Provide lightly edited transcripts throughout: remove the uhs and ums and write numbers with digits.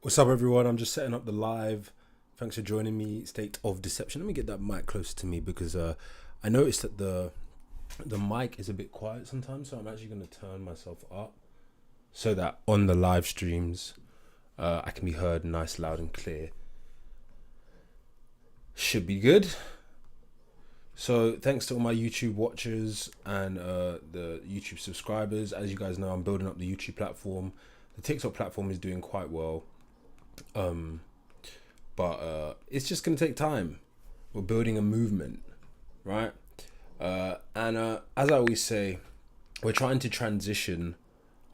What's up, everyone? I'm just setting up the live. Thanks for joining me. State of Deception. Let me get that mic closer to me because I noticed that the mic is a bit quiet sometimes. So I'm actually going to turn myself up so that on the live streams I can be heard nice, loud, and clear. Should be good. So thanks to all my YouTube watchers and the YouTube subscribers. As you guys know, I'm building up the YouTube platform. The TikTok platform is doing quite well. But it's just gonna take time. We're building a movement, right? And as I always say, we're trying to transition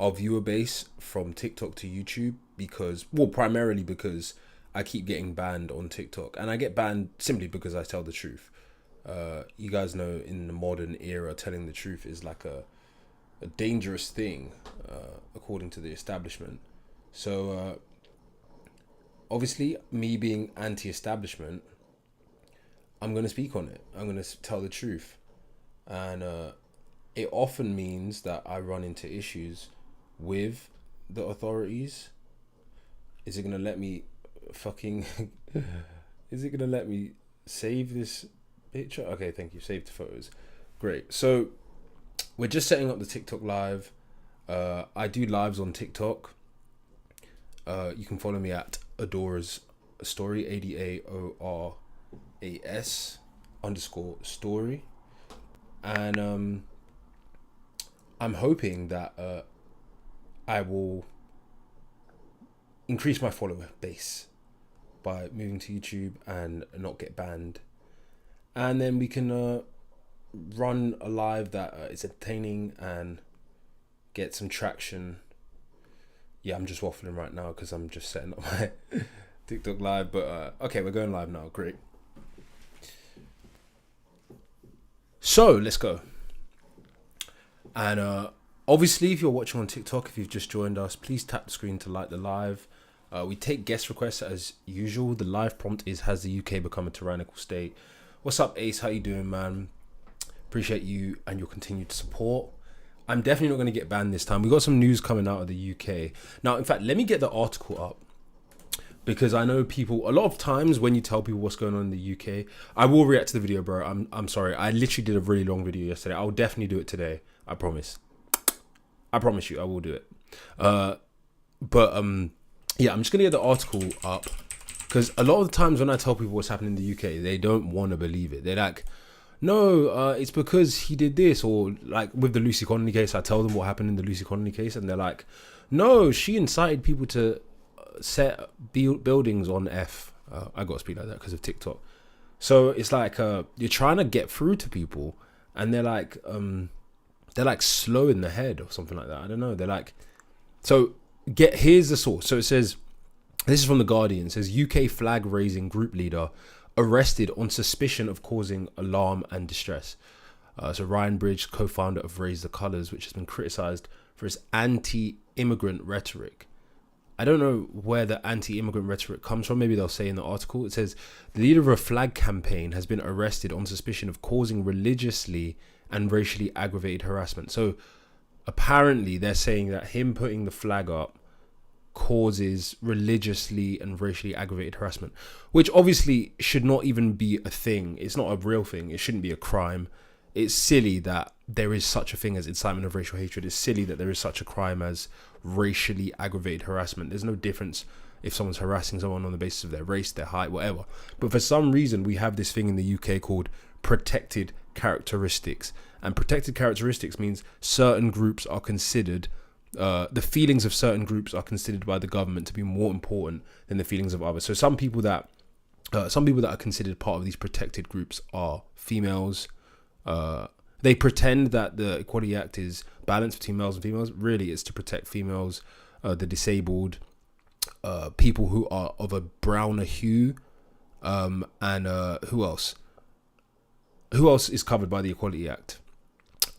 our viewer base from TikTok to YouTube primarily because I keep getting banned on TikTok, and I get banned simply because I tell the truth. You guys know, in the modern era, telling the truth is like a dangerous thing, according to the establishment. So obviously, me being anti-establishment, I'm going to speak on it. I'm going to tell the truth. And it often means that I run into issues with the authorities. Is it going to let me fucking... Is it going to let me save this picture? Okay, thank you. Save the photos. Great. So we're just setting up the TikTok live. I do lives on TikTok. You can follow me at Adora's Story, ADAORAS_story, and I'm hoping that I will increase my follower base by moving to YouTube and not get banned, and then we can run a live that is entertaining and get some traction. Yeah, I'm just waffling right now because I'm just setting up my TikTok live. But okay, we're going live now. Great. So let's go. And obviously, if you're watching on TikTok, if you've just joined us, please tap the screen to like the live. We take guest requests as usual. The live prompt is: has the UK become a tyrannical state? What's up, Ace? How you doing, man? Appreciate you and your continued support. I'm definitely not going to get banned this time. We got some news coming out of the UK. Now, in fact, let me get the article up, because I know people, a lot of times when you tell people what's going on in the UK, I will react to the video, bro. I'm sorry. I literally did a really long video yesterday. I'll definitely do it today. I promise. I promise you, I will do it. Yeah, I'm just going to get the article up, because a lot of the times when I tell people what's happening in the UK, they don't want to believe it. They're like, no, it's because he did this. Or like with the Lucy Connolly case, I tell them what happened in the Lucy Connolly case, and they're like, no, she incited people to set buildings on F. I got to speak like that because of TikTok. So it's like you're trying to get through to people, and they're like slow in the head or something like that. I don't know. They're like, so here's the source. So it says, this is from The Guardian. It says UK flag raising group leader arrested on suspicion of causing alarm and distress. So Ryan Bridge, co-founder of Raise the Colours, which has been criticised for its anti-immigrant rhetoric. I don't know where the anti-immigrant rhetoric comes from. Maybe they'll say in the article. It says the leader of a flag campaign has been arrested on suspicion of causing religiously and racially aggravated harassment. So apparently they're saying that him putting the flag up causes religiously and racially aggravated harassment, which obviously should not even be a thing. It's not a real thing. It shouldn't be a crime. It's silly that there is such a thing as incitement of racial hatred. It's silly that there is such a crime as racially aggravated harassment. There's no difference if someone's harassing someone on the basis of their race, their height, whatever. But for some reason, we have this thing in the UK called protected characteristics. And protected characteristics means certain groups are considered, the feelings of certain groups are considered by the government to be more important than the feelings of others. So some people that are considered part of these protected groups are females. They pretend that the Equality Act is balanced between males and females. Really, it's to protect females, the disabled, people who are of a browner hue, and who else? Who else is covered by the Equality Act?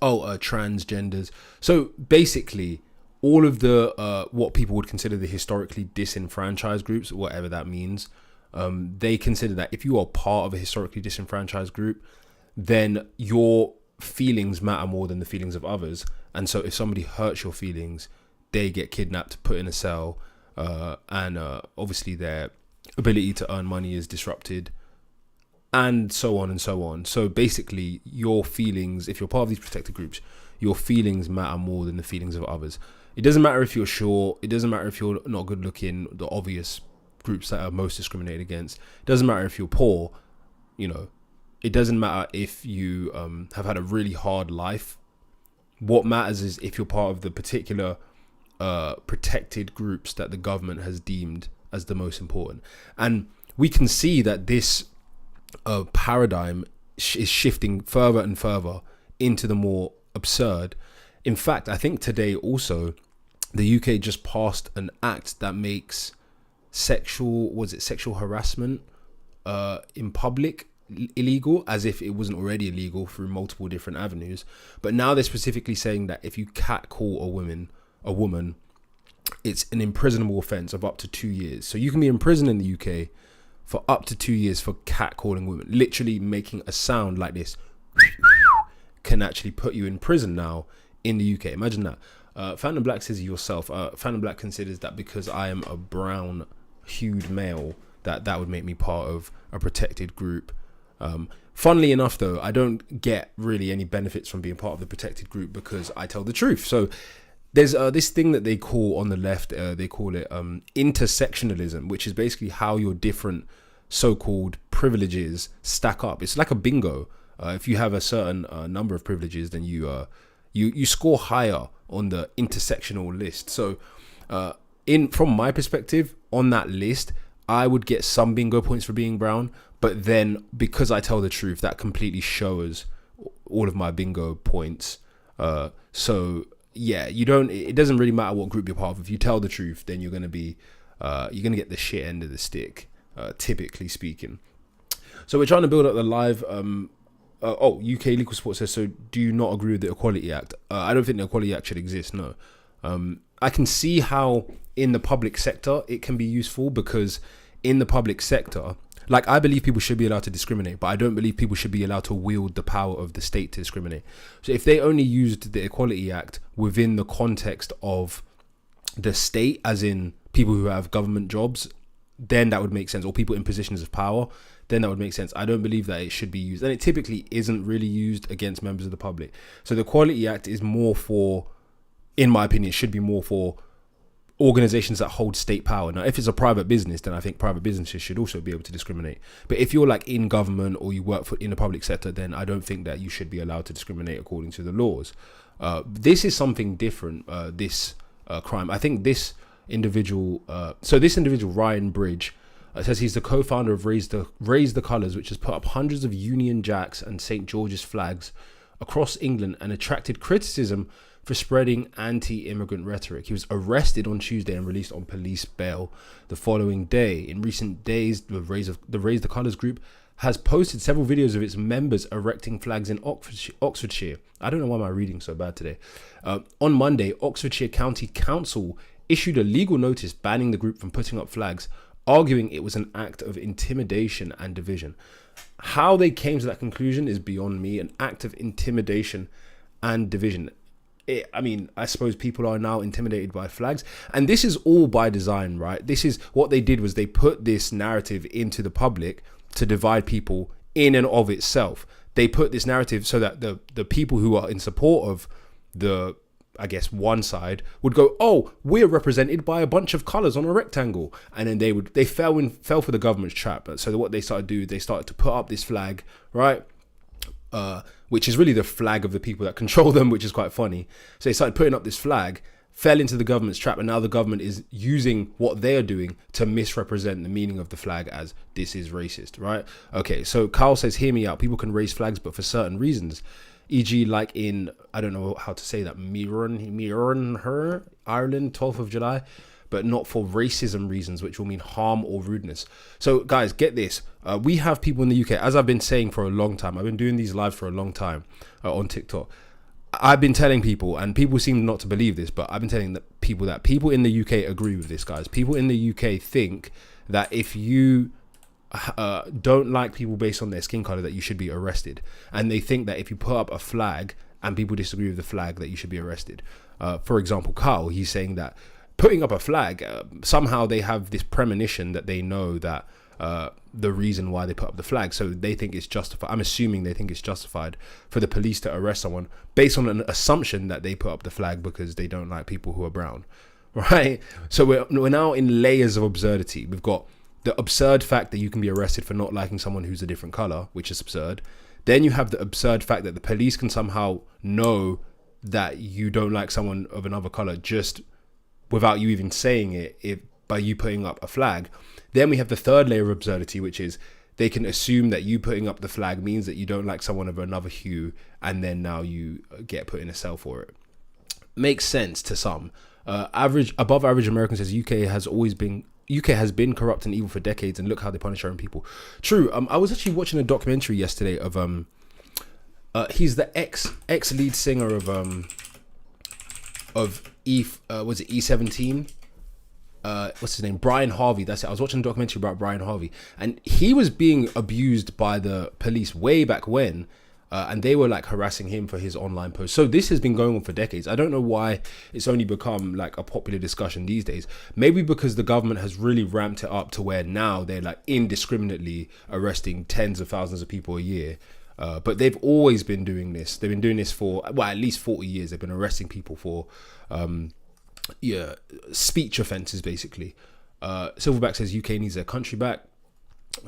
Transgenders. So basically, all of the what people would consider the historically disenfranchised groups, whatever that means, they consider that if you are part of a historically disenfranchised group, then your feelings matter more than the feelings of others. And so if somebody hurts your feelings, they get kidnapped, put in a cell, and obviously their ability to earn money is disrupted, and so on and so on. So basically, your feelings, if you're part of these protected groups, your feelings matter more than the feelings of others. It doesn't matter if you're short. It doesn't matter if you're not good looking, the obvious groups that are most discriminated against. It doesn't matter if you're poor, you know. It doesn't matter if you have had a really hard life. What matters is if you're part of the particular protected groups that the government has deemed as the most important. And we can see that this paradigm is shifting further and further into the more absurd. In fact, I think today also the UK just passed an act that makes sexual harassment in public illegal, as if it wasn't already illegal through multiple different avenues. But now they're specifically saying that if you catcall a woman, it's an imprisonable offence of up to 2 years. So you can be in prison in the UK for up to 2 years for catcalling women. Literally making a sound like this can actually put you in prison now in the UK. Imagine that. Phantom Black says yourself. Phantom Black considers that because I am a brown hued male, that would make me part of a protected group. Funnily enough, though, I don't get really any benefits from being part of the protected group because I tell the truth. So there's this thing that they call on the left, they call it intersectionalism, which is basically how your different so-called privileges stack up. It's like a bingo. If you have a certain number of privileges, then you score higher on the intersectional list. So from my perspective, on that list, I would get some bingo points for being brown, but then because I tell the truth, that completely shows all of my bingo points. So yeah, it doesn't really matter what group you're part of. If you tell the truth, then you're gonna get the shit end of the stick, typically speaking. So we're trying to build up the live. UK Legal Support says, so do you not agree with the Equality Act? I don't think the Equality Act should exist, no. I can see how in the public sector it can be useful, because in the public sector, like, I believe people should be allowed to discriminate, but I don't believe people should be allowed to wield the power of the state to discriminate. So if they only used the Equality Act within the context of the state, as in people who have government jobs, then that would make sense, or people in positions of power, then that would make sense. I don't believe that it should be used, and it typically isn't really used against members of the public. So the Equality Act is more for, in my opinion, it should be more for organizations that hold state power. Now, if it's a private business, then I think private businesses should also be able to discriminate. But if you're like in government or you work in the public sector, then I don't think that you should be allowed to discriminate according to the laws. This is something different, this crime. I think this individual, Ryan Bridge, says he's the co-founder of Raise the Colours, which has put up hundreds of Union Jacks and St. George's flags across England and attracted criticism for spreading anti-immigrant rhetoric. He was arrested on Tuesday and released on police bail the following day. In recent days, the Raise the Colours group has posted several videos of its members erecting flags in Oxfordshire. I don't know why my reading's so bad today. On Monday, Oxfordshire County Council issued a legal notice banning the group from putting up flags, arguing it was an act of intimidation and division. How they came to that conclusion is beyond me. An act of intimidation and division. I suppose people are now intimidated by flags, and this is all by design, right? This is what they did, was they put this narrative into the public to divide people in and of itself. They put this narrative so that the people who are in support of the, I guess, one side would go, oh, we're represented by a bunch of colours on a rectangle, and then they fell for the government's trap. So what they started to do, they started to put up this flag, right? Which is really the flag of the people that control them, which is quite funny. So they started putting up this flag, fell into the government's trap, and now the government is using what they are doing to misrepresent the meaning of the flag as this is racist, right? Okay, so Carl says, hear me out. People can raise flags, but for certain reasons. E.g., like in, I don't know how to say that, Ireland, 12th of July, but not for racism reasons, which will mean harm or rudeness. So guys, get this. We have people in the UK, as I've been saying for a long time. I've been doing these lives for a long time on TikTok. I've been telling people, and people seem not to believe this, but I've been telling that people in the UK agree with this, guys. People in the UK think that if you don't like people based on their skin color, that you should be arrested. And they think that if you put up a flag and people disagree with the flag, that you should be arrested. For example, Carl, he's saying that putting up a flag, somehow they have this premonition that they know that the reason why they put up the flag, so they think it's justified. I'm assuming they think it's justified for the police to arrest someone based on an assumption that they put up the flag because they don't like people who are brown, right? So we're now in layers of absurdity. We've got the absurd fact that you can be arrested for not liking someone who's a different color, which is absurd. Then you have the absurd fact that the police can somehow know that you don't like someone of another color just without you even saying it, by you putting up a flag. Then we have the third layer of absurdity, which is they can assume that you putting up the flag means that you don't like someone of another hue, and then now you get put in a cell for it. Makes sense to some. Above average American says UK has been corrupt and evil for decades, and look how they punish their own people. True. I was actually watching a documentary yesterday of he's the ex lead singer of was it E17? What's his name? Brian Harvey. That's it. I was watching a documentary about Brian Harvey, and he was being abused by the police way back when, and they were like harassing him for his online posts. So this has been going on for decades. I don't know why it's only become like a popular discussion these days. Maybe because the government has really ramped it up to where now they're like indiscriminately arresting tens of thousands of people a year. But they've always been doing this. They've been doing this for, well, at least 40 years. They've been arresting people for speech offences, basically. Silverback says UK needs their country back.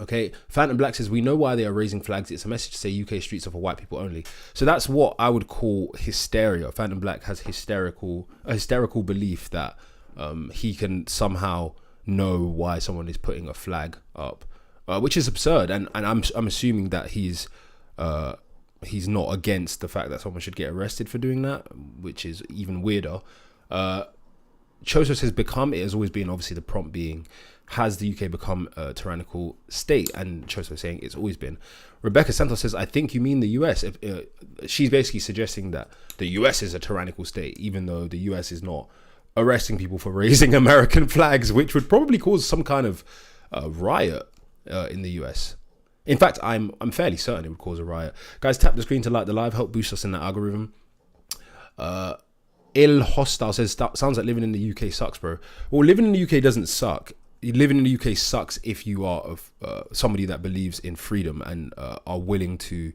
Okay. Phantom Black says, we know why they are raising flags. It's a message to say UK streets are for white people only. So that's what I would call hysteria. Phantom Black has a hysterical belief that he can somehow know why someone is putting a flag up, which is absurd. And I'm assuming that he's not against the fact that someone should get arrested for doing that, which is even weirder. Choso says, become, it has always been, obviously the prompt being, has the UK become a tyrannical state? And Choso saying it's always been. Rebecca Santos says, I think you mean the US. She's basically suggesting that the US is a tyrannical state, even though the US is not arresting people for raising American flags, which would probably cause some kind of riot in the US. In fact, I'm fairly certain it would cause a riot. Guys, tap the screen to like the live, help boost us in the algorithm. Il Hostile says, sounds like living in the UK sucks, bro. Well, living in the UK doesn't suck. Living in the UK sucks if you are somebody that believes in freedom and are willing to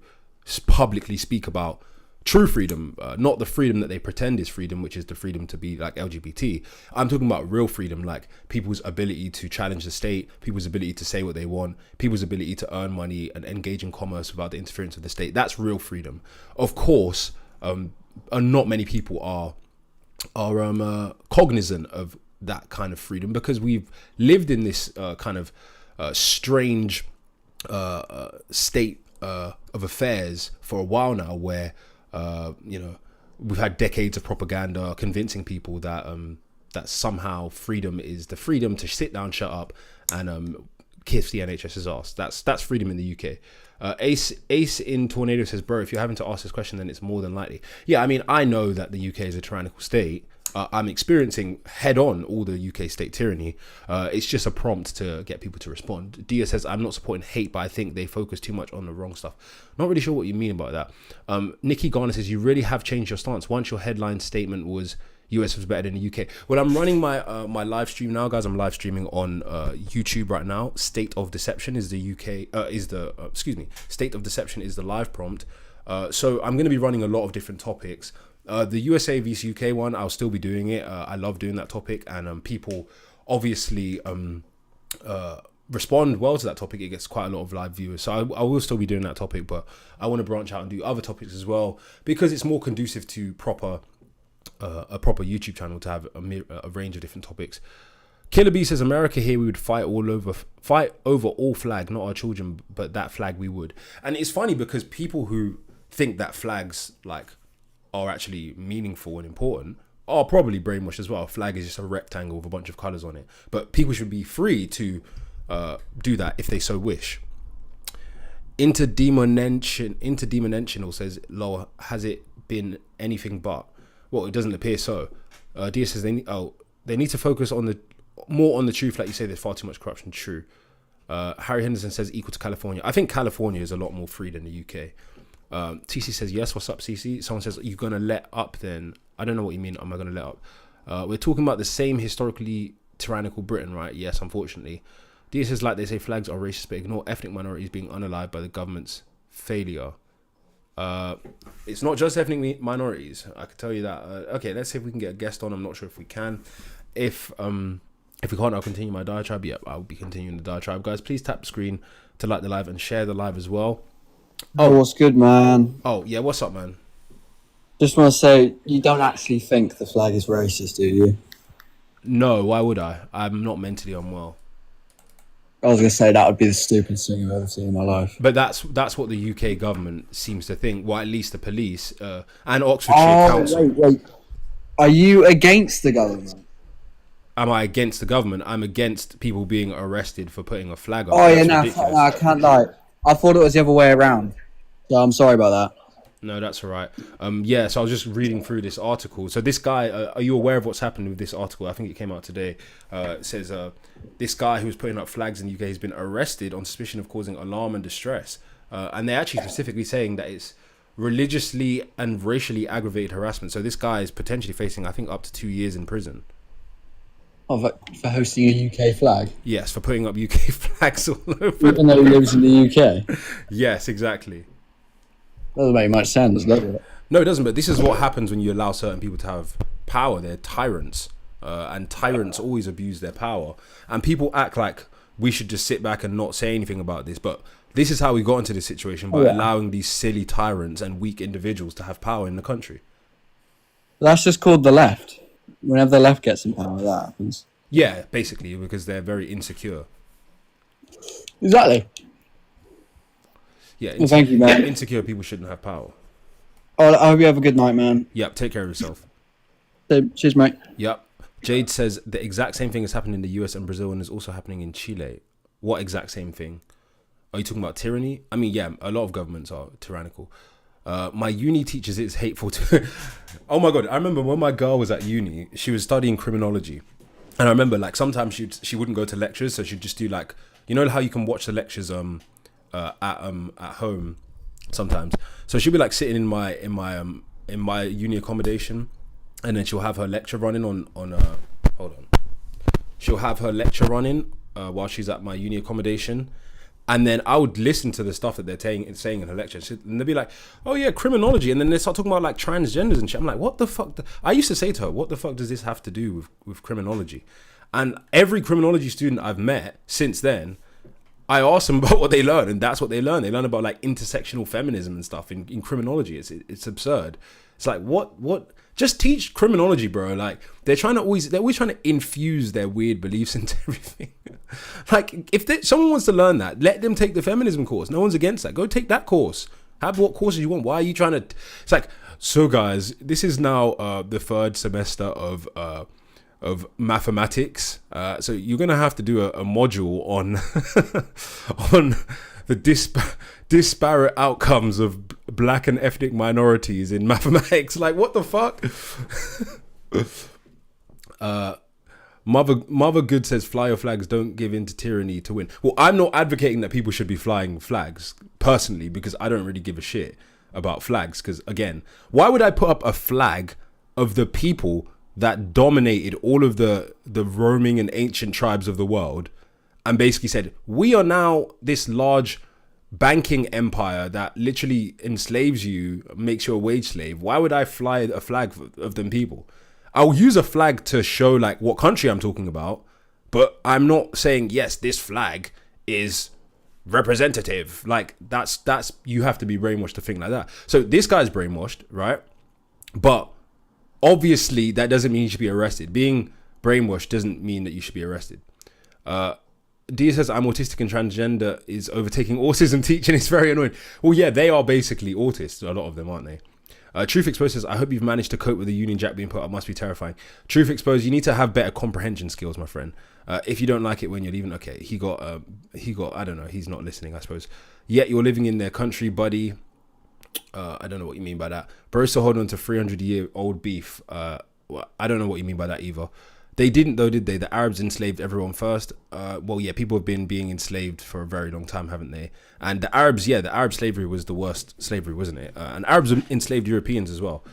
publicly speak about true freedom, not the freedom that they pretend is freedom, which is the freedom to be like LGBT. I'm talking about real freedom, like people's ability to challenge the state, people's ability to say what they want, people's ability to earn money and engage in commerce without the interference of the state. That's real freedom. Of course, not many people are cognizant of that kind of freedom, because we've lived in this kind of strange state of affairs for a while now, where we've had decades of propaganda convincing people that that somehow freedom is the freedom to sit down, shut up, and kiss the NHS's ass. That's freedom in the UK. Ace in Tornado says, bro, if you're having to ask this question, then it's more than likely. Yeah, I mean, I know that the UK is a tyrannical state. I'm experiencing head on all the UK state tyranny. It's just a prompt to get people to respond. Dia says, I'm not supporting hate, but I think they focus too much on the wrong stuff. Not really sure what you mean about that. Nikki Garner says, you really have changed your stance. Once your headline statement was US was better than the UK. Well, I'm running my my live stream now, guys. I'm live streaming on YouTube right now. State of Deception is the State of Deception is the live prompt. So I'm going to be running a lot of different topics. The USA vs UK one, I'll still be doing it. I love doing that topic, and people obviously respond well to that topic. It gets quite a lot of live viewers, so I will still be doing that topic, but I want to branch out and do other topics as well, because it's more conducive to a proper YouTube channel to have a range of different topics. Killer B says, America here, we would fight over all flag, not our children, but that flag we would. And it's funny because people who think that flags like are actually meaningful and important are probably brainwashed as well. A flag is just a rectangle with a bunch of colors on it, but people should be free to do that if they so wish. Interdimensional says, lol, has it been anything but? Well, it doesn't appear so. Dia says they need to focus on more on the truth, like you say. There's far too much corruption. True. Harry Henderson says equal to California. I think California is a lot more free than the UK. TC says yes. What's up, CC? Someone says, you're gonna let up then? I don't know what you mean. Am I gonna let up? We're talking about the same historically tyrannical Britain, right? Yes, unfortunately. This is like they say flags are racist, but ignore ethnic minorities being unalived by the government's failure. It's not just ethnic minorities. I can tell you that. Okay, let's see if we can get a guest on. I'm not sure if we can. If we can't, I'll continue my diatribe. Yeah, I'll be continuing the diatribe. Guys, please tap the screen to like the live and share the live as well. Oh, what's good, man? Oh, yeah, what's up, man? Just want to say, you don't actually think the flag is racist, do you? No, why would I? I'm not mentally unwell. I was going to say that would be the stupidest thing I've ever seen in my life. But that's what the UK government seems to think. Well, at least the police and Oxfordshire Council. Wait. Are you against the government? Am I against the government? I'm against people being arrested for putting a flag up. Oh, yeah, no, I can't lie. I thought it was the other way around. So I'm sorry about that. No, that's all right. Yeah, so I was just reading through this article. So this guy, are you aware of what's happened with this article? I think it came out today. It says this guy who was putting up flags in the UK has been arrested on suspicion of causing alarm and distress. And they're actually specifically saying that it's religiously and racially aggravated harassment. So this guy is potentially facing, I think, up to 2 years in prison. Oh, for hosting a UK flag? Yes, for putting up UK flags all over. Even though he lives in the UK? Yes, exactly. Doesn't make much sense, does it? No, it doesn't. But this is what happens when you allow certain people to have power. They're tyrants, and tyrants always abuse their power. And people act like we should just sit back and not say anything about this. But this is how we got into this situation by allowing these silly tyrants and weak individuals to have power in the country. That's just called the left. Whenever the left gets in power, that happens. Yeah, basically, because they're very insecure. Exactly. Yeah, well, thank you, man. Insecure people shouldn't have power. Oh, I hope you have a good night, man. Yep, take care of yourself. Cheers, mate. Yep. Jade says the exact same thing is happening in the US and Brazil and is also happening in Chile. What exact same thing? Are you talking about tyranny? I mean, yeah, a lot of governments are tyrannical. My uni teachers is hateful to... Oh my God, I remember when my girl was at uni, she was studying criminology. And I remember like sometimes she wouldn't go to lectures, so she'd just do like, you know how you can watch the lectures at home sometimes. So she'll be like sitting in my uni accommodation, and then she'll have her lecture running on hold on. She'll have her lecture running while she's at my uni accommodation, and then I would listen to the stuff that they're saying in her lecture, and they'll be like, "Oh yeah, criminology," and then they start talking about like transgenders and shit. I'm like, "What the fuck?" I used to say to her, "What the fuck does this have to do with criminology?" And every criminology student I've met since then, I asked them about what they learn, and that's what they learn. They learn about like intersectional feminism and stuff in criminology. It's absurd. It's like what? Just teach criminology, bro. Like they're always trying to infuse their weird beliefs into everything. Like if someone wants to learn that, let them take the feminism course. No one's against that. Go take that course. Have what courses you want. Why are you trying to? It's like, so guys, this is now the third semester of mathematics, so you're gonna have to do a module on on the disparate outcomes of black and ethnic minorities in mathematics. Like, what the fuck? Mother Good says fly your flags, don't give in to tyranny to win. Well, I'm not advocating that people should be flying flags personally, because I don't really give a shit about flags, because again, why would I put up a flag of the people that dominated all of the roaming and ancient tribes of the world and basically said, we are now this large banking empire that literally enslaves you, makes you a wage slave? Why would I fly a flag of them people? I'll use a flag to show like what country I'm talking about, but I'm not saying, yes, this flag is representative. Like that's you have to be brainwashed to think like that. So this guy's brainwashed, right? But obviously, that doesn't mean you should be arrested. Being brainwashed doesn't mean that you should be arrested. Dia says, I'm autistic and transgender is overtaking autism teaching. It's very annoying. Well, yeah, they are basically autists. A lot of them, aren't they? Truth Exposed says, I hope you've managed to cope with the Union Jack being put up. Must be terrifying. Truth Exposed, you need to have better comprehension skills, my friend. If you don't like it when you're leaving, okay, he got, I don't know, he's not listening, I suppose. Yet you're living in their country, buddy. I don't know what you mean by that. Bro, still holding on to 300-year-old beef. Well, I don't know what you mean by that either. They didn't though, did they? The Arabs enslaved everyone first. Well, yeah, people have been being enslaved for a very long time, haven't they? And the Arabs, yeah, the Arab slavery was the worst slavery, wasn't it? And Arabs enslaved Europeans as well.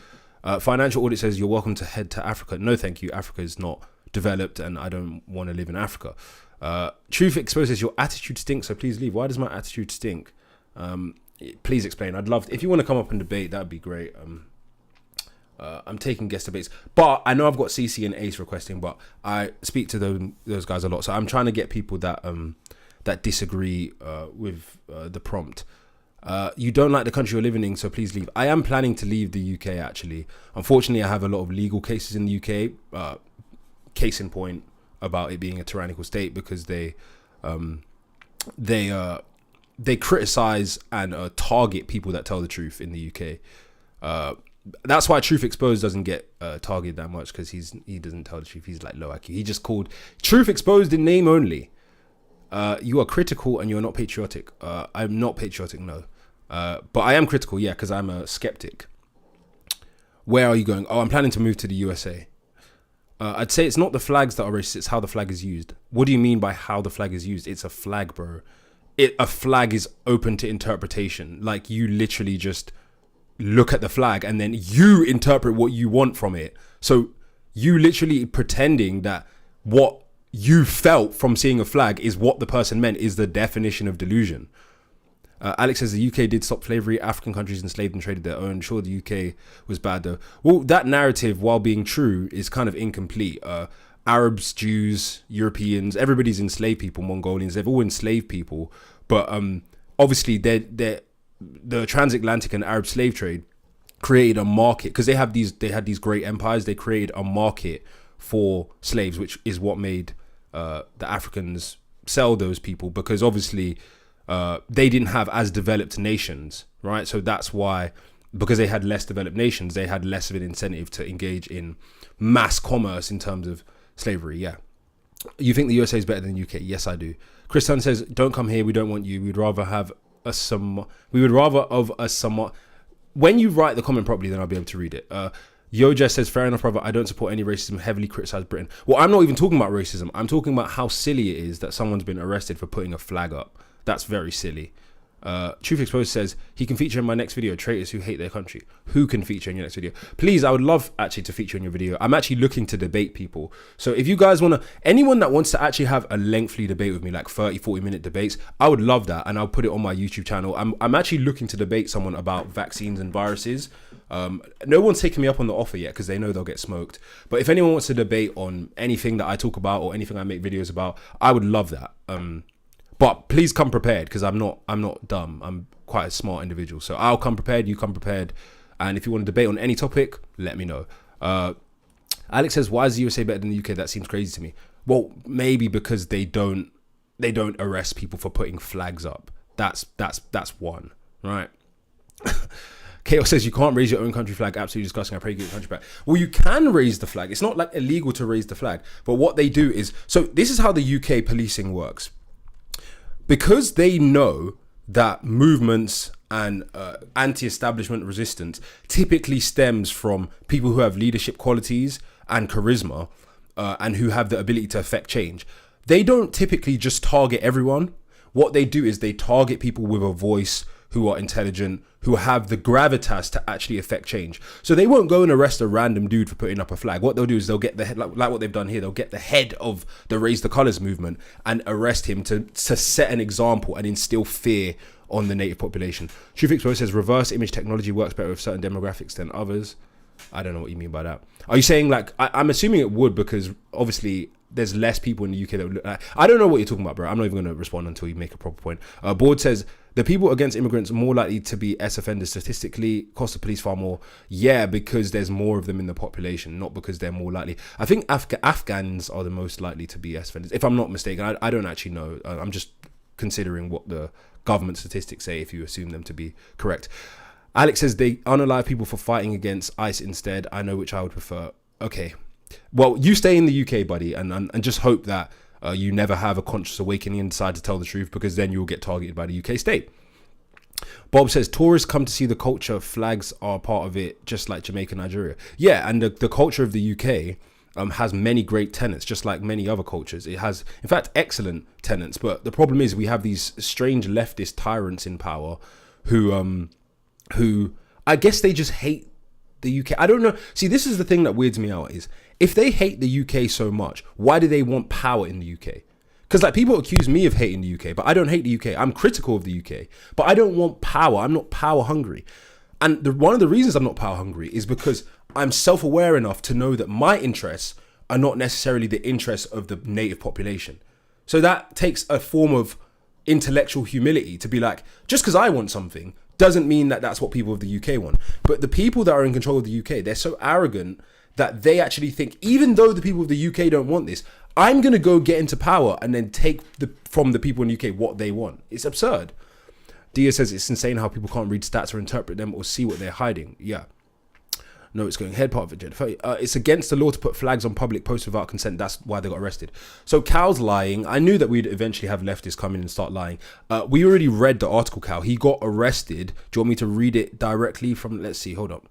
Financial Audit says, you're welcome to head to Africa. No, thank you. Africa is not developed and I don't want to live in Africa. Truth Exposed says, your attitude stinks, so please leave. Why does my attitude stink? Please explain. I'd love to, if you want to come up and debate, that'd be great. I'm taking guest debates, but I know I've got CC and Ace requesting, but I speak to those guys a lot, so I'm trying to get people that that disagree with the prompt. You don't like the country you're living in, so please leave. I am planning to leave the UK, actually. Unfortunately, I have a lot of legal cases in the UK. Case in point about it being a tyrannical state, because they criticize and target people that tell the truth in the UK. That's why Truth Exposed doesn't get targeted that much, because he doesn't tell the truth. He's like low IQ. He just called Truth Exposed in name only. You are critical and you're not patriotic. I'm not patriotic, no. But I am critical, yeah, because I'm a skeptic. Where are you going? Oh, I'm planning to move to the USA. I'd say it's not the flags that are racist, it's how the flag is used. What do you mean by how the flag is used? It's a flag, bro. A flag is open to interpretation. Like, you literally just look at the flag and then you interpret what you want from it. So you literally pretending that what you felt from seeing a flag is what the person meant is the definition of delusion. Alex says the UK did stop slavery. African countries enslaved and traded their own. Sure, the UK was bad though. Well, that narrative, while being true, is kind of incomplete. Arabs, Jews, Europeans, everybody's enslaved people. Mongolians, they've all enslaved people. But obviously, the transatlantic and Arab slave trade created a market, because they had these great empires. They created a market for slaves, which is what made the Africans sell those people, because obviously they didn't have as developed nations, right? So that's why, because they had less developed nations, they had less of an incentive to engage in mass commerce in terms of slavery. Yeah. You think the USA is better than the UK? Yes, I do. Chris Dunn says, don't come here, we don't want you. We'd rather have a somewhat. When you write the comment properly, then I'll be able to read it. Yoja says, fair enough, brother. I don't support any racism. Heavily criticize Britain. Well, I'm not even talking about racism. I'm talking about how silly it is that someone's been arrested for putting a flag up. That's very silly. Truth Exposed says, he can feature in my next video, traitors who hate their country. Who can feature in your next video? Please, I would love actually to feature in your video. I'm actually looking to debate people. So if you guys want to, anyone that wants to actually have a lengthy debate with me, like 30-40 minute debates, I would love that, and I'll put it on my YouTube channel. I'm actually looking to debate someone about vaccines and viruses. No one's taken me up on the offer yet, because they know they'll get smoked. But if anyone wants to debate on anything that I talk about or anything I make videos about, I would love that. But please come prepared, because I'm not dumb. I'm quite a smart individual. So I'll come prepared, you come prepared. And if you want to debate on any topic, let me know. Alex says, why is the USA better than the UK? That seems crazy to me. Well, maybe because they don't arrest people for putting flags up. That's one, right? Chaos says, you can't raise your own country flag. Absolutely disgusting. I pray you get your country back. Well, you can raise the flag. It's not like illegal to raise the flag. But what they do is, so this is how the UK policing works. Because they know that movements and anti-establishment resistance typically stems from people who have leadership qualities and charisma and who have the ability to affect change, they don't typically just target everyone. What they do is they target people with a voice, who are intelligent, who have the gravitas to actually affect change. So they won't go and arrest a random dude for putting up a flag. What they'll do is they'll get the head, like what they've done here, they'll get the head of the Raise the Colours movement and arrest him to set an example and instill fear on the native population. Truth Exposed says, reverse image technology works better with certain demographics than others. I don't know what you mean by that. Are you saying, like, I'm assuming it would, because obviously there's less people in the UK that would look like. I don't know what you're talking about, bro. I'm not even going to respond until you make a proper point. Board says, the people against immigrants are more likely to be S offenders statistically, cost the police far more. Yeah, because there's more of them in the population, not because they're more likely. I think Afghans are the most likely to be S offenders, if I'm not mistaken. I don't actually know. I'm just considering what the government statistics say, if you assume them to be correct. Alex says, they unalive people for fighting against ICE instead. I know which I would prefer. Okay. Well, you stay in the UK, buddy, and just hope that you never have a conscious awakening and decide to tell the truth, because then you'll get targeted by the UK state. Bob says, tourists come to see the culture. Flags are part of it, just like Jamaica, Nigeria. Yeah, and the culture of the UK has many great tenets, just like many other cultures. It has, in fact, excellent tenets. But the problem is we have these strange leftist tyrants in power who I guess they just hate the UK. I don't know. See, this is the thing that weirds me out is if they hate the UK so much, why do they want power in the UK? Because like people accuse me of hating the UK, but I don't hate the UK. I'm critical of the UK, but I don't want power. I'm not power hungry. And one of the reasons I'm not power hungry is because I'm self-aware enough to know that my interests are not necessarily the interests of the native population. So that takes a form of intellectual humility to be like, just because I want something doesn't mean that that's what people of the UK want. But the people that are in control of the UK, they're so arrogant that they actually think, even though the people of the UK don't want this, I'm going to go get into power and then take from the people in the UK what they want. It's absurd. Dia says it's insane how people can't read stats or interpret them or see what they're hiding. Yeah. No, it's going head part of it. It's against the law to put flags on public posts without consent. That's why they got arrested. So Cal's lying. I knew that we'd eventually have leftists come in and start lying. We already read the article, Cal. He got arrested. Do you want me to read it directly from? Let's see. Hold up.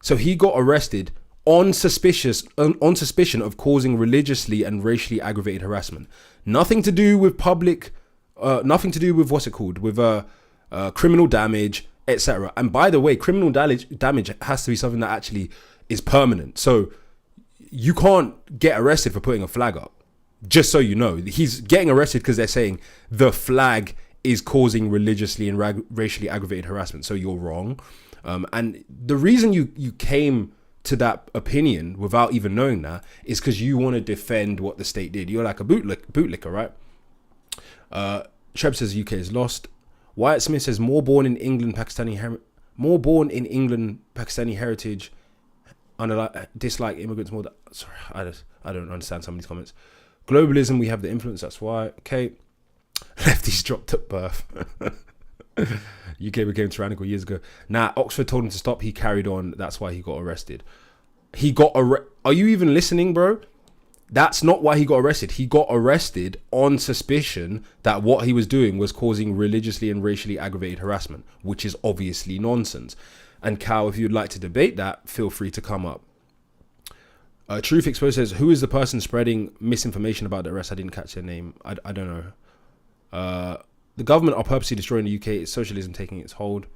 So he got arrested on suspicion of causing religiously and racially aggravated harassment. Nothing to do with public. Nothing to do with what's it called? With criminal damage, etc. And by the way, criminal damage has to be something that actually is permanent. So you can't get arrested for putting a flag up. Just so you know, he's getting arrested because they're saying the flag is causing religiously and racially aggravated harassment. So you're wrong. And the reason you came to that opinion without even knowing that is because you want to defend what the state did. You're like a bootlicker, right? Treb says UK is lost. Wyatt Smith says more born in England Pakistani heritage dislike immigrants more. Sorry, I don't understand some of these comments. Globalism, we have the influence. That's why. Okay, lefties dropped at birth. UK became tyrannical years ago. Nah, Oxford told him to stop. He carried on. That's why he got arrested. Are you even listening, bro? That's not why he got arrested. He got arrested on suspicion that what he was doing was causing religiously and racially aggravated harassment, which is obviously nonsense. And Cal, if you'd like to debate that, feel free to come up. Truth Exposed says, who is the person spreading misinformation about the arrest? I didn't catch their name. I don't know. The government are purposely destroying the UK. It's socialism taking its hold,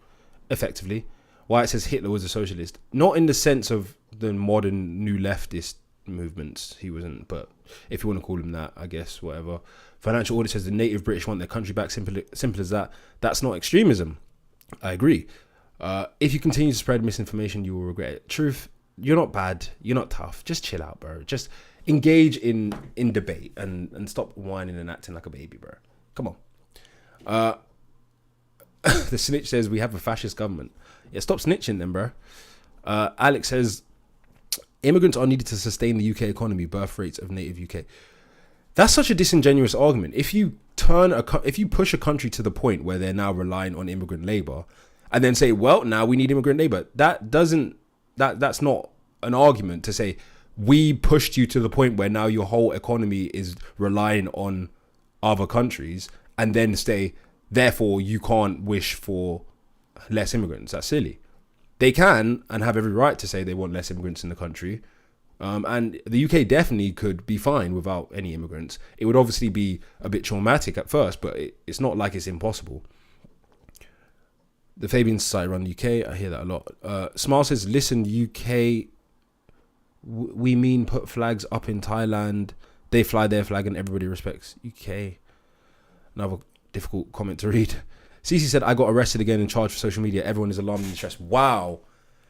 effectively. Why it says Hitler was a socialist. Not in the sense of the modern new leftist movements, he wasn't, but if you want to call him that, I guess, whatever. Financial Audit says the native British want their country back. Simple as that. That's not extremism. I agree. If you continue to spread misinformation, you will regret it. Truth, you're not bad, you're not tough, just chill out, bro. Just engage in debate and stop whining and acting like a baby, bro. Come on. The snitch says we have a fascist government. Yeah, stop snitching then, bro. Alex says immigrants are needed to sustain the UK economy, birth rates of native UK. That's such a disingenuous argument. If you push a country to the point where they're now relying on immigrant labor, and then say, well, now we need immigrant labor, that's not an argument to say we pushed you to the point where now your whole economy is relying on other countries, and then say, therefore you can't wish for less immigrants. That's silly. They can and have every right to say they want less immigrants in the country. And the UK definitely could be fine without any immigrants. It would obviously be a bit traumatic at first, but it's not like it's impossible. The Fabian Society run the UK. I hear that a lot. Smile says, listen, UK, we mean put flags up in Thailand. They fly their flag and everybody respects UK. Another difficult comment to read. Cece said, I got arrested again and charged for social media. Everyone is alarmed and distressed. Wow.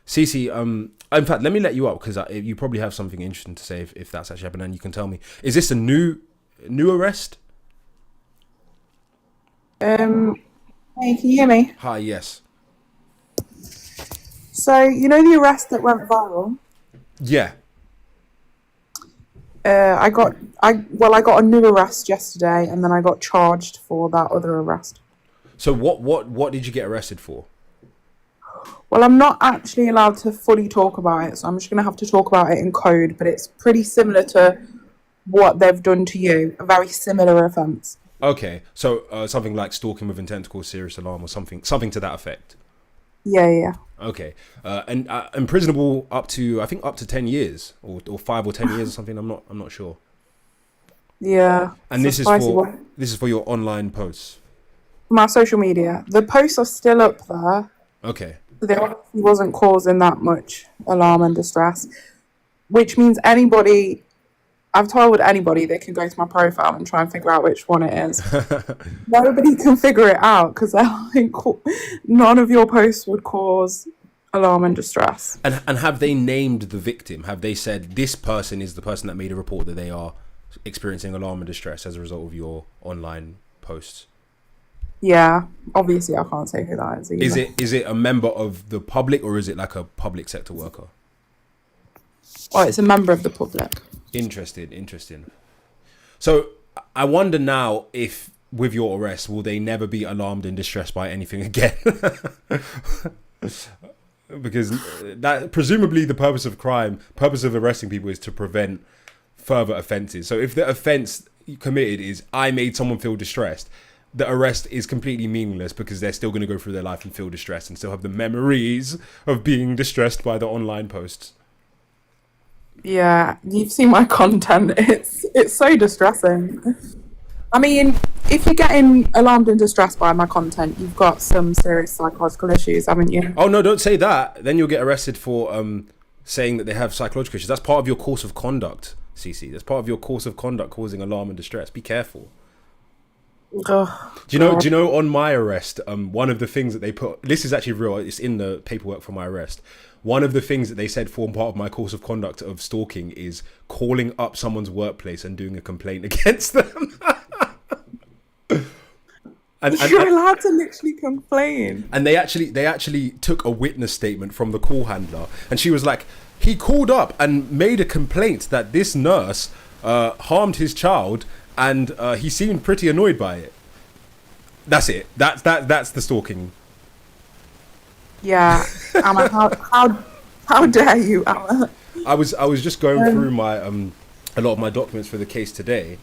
Cece, in fact, let me let you up because you probably have something interesting to say if that's actually happened, and you can tell me. Is this a new arrest? Hey, can you hear me? Hi, yes. So, you know the arrest that went viral? Yeah. I got a new arrest yesterday, and then I got charged for that other arrest. So what did you get arrested for? Well, I'm not actually allowed to fully talk about it, so I'm just going to have to talk about it in code, but it's pretty similar to what they've done to you, a very similar offence. Okay, so something like stalking with intent to cause serious alarm or something to that effect. Yeah. Okay, and imprisonable up to 10 years or 5 or 10 years or something. I'm not sure. Yeah. And this is for your online posts. My social media. The posts are still up there. Okay. They obviously wasn't causing that much alarm and distress, which means I've told anybody they can go to my profile and try and figure out which one it is. Nobody can figure it out because they're like, none of your posts would cause alarm and distress. And have they named the victim? Have they said this person is the person that made a report that they are experiencing alarm and distress as a result of your online posts? Yeah, obviously I can't say who that is either. Is it a member of the public, or is it like a public sector worker? Oh, it's a member of the public. Interesting. So I wonder now if with your arrest, will they never be alarmed and distressed by anything again? Because that presumably the purpose of arresting people is to prevent further offences. So if the offence committed is I made someone feel distressed, the arrest is completely meaningless because they're still going to go through their life and feel distressed and still have the memories of being distressed by the online posts. Yeah, you've seen my content. It's so distressing. I mean, if you're getting alarmed and distressed by my content, you've got some serious psychological issues, haven't you? Oh no, don't say that. Then you'll get arrested for saying that they have psychological issues. That's part of your course of conduct, CC. That's part of your course of conduct, causing alarm and distress. Be careful. Oh, do you know on my arrest, one of the things that they put, this is actually real, it's in the paperwork for my arrest. One of the things that they said form part of my course of conduct of stalking is calling up someone's workplace and doing a complaint against them. And you're allowed to literally complain. And they actually took a witness statement from the call handler, and she was like, he called up and made a complaint that this nurse harmed his child, and he seemed pretty annoyed by it. That's it. That's the stalking. Yeah, Amma, how dare you, Amma? I was just going through my a lot of my documents for the case today,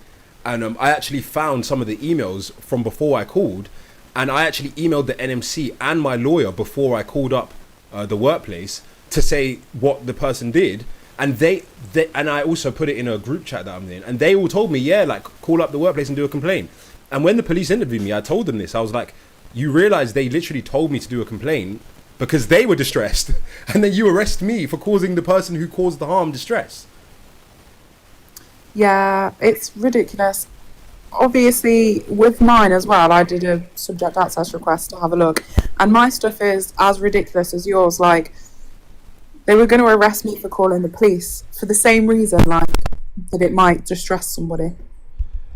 and I actually found some of the emails from before I called, and I actually emailed the NMC and my lawyer before I called up the workplace to say what the person did, and they and I also put it in a group chat that I'm in, and they all told me, yeah, like call up the workplace and do a complaint. And when the police interviewed me, I told them this. I was like, you realize they literally told me to do a complaint because they were distressed, and then you arrest me for causing the person who caused the harm distress. Yeah, it's ridiculous. Obviously, with mine as well, I did a subject access request to have a look, and my stuff is as ridiculous as yours. Like, they were going to arrest me for calling the police for the same reason, like that it might distress somebody.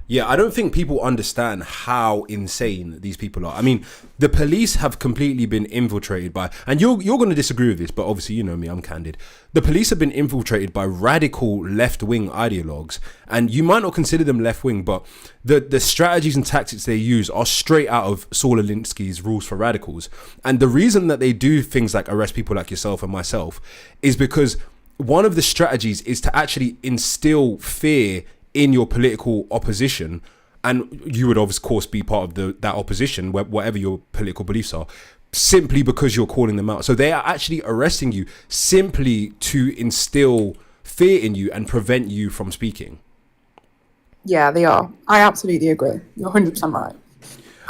Yeah, I don't think people understand how insane these people are. I mean, the police have completely been infiltrated by, and you're going to disagree with this, but obviously you know me, I'm candid. The police have been infiltrated by radical left-wing ideologues, and you might not consider them left-wing, but the strategies and tactics they use are straight out of Saul Alinsky's Rules for Radicals. And the reason that they do things like arrest people like yourself and myself is because one of the strategies is to actually instill fear in your political opposition, and you would of course be part of that opposition, whatever your political beliefs are, simply because you're calling them out. So they are actually arresting you simply to instill fear in you and prevent you from speaking. Yeah, they are. I absolutely agree. You're 100% right.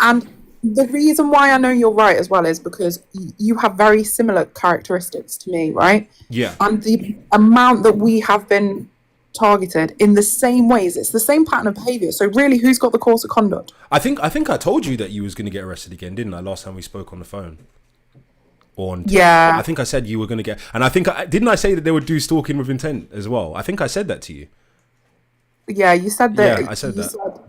And the reason why I know you're right as well is because you have very similar characteristics to me, right? Yeah. And the amount that we have been targeted in the same ways, it's the same pattern of behavior. So really, who's got the course of conduct? I think I told you that you was going to get arrested again, didn't I, last time we spoke on the phone? Yeah, I think I said you were going to get, and I think didn't I say that they would do stalking with intent as well? I think I said that to you. Yeah, you said that. Yeah, I said that.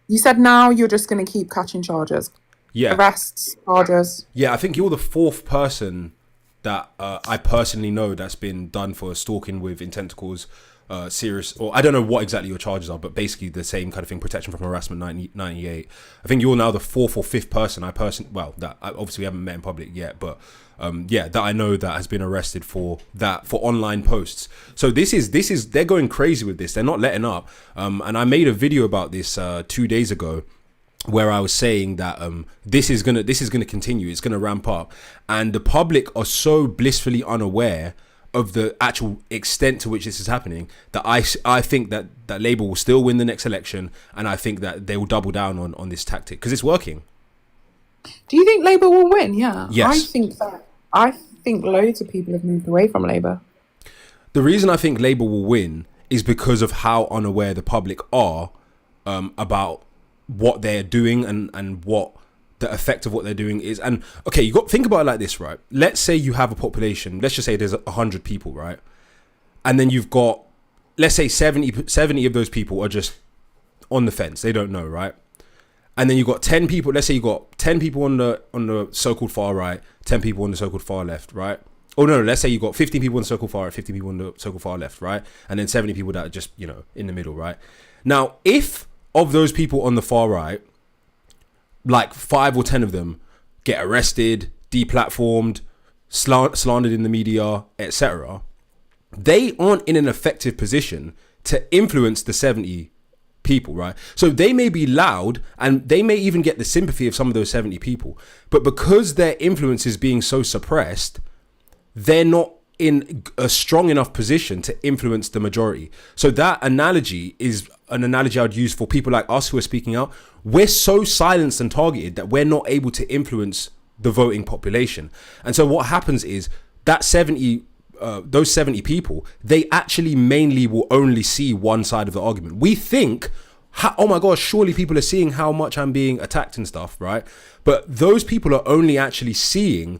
You said now you're just going to keep catching charges. Yeah, arrests, charges. Yeah, I think you're the fourth person that I personally know that's been done for stalking with intent to cause serious, or I don't know what exactly your charges are, but basically the same kind of thing, protection from harassment 98. I think you're now the fourth or fifth person that obviously we haven't met in public yet, but that I know that has been arrested for online posts. So this is they're going crazy with this. They're not letting up. And I made a video about this 2 days ago, where I was saying that this is gonna continue. It's gonna ramp up, and the public are so blissfully unaware of the actual extent to which this is happening that I think that Labour will still win the next election, and I think that they will double down on this tactic because it's working. Do you think Labour will win? Yeah. Yes. I think that. I think loads of people have moved away from Labour. The reason I think Labour will win is because of how unaware the public are about what they're doing and what the effect of what they're doing is. And okay, you got think about it like this, right? Let's say you have a population. Let's just say there's 100 people, right? And then you've got, let's say 70 of those people are just on the fence. They don't know, right? And then you've got 10 people. Let's say you got 10 people on the so-called far right, 10 people on the so-called far left, right? Oh no, let's say you got 15 people on the so-called far right, 15 people on the so-called far left, right? And then 70 people that are just, in the middle, right? Now, if of those people on the far right, like 5 or 10 of them get arrested, deplatformed, slandered in the media, etc., they aren't in an effective position to influence the 70 people, right? So they may be loud and they may even get the sympathy of some of those 70 people, but because their influence is being so suppressed, they're not in a strong enough position to influence the majority. So that analogy is an analogy I'd use for people like us who are speaking out. We're so silenced and targeted that we're not able to influence the voting population. And so what happens is that those 70 people, they actually mainly will only see one side of the argument. We think, oh my gosh, surely people are seeing how much I'm being attacked and stuff, right? But those people are only actually seeing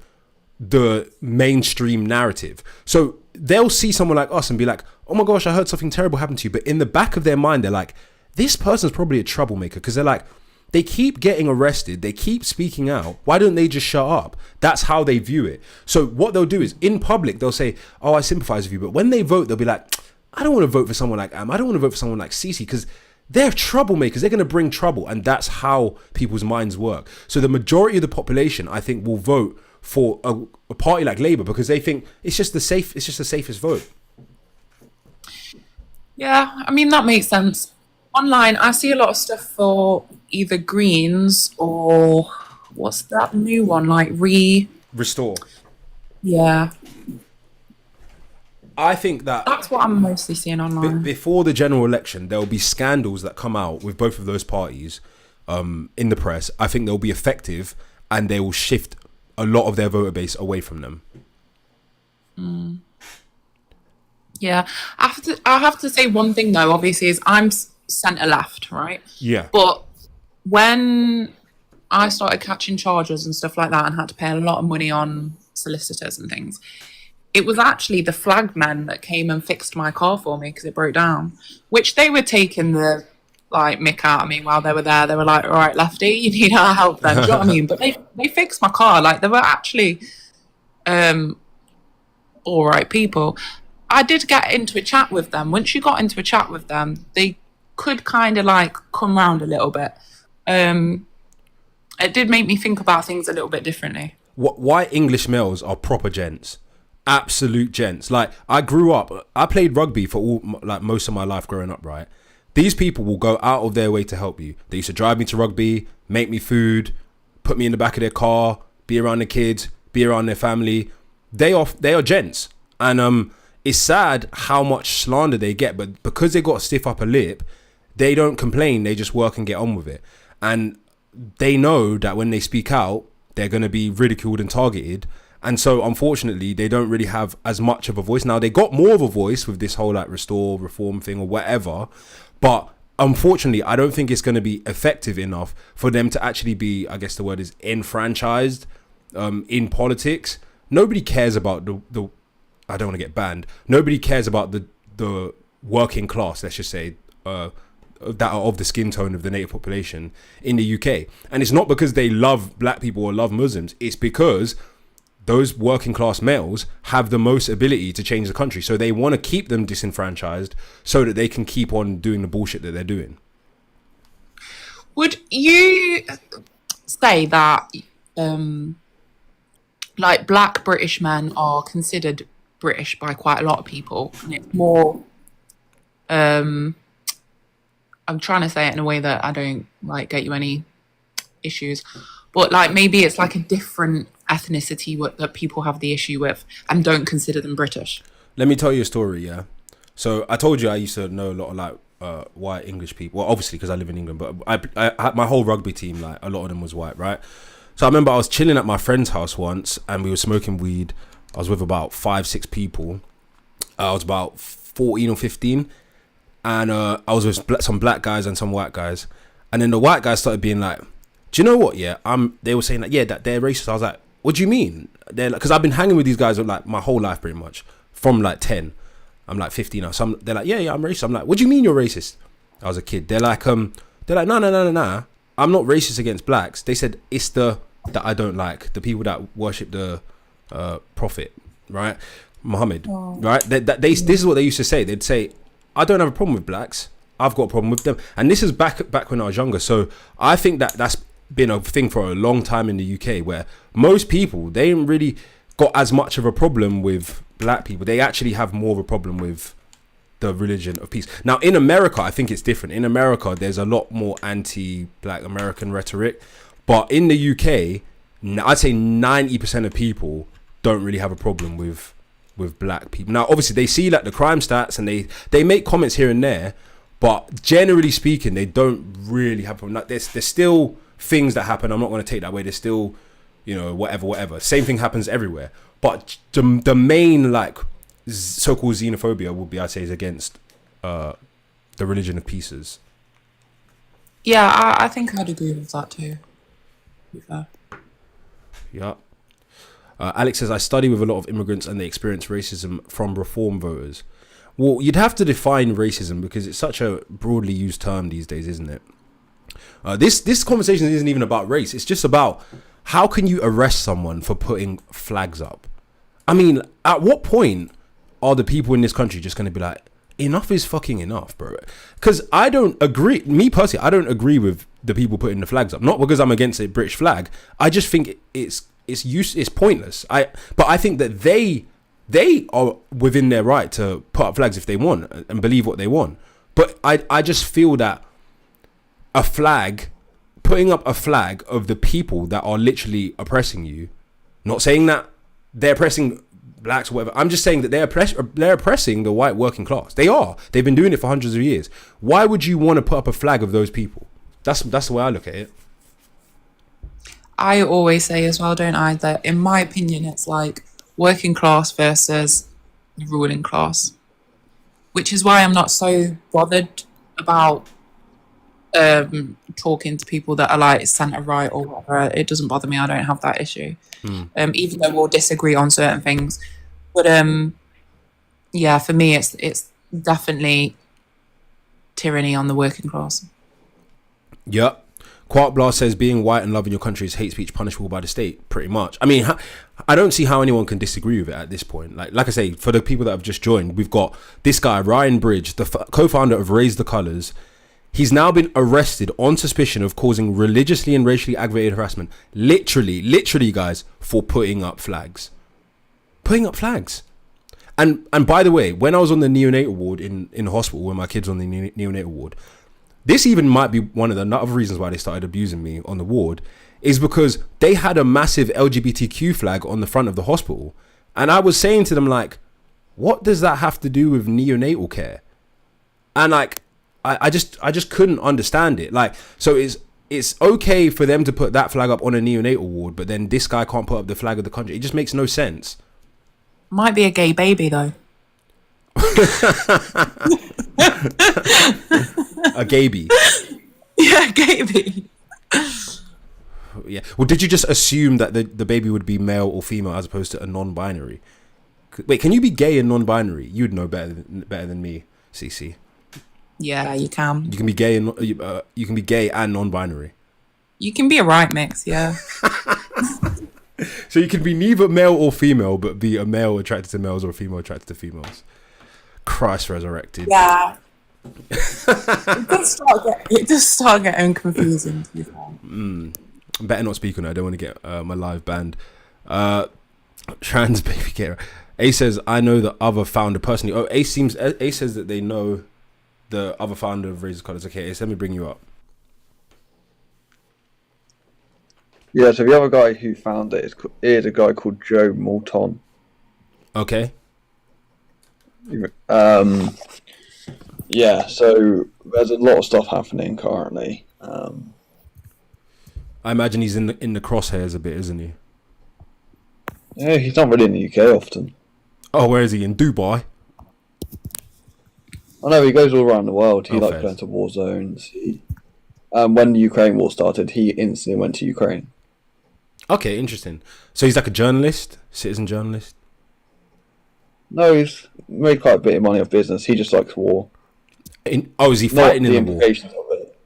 the mainstream narrative. So they'll see someone like us and be like, oh my gosh, I heard something terrible happen to you. But in the back of their mind, they're like, this person's probably a troublemaker, because they're like, they keep getting arrested, they keep speaking out, why don't they just shut up? That's how they view it. So what they'll do is, in public, they'll say, oh, I sympathize with you. But when they vote, they'll be like, I don't want to vote for someone like Am. I don't want to vote for someone like Cece, because they're troublemakers. They're going to bring trouble. And that's how people's minds work. So the majority of the population, I think, will vote for a party like Labour because they think it's just the safest vote. Yeah, I mean, that makes sense. Online, I see a lot of stuff for either Greens or what's that new one, like Restore. Yeah. I think that's what I'm mostly seeing online. Before the general election, there will be scandals that come out with both of those parties in the press. I think they'll be effective and they will shift a lot of their voter base away from them. Yeah, I have to say one thing though. Obviously, is I'm centre left, right? Yeah. But when I started catching charges and stuff like that, and had to pay a lot of money on solicitors and things, it was actually the flag men that came and fixed my car for me because it broke down. Which they were taking the mick out of me while they were there. They were like, "All right, lefty, you need our help then." Do you know what I mean? But they fixed my car. Like, they were actually all right people. I did get into a chat with them. Once you got into a chat with them, they could kind of come round a little bit. It did make me think about things a little bit differently. Why English males are proper gents, absolute gents. Like, I grew up, I played rugby for most of my life growing up, right? These people will go out of their way to help you. They used to drive me to rugby, make me food, put me in the back of their car, be around the kids, be around their family. They are gents. And it's sad how much slander they get, but because they got a stiff upper lip, they don't complain. They just work and get on with it. And they know that when they speak out, they're going to be ridiculed and targeted. And so, unfortunately, they don't really have as much of a voice. Now, they got more of a voice with this whole restore, reform thing or whatever. But unfortunately, I don't think it's going to be effective enough for them to actually be, I guess the word is, enfranchised in politics. Nobody cares about the I don't want to get banned. Nobody cares about the working class, let's just say, that are of the skin tone of the native population in the UK. And it's not because they love black people or love Muslims. It's because those working class males have the most ability to change the country. So they want to keep them disenfranchised so that they can keep on doing the bullshit that they're doing. Would you say that black British men are considered British by quite a lot of people, and it's more I'm trying to say it in a way that I don't get you any issues, but maybe it's a different ethnicity that people have the issue with and don't consider them British? Let me tell you a story. Yeah, so I told you I used to know a lot of white English people. Well, obviously because I live in England, but I had my whole rugby team, a lot of them was white, right? So I remember I was chilling at my friend's house once and we were smoking weed I was with about 5-6 people. I was about 14 or 15, and I was with some black guys and some white guys. And then the white guys started being like, "Do you know what? Yeah, They were saying that that they're racist." I was like, "What do you mean?" They're like, because I've been hanging with these guys like my whole life, pretty much, from like 10. I'm like 15 now. So they're like, yeah, I'm racist. I'm like, "What do you mean you're racist?" I was a kid. They're like, no. I'm not racist against blacks. They said it's that I don't like the people that worship the prophet, right, Muhammad, right. This is what they used to say. They'd say, "I don't have a problem with blacks. I've got a problem with them." And this is back when I was younger. So I think that's been a thing for a long time in the UK, where most people, they ain't really got as much of a problem with black people. They actually have more of a problem with the religion of peace. Now in America, I think it's different. In America, there's a lot more anti-black American rhetoric, but in the UK, I'd say 90% of people don't really have a problem with black people. Now obviously they see like the crime stats and they make comments here and there, but generally speaking, they don't really have a problem. Like there's still things that happen. I'm not going to take that away. There's still, whatever. Same thing happens everywhere. But the main like so-called xenophobia would be, I'd say, is against the religion of pieces. Yeah, I think I'd agree with that too. To be fair. Yeah. Alex says, "I study with a lot of immigrants and they experience racism from reform voters." Well, you'd have to define racism because it's such a broadly used term these days, isn't it? This conversation isn't even about race. It's just about how can you arrest someone for putting flags up? I mean, at what point are the people in this country just going to be like, enough is fucking enough, bro? Because I don't agree. Me personally, I don't agree with the people putting the flags up. Not because I'm against a British flag. I just think it's pointless. But I think that they are within their right to put up flags if they want and believe what they want. But I just feel that putting up a flag of the people that are literally oppressing you, not saying that they're oppressing blacks or whatever. I'm just saying that they're oppressing the white working class. They are. They've been doing it for hundreds of years. Why would you want to put up a flag of those people? That's the way I look at it. I always say as well, don't I, that in my opinion, it's like working class versus the ruling class, which is why I'm not so bothered about talking to people that are like centre right or whatever. It doesn't bother me. I don't have that issue. Even though we'll disagree on certain things. But yeah, for me, it's definitely tyranny on the working class. Yeah. Quark Blast says, "Being white and loving your country is hate speech punishable by the state," pretty much. I mean, I don't see how anyone can disagree with it at this point. Like I say, for the people that have just joined, we've got this guy, Ryan Bridge, the co-founder of Raise the Colours. He's now been arrested on suspicion of causing religiously and racially aggravated harassment. Literally, guys, for putting up flags. Putting up flags. And by the way, when I was on the neonatal ward in the hospital, when my kids were on the neonatal ward, this even might be one of the other reasons why they started abusing me on the ward, is because they had a massive LGBTQ flag on the front of the hospital. And I was saying to them, like, what does that have to do with neonatal care? And like, I just couldn't understand it. Like, so it's okay for them to put that flag up on a neonatal ward, but then this guy can't put up the flag of the country. It just makes no sense. Might be a gay baby though. A gaby. Yeah, gaby. Yeah. Well, did you just assume that the baby would be male or female as opposed to a non-binary? Wait, can you be gay and non-binary? You'd know better than me, CC. Yeah, you can. You can be gay and you can be gay and non-binary. You can be a right mix, yeah. So you can be neither male or female, but be a male attracted to males or a female attracted to females. Christ resurrected. Yeah. It does start getting confusing, to be fair. Better not speak on it. I don't want to get my live banned. Trans baby care. A says, "I know the other founder personally." Oh, A says that they know the other founder of Raise the Colours. Okay, Ace, let me bring you up. Yeah, so the other guy who found it is a guy called Joe Moulton. Okay. Yeah, so there's a lot of stuff happening currently. I imagine he's in the crosshairs a bit, isn't he? Yeah, he's not really in the UK often. Oh, where is he? In Dubai? I know he goes all around the world. He Oh, likes fairs. going to war zones. When the Ukraine war started, he instantly went to Ukraine. Okay, interesting. So he's like a journalist, citizen journalist. No, he's made quite a bit of money off business. He just likes war. Oh, is he Not fighting the in the war? implications of it.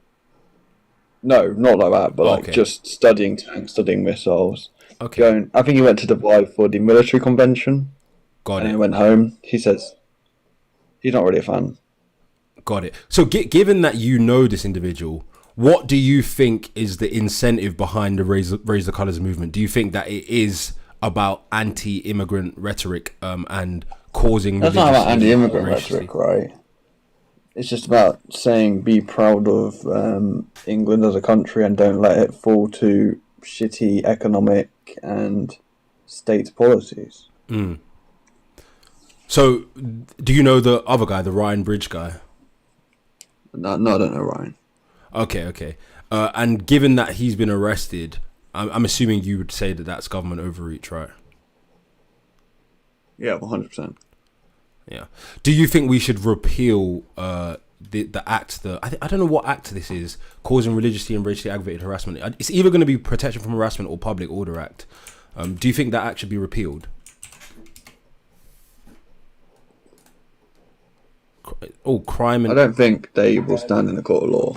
No, not like that, but like Okay. just studying tanks, studying missiles. Okay, I think he went to Dubai for the military convention, got and he it. went home. He says he's not really a fan. Got it. So, given that you know this individual, what do you think is the incentive behind the raise the colors movement? Do you think that it is about anti-immigrant rhetoric and causing That's not about religious anti-immigrant racially? rhetoric, right? It's just about saying be proud of England as a country and don't let it fall to shitty economic and state policies. So, do you know the other guy, the Ryan Bridge guy? No, I don't know, Ryan. Okay. And given that he's been arrested, I'm assuming you would say that that's government overreach, right? Yeah, 100%. Yeah. Do you think we should repeal the act? I don't know what act this is, causing religiously and racially aggravated harassment. It's either going to be Protection from Harassment or Public Order Act. Do you think that act should be repealed? Crime I and don't think they will stand in the court of law.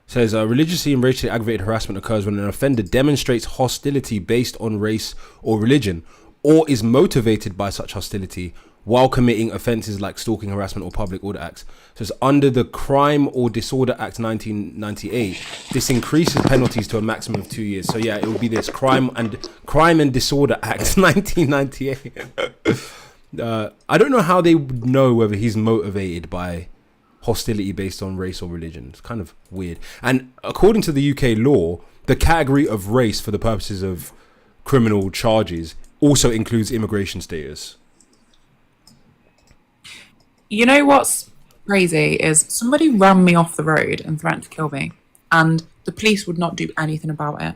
says religiously and racially aggravated harassment occurs when an offender demonstrates hostility based on race or religion, or is motivated by such hostility while committing offences like stalking, harassment, or public order acts. So it's under the Crime or Disorder Act 1998. This increases penalties to a maximum of 2 years. So yeah, it will be this Crime and Disorder Act 1998. I don't know how they would know whether he's motivated by hostility based on race or religion. It's kind of weird. And according to the UK law, the category of race for the purposes of criminal charges also includes immigration status. You know what's crazy is somebody ran me off the road and threatened to kill me, and the police would not do anything about it.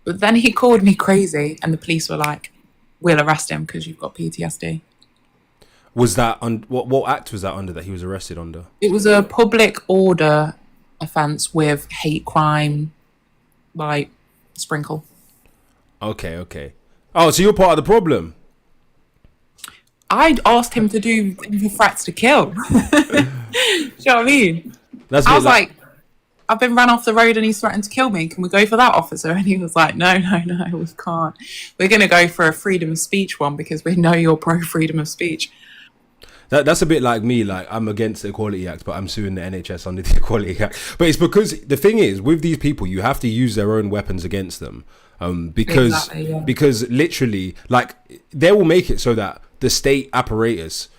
But then he called me crazy, and the police were like, "We'll arrest him because you've got PTSD." Was that what act was that under that he was arrested under? It was a public order offence with hate crime, like sprinkle. Okay. Oh, so you're part of the problem. I'd asked him to do the threats to kill. Do you know what I mean? That's I was like, I've been run off the road and he's threatened to kill me. Can we go for that, officer? And he was like, no, we can't. We're going to go for a freedom of speech one because we know you're pro freedom of speech. that's a bit like me. Like, I'm against the Equality Act, but I'm suing the NHS under the Equality Act. But it's because the thing is, with these people, you have to use their own weapons against them. Because Exactly, yeah. because literally, like, they will make it so that the state apparatus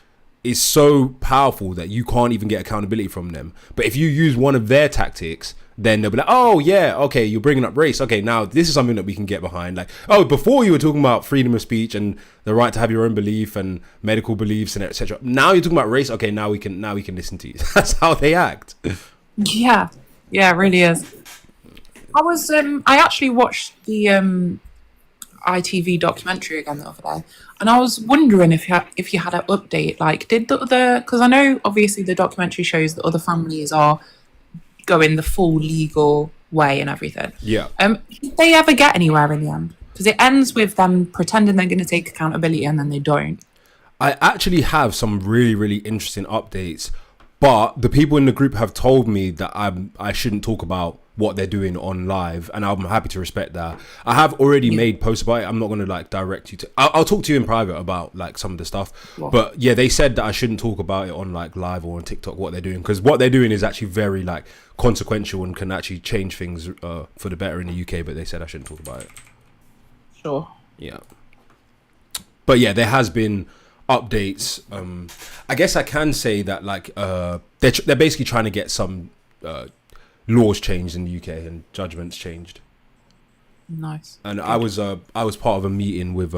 is so powerful that you can't even get accountability from them. But if you use one of their tactics, then they'll be like, oh yeah, okay, you're bringing up race. Okay, now this is something that we can get behind. Like, oh, before you were talking about freedom of speech and the right to have your own belief and medical beliefs and etc. Now you're talking about race. Okay, now we can listen to you. That's how they act. Yeah, it really is. I actually watched the ITV documentary again the other day, and I was wondering if you had an update. Like, did the other? Because I know obviously the documentary shows that other families are going the full legal way and everything. Yeah. Did they ever get anywhere in the end? Because it ends with them pretending they're going to take accountability and then they don't. I actually have some really, really interesting updates, but the people in the group have told me that I shouldn't talk about what they're doing on live, and I'm happy to respect that. I have already made posts about it. I'm not going to like direct you to. I'll talk to you in private about like some of the stuff. What? But yeah, they said that I shouldn't talk about it on like live or on TikTok what they're doing, because what they're doing is actually very like consequential and can actually change things for the better in the UK. But they said I shouldn't talk about it. Sure. Yeah. But yeah, there has been updates. I guess I can say that like they're basically trying to get some laws changed in the UK and judgments changed. Nice. And I was part of a meeting with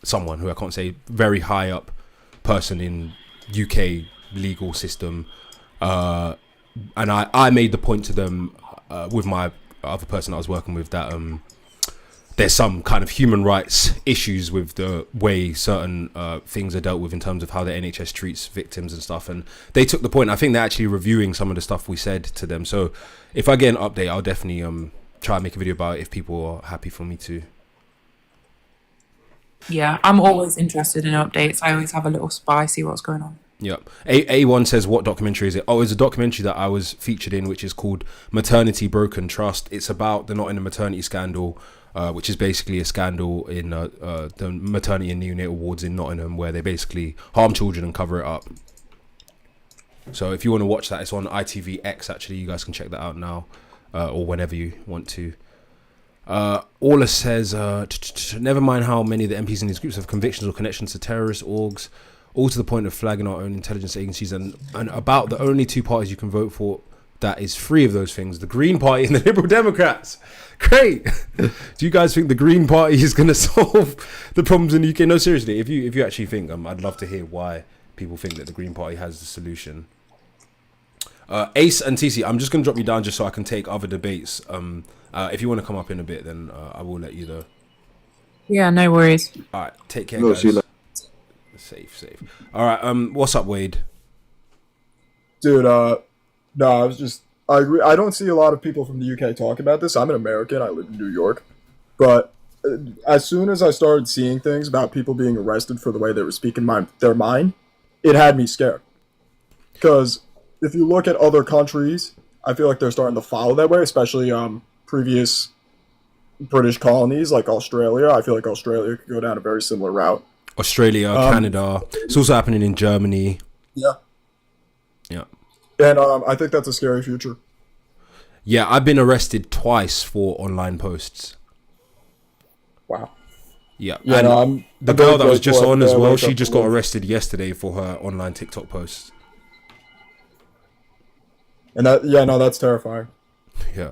someone who I can't say, very high up person in UK legal system, and I made the point to them with my other person I was working with that there's some kind of human rights issues with the way certain things are dealt with in terms of how the NHS treats victims and stuff. And they took the point. I think they're actually reviewing some of the stuff we said to them. So if I get an update, I'll definitely try and make a video about it if people are happy for me to. Yeah, I'm always interested in updates. I always have a little spy, see what's going on. Yep. A1 says, what documentary is it? Oh, it's a documentary that I was featured in, which is called Maternity Broken Trust. It's about the Nottingham maternity scandal, which is basically a scandal in the maternity and neonatal wards in Nottingham, where they basically harm children and cover it up. So if you want to watch that, it's on ITVX, actually. You guys can check that out now, or whenever you want to. Orla says, never mind how many of the MPs in these groups have convictions or connections to terrorist orgs, all to the point of flagging our own intelligence agencies, and about the only two parties you can vote for that is free of those things, the Green Party and the Liberal Democrats. Great. Do you guys think the Green Party is going to solve the problems in the UK? No, seriously, if you actually think, I'd love to hear why people think that the Green Party has the solution. Ace and TC, I'm just going to drop you down just so I can take other debates. If you want to come up in a bit, then I will let you know. Yeah, no worries. All right, take care, guys. Safe. All right, what's up, Wade? Dude, no, I agree. I don't see a lot of people from the UK talk about this. I'm an American. I live in New York. But as soon as I started seeing things about people being arrested for the way they were speaking their mind, it had me scared. Because if you look at other countries, I feel like they're starting to follow that way, especially previous British colonies like Australia. I feel like Australia could go down a very similar route. Australia, Canada. It's also happening in Germany. Yeah. Yeah. And I think that's a scary future. Yeah, I've been arrested twice for online posts. Wow. Yeah. Yeah, and no, the girl that was just on as well, she just got arrested yesterday for her online TikTok posts. And that's terrifying. Yeah.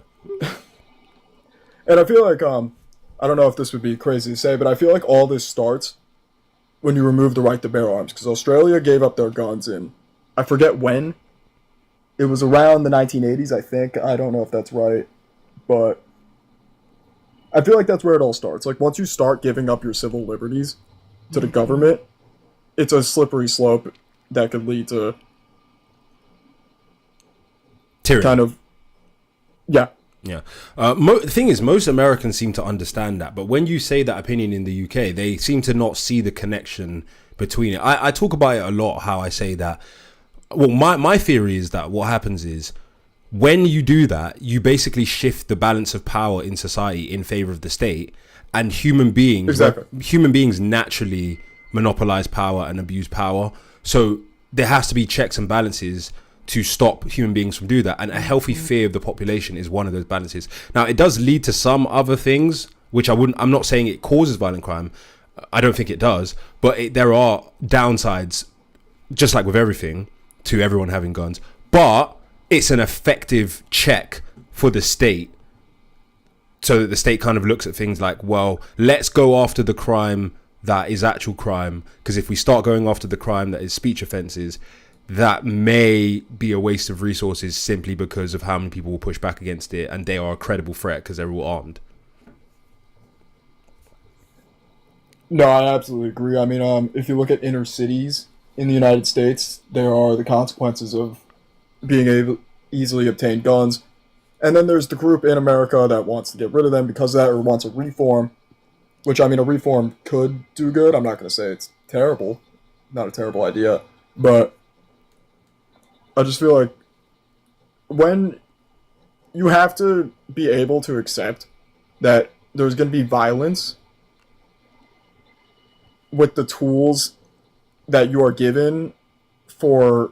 And I feel like, I don't know if this would be crazy to say, but I feel like all this starts when you remove the right to bear arms. Because Australia gave up their guns in, I forget when. It was around the 1980s, I think. I don't know if that's right. But I feel like that's where it all starts. Like, once you start giving up your civil liberties to the government, it's a slippery slope that could lead to tyranny. Kind of, yeah. Yeah. The thing is, most Americans seem to understand that, but when you say that opinion in the UK, they seem to not see the connection between it. I talk about it a lot, how I say that. Well, my theory is that what happens is when you do that, you basically shift the balance of power in society in favor of the state, and human beings naturally monopolize power and abuse power. So there has to be checks and balances to stop human beings from doing that, and a healthy fear of the population is one of those balances. Now, it does lead to some other things, which I'm not saying it causes violent crime. I don't think it does, but there are downsides, just like with everything, to everyone having guns. But it's an effective check for the state, so that the state kind of looks at things like, well, let's go after the crime that is actual crime, because if we start going after the crime that is speech offences, that may be a waste of resources simply because of how many people will push back against it, and they are a credible threat because they're all armed. No, I absolutely agree. I mean, if you look at inner cities in the United States, there are the consequences of being able to easily obtain guns. And then there's the group in America that wants to get rid of them because of that, or wants a reform, which, I mean, a reform could do good. I'm not going to say it's terrible. Not a terrible idea. But I just feel like when you have to be able to accept that there's going to be violence with the tools that you are given or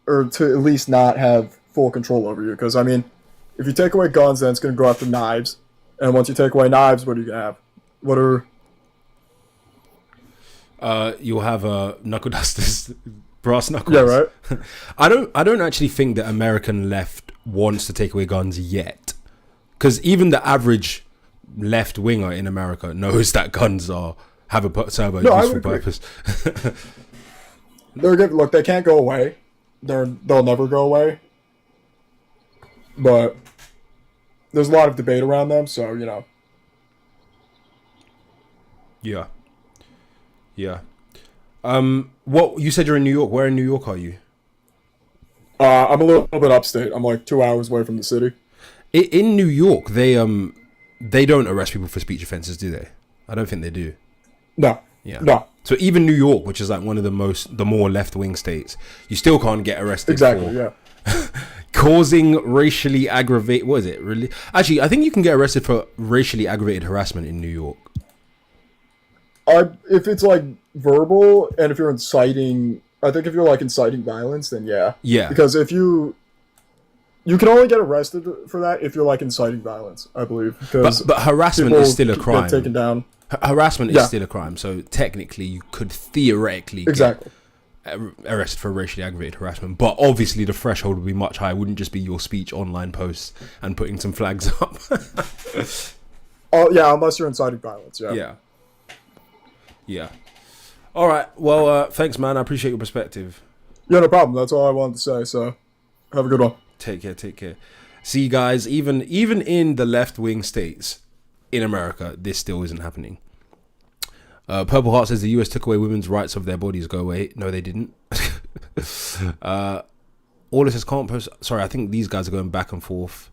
to at least not have full control over you. Because, I mean, if you take away guns, then it's going to go after knives. And once you take away knives, what are you going to have? What are... You'll have knuckle dusters, brass knuckles. Yeah, right. I don't actually think the American left wants to take away guns yet, because even the average left winger in America knows that guns have a useful purpose. Look, they can't go away. They'll never go away. But there's a lot of debate around them, so Yeah. Yeah. What you said you're in New York? Where in New York are you? I'm a little bit upstate. I'm like 2 hours away from the city. In New York, they don't arrest people for speech offences, do they? I don't think they do. No. Yeah. No. So even New York, which is like one of the more left wing states, you still can't get arrested Exactly. for Yeah. causing racially aggravated. What is it? Really? Actually, I think you can get arrested for racially aggravated harassment in New York. If it's like verbal and if you're inciting, I think if you're like inciting violence, then yeah. Yeah. Because if you can only get arrested for that if you're like inciting violence, I believe. But harassment is still a crime. Get taken down. Harassment is still a crime. So technically, you could theoretically get arrested for racially aggravated harassment. But obviously, the threshold would be much higher. It wouldn't just be your speech, online posts, and putting some flags up. Oh yeah, unless you're inciting violence. Yeah. Yeah. Yeah. All right. Well, thanks, man. I appreciate your perspective. Yeah, no problem. That's all I wanted to say. So, have a good one. Take care. Take care. See, guys, even in the left-wing states in America, this still isn't happening. Purple Heart says the US took away women's rights of their bodies. Go away. No, they didn't. All it says can't post. Sorry, I think these guys are going back and forth.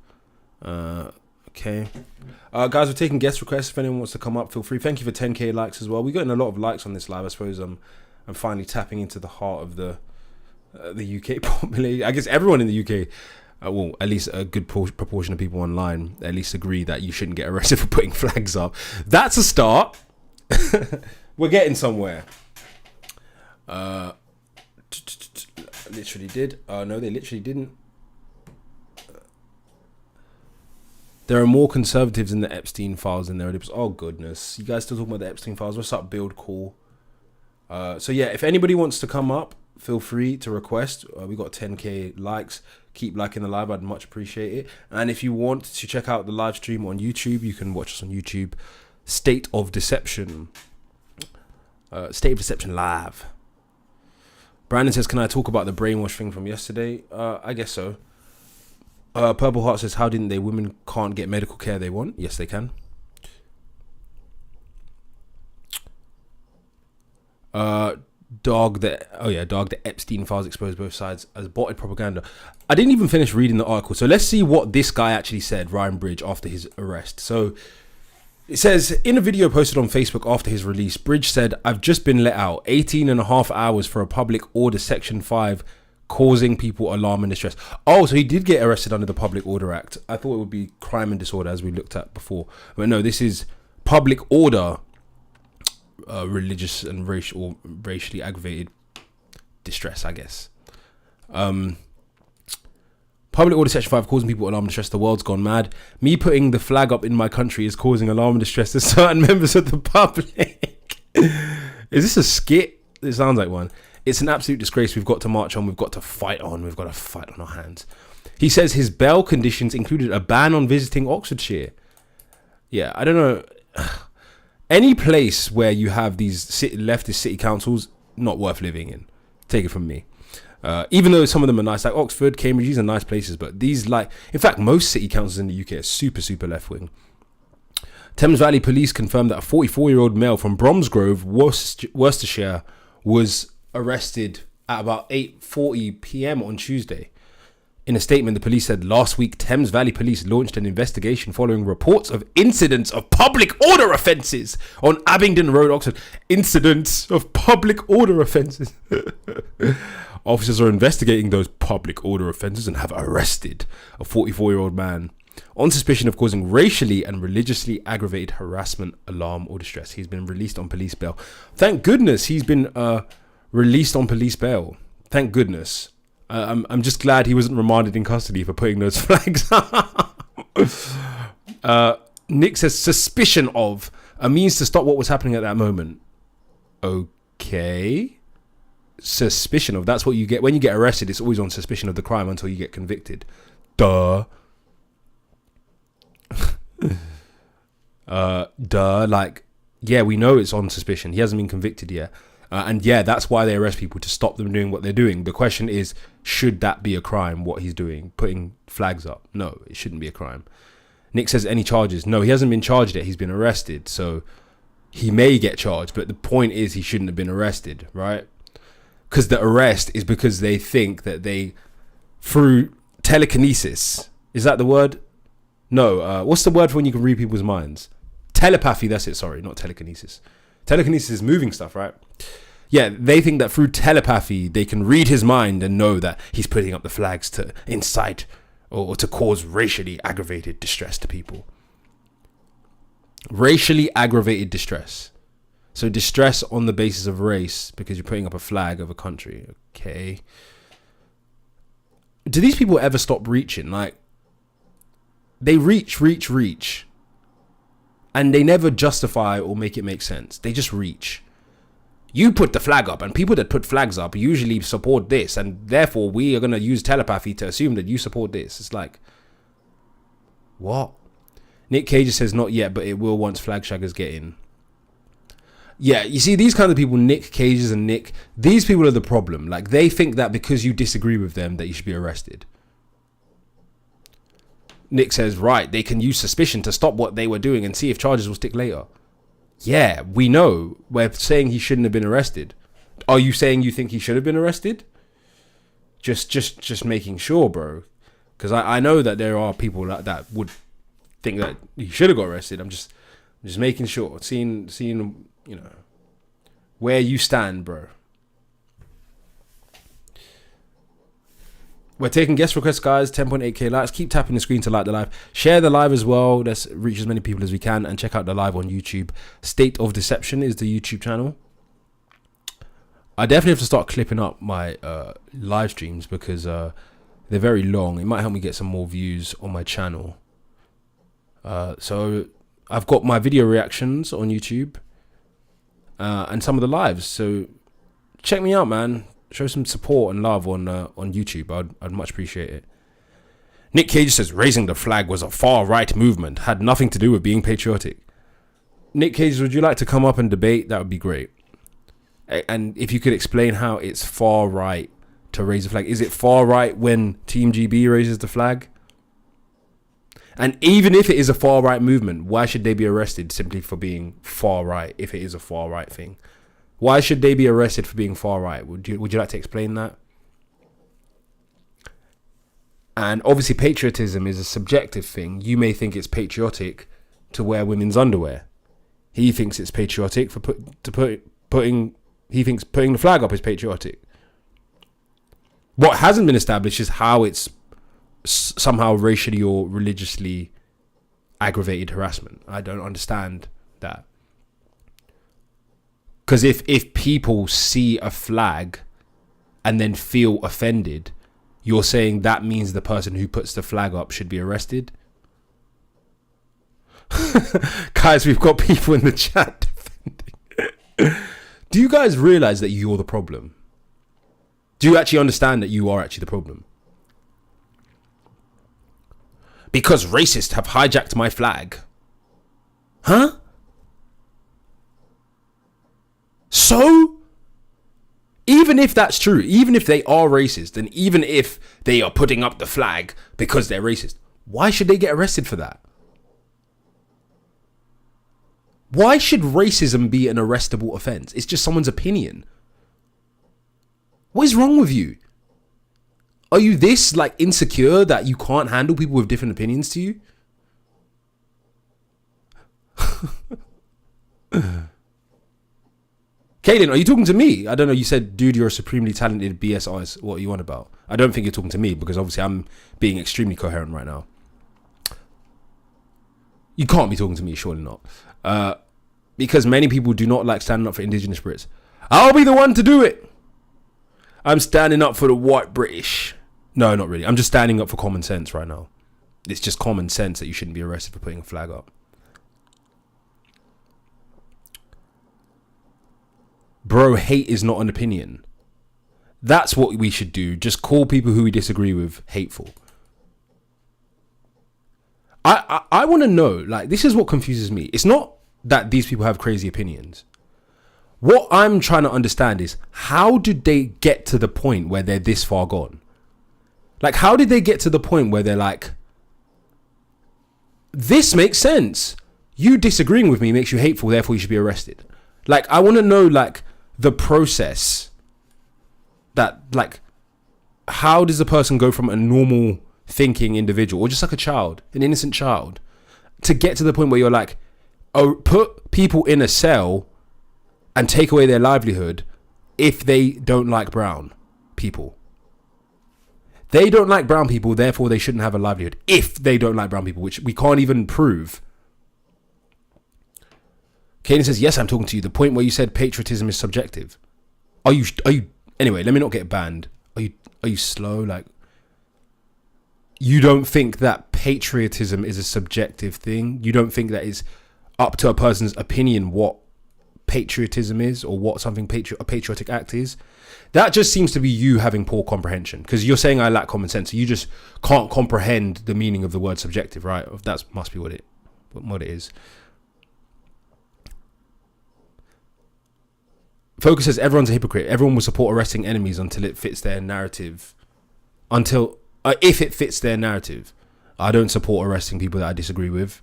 Okay. Guys, we're taking guest requests. If anyone wants to come up, feel free. Thank you for 10k likes as well. We're getting a lot of likes on this live. I suppose I'm finally tapping into the heart of the UK population. I guess everyone in the UK, well, at least a good proportion of people online, at least agree that you shouldn't get arrested for putting flags up. That's a start. We're getting somewhere. Literally did. No, they literally didn't. There are more conservatives in the Epstein files than there are libs. Oh, goodness. You guys still talking about the Epstein files? What's up, Build Call? So, yeah, if anybody wants to come up, feel free to request. We got 10k likes. Keep liking the live. I'd much appreciate it. And if you want to check out the live stream on YouTube, you can watch us on YouTube. State of Deception. State of Deception live. Brandon says, can I talk about the brainwash thing from yesterday? I guess so. Purple Heart says, how didn't they? Women can't get medical care they want. Yes, they can. Dog, the Epstein files exposed both sides as botted propaganda. I didn't even finish reading the article. So let's see what this guy actually said, Ryan Bridge, after his arrest. So it says, in a video posted on Facebook after his release, Bridge said, I've just been let out 18 and a half hours for a public order section 5 causing people alarm and distress. Oh, so he did get arrested under the Public Order Act. I thought it would be crime and disorder as we looked at before. But no, this is public order, religious and racially aggravated distress, I guess. Public Order Section 5 causing people alarm and distress. The world's gone mad. Me putting the flag up in my country is causing alarm and distress to certain members of the public. Is this a skit? It sounds like one. It's an absolute disgrace. We've got to march on. We've got to fight on. We've got to fight on our hands. He says his bail conditions included a ban on visiting Oxfordshire. Yeah, I don't know. Any place where you have these leftist city councils, not worth living in. Take it from me. Even though some of them are nice, like Oxford, Cambridge, these are nice places. But these, in fact, most city councils in the UK are super, super left-wing. Thames Valley Police confirmed that a 44-year-old male from Bromsgrove, Worcestershire, was arrested at about 8:40 p.m. on Tuesday. In a statement, the police said last week Thames Valley Police launched an investigation following reports of incidents of public order offences on Abingdon Road, Oxford. Incidents of public order offences. Officers are investigating those public order offences and have arrested a 44-year-old man on suspicion of causing racially and religiously aggravated harassment, alarm, or distress. He's been released on police bail. Thank goodness he's been released on police bail. Thank goodness. I'm just glad he wasn't remanded in custody for putting those flags up. Nick says suspicion of a means to stop what was happening at that moment. Okay. Suspicion of. That's what you get when you get arrested. It's always on suspicion of the crime until you get convicted. Duh. Yeah, we know it's on suspicion. He hasn't been convicted yet. And yeah, that's why they arrest people, to stop them doing what they're doing. The question is, should that be a crime, what he's doing? Putting flags up? No, it shouldn't be a crime. Nick says, any charges? No, he hasn't been charged yet. He's been arrested. So he may get charged, but the point is he shouldn't have been arrested, right? Because the arrest is because they think that they, through telekinesis, is that the word? No, what's the word for when you can read people's minds? Telepathy, that's it, sorry, not telekinesis. Telekinesis is moving stuff, right? Yeah, they think that through telepathy, they can read his mind and know that he's putting up the flags to incite or to cause racially aggravated distress to people. Racially aggravated distress. So distress on the basis of race because you're putting up a flag of a country. Okay. Do these people ever stop reaching? Like, they reach. And they never justify or make it make sense. They just reach. You put the flag up, and people that put flags up usually support this, and therefore we are going to use telepathy to assume that you support this. It's like, what? Nick Cage says not yet, but it will once flag shaggers get in. Yeah, you see, these kind of people, Nick Cages and these people are the problem. Like, they think that because you disagree with them that you should be arrested. Nick says, right, they can use suspicion to stop what they were doing and see if charges will stick later. Yeah, we know. We're saying he shouldn't have been arrested. Are you saying you think he should have been arrested? Just making sure, bro. Because I know that there are people that would think that he should have got arrested. I'm just making sure, seeing you know where you stand, bro. We're taking guest requests, guys. 10.8k likes. Keep tapping the screen to like the live. Share the live as well. Let's reach as many people as we can. And check out the live on YouTube. State of Deception is the YouTube channel. I definitely have to start clipping up my live streams because they're very long. It might help me get some more views on my channel. So I've got my video reactions on YouTube and some of the lives. So check me out, man. Show some support and love on YouTube. I'd much appreciate it. Nick Cage says raising the flag was a far right movement, had nothing to do with being patriotic. Nick Cage, would you like to come up and debate? That would be great. And if you could explain how it's far right to raise the flag. Is it far right when Team GB raises the flag? And even if it is a far right movement, why should they be arrested simply for being far right if it is a far right thing? Why should they be arrested for being far right? Would you like to explain that? And obviously patriotism is a subjective thing. You may think it's patriotic to wear women's underwear. He thinks it's patriotic for putting the flag up is patriotic. What hasn't been established is how it's somehow racially or religiously aggravated harassment. I don't understand that. Because if people see a flag and then feel offended, you're saying that means the person who puts the flag up should be arrested? Guys, we've got people in the chat defending. Do you guys realize that you're the problem? Do you actually understand that you are actually the problem? Because racists have hijacked my flag. Huh? So, even if that's true, even if they are racist, and even if they are putting up the flag because they're racist, why should they get arrested for that? Why should racism be an arrestable offense? It's just someone's opinion. What is wrong with you? Are you this like insecure that you can't handle people with different opinions to you? Kaden, are you talking to me? I don't know. You said, dude, you're a supremely talented BS artist. What are you on about? I don't think you're talking to me because obviously I'm being extremely coherent right now. You can't be talking to me, surely not. Because many people do not like standing up for indigenous Brits. I'll be the one to do it. I'm standing up for the white British. No, not really. I'm just standing up for common sense right now. It's just common sense that you shouldn't be arrested for putting a flag up. Bro, hate is not an opinion. That's what we should do. Just call people who we disagree with hateful. I want to know, like, this is what confuses me. It's not that these people have crazy opinions. What I'm trying to understand is, how did they get to the point where they're this far gone? Like, how did they get to the point where they're like, this makes sense. you disagreeing with me makes you hateful, therefore you should be arrested. Like, I want to know, like, the process that, like, how does a person go from a normal thinking individual, or just like a child, an innocent child, to get to the point where you're like, oh, put people in a cell and take away their livelihood if they don't like brown people. They don't like brown people, therefore they shouldn't have a livelihood if they don't like brown people, which we can't even prove. Kaden says, yes, I'm talking to you. The point where you said patriotism is subjective. Are you, anyway, let me not get banned. Are you slow? Like, you don't think that patriotism is a subjective thing? You don't think that is up to a person's opinion what patriotism is, or what something a patriotic act is? That just seems to be you having poor comprehension, because you're saying I lack common sense. So you just can't comprehend the meaning of the word subjective, right? That must be what it is. Focus says everyone's a hypocrite. Everyone will support arresting enemies until it fits their narrative. If it fits their narrative. I don't support arresting people that I disagree with.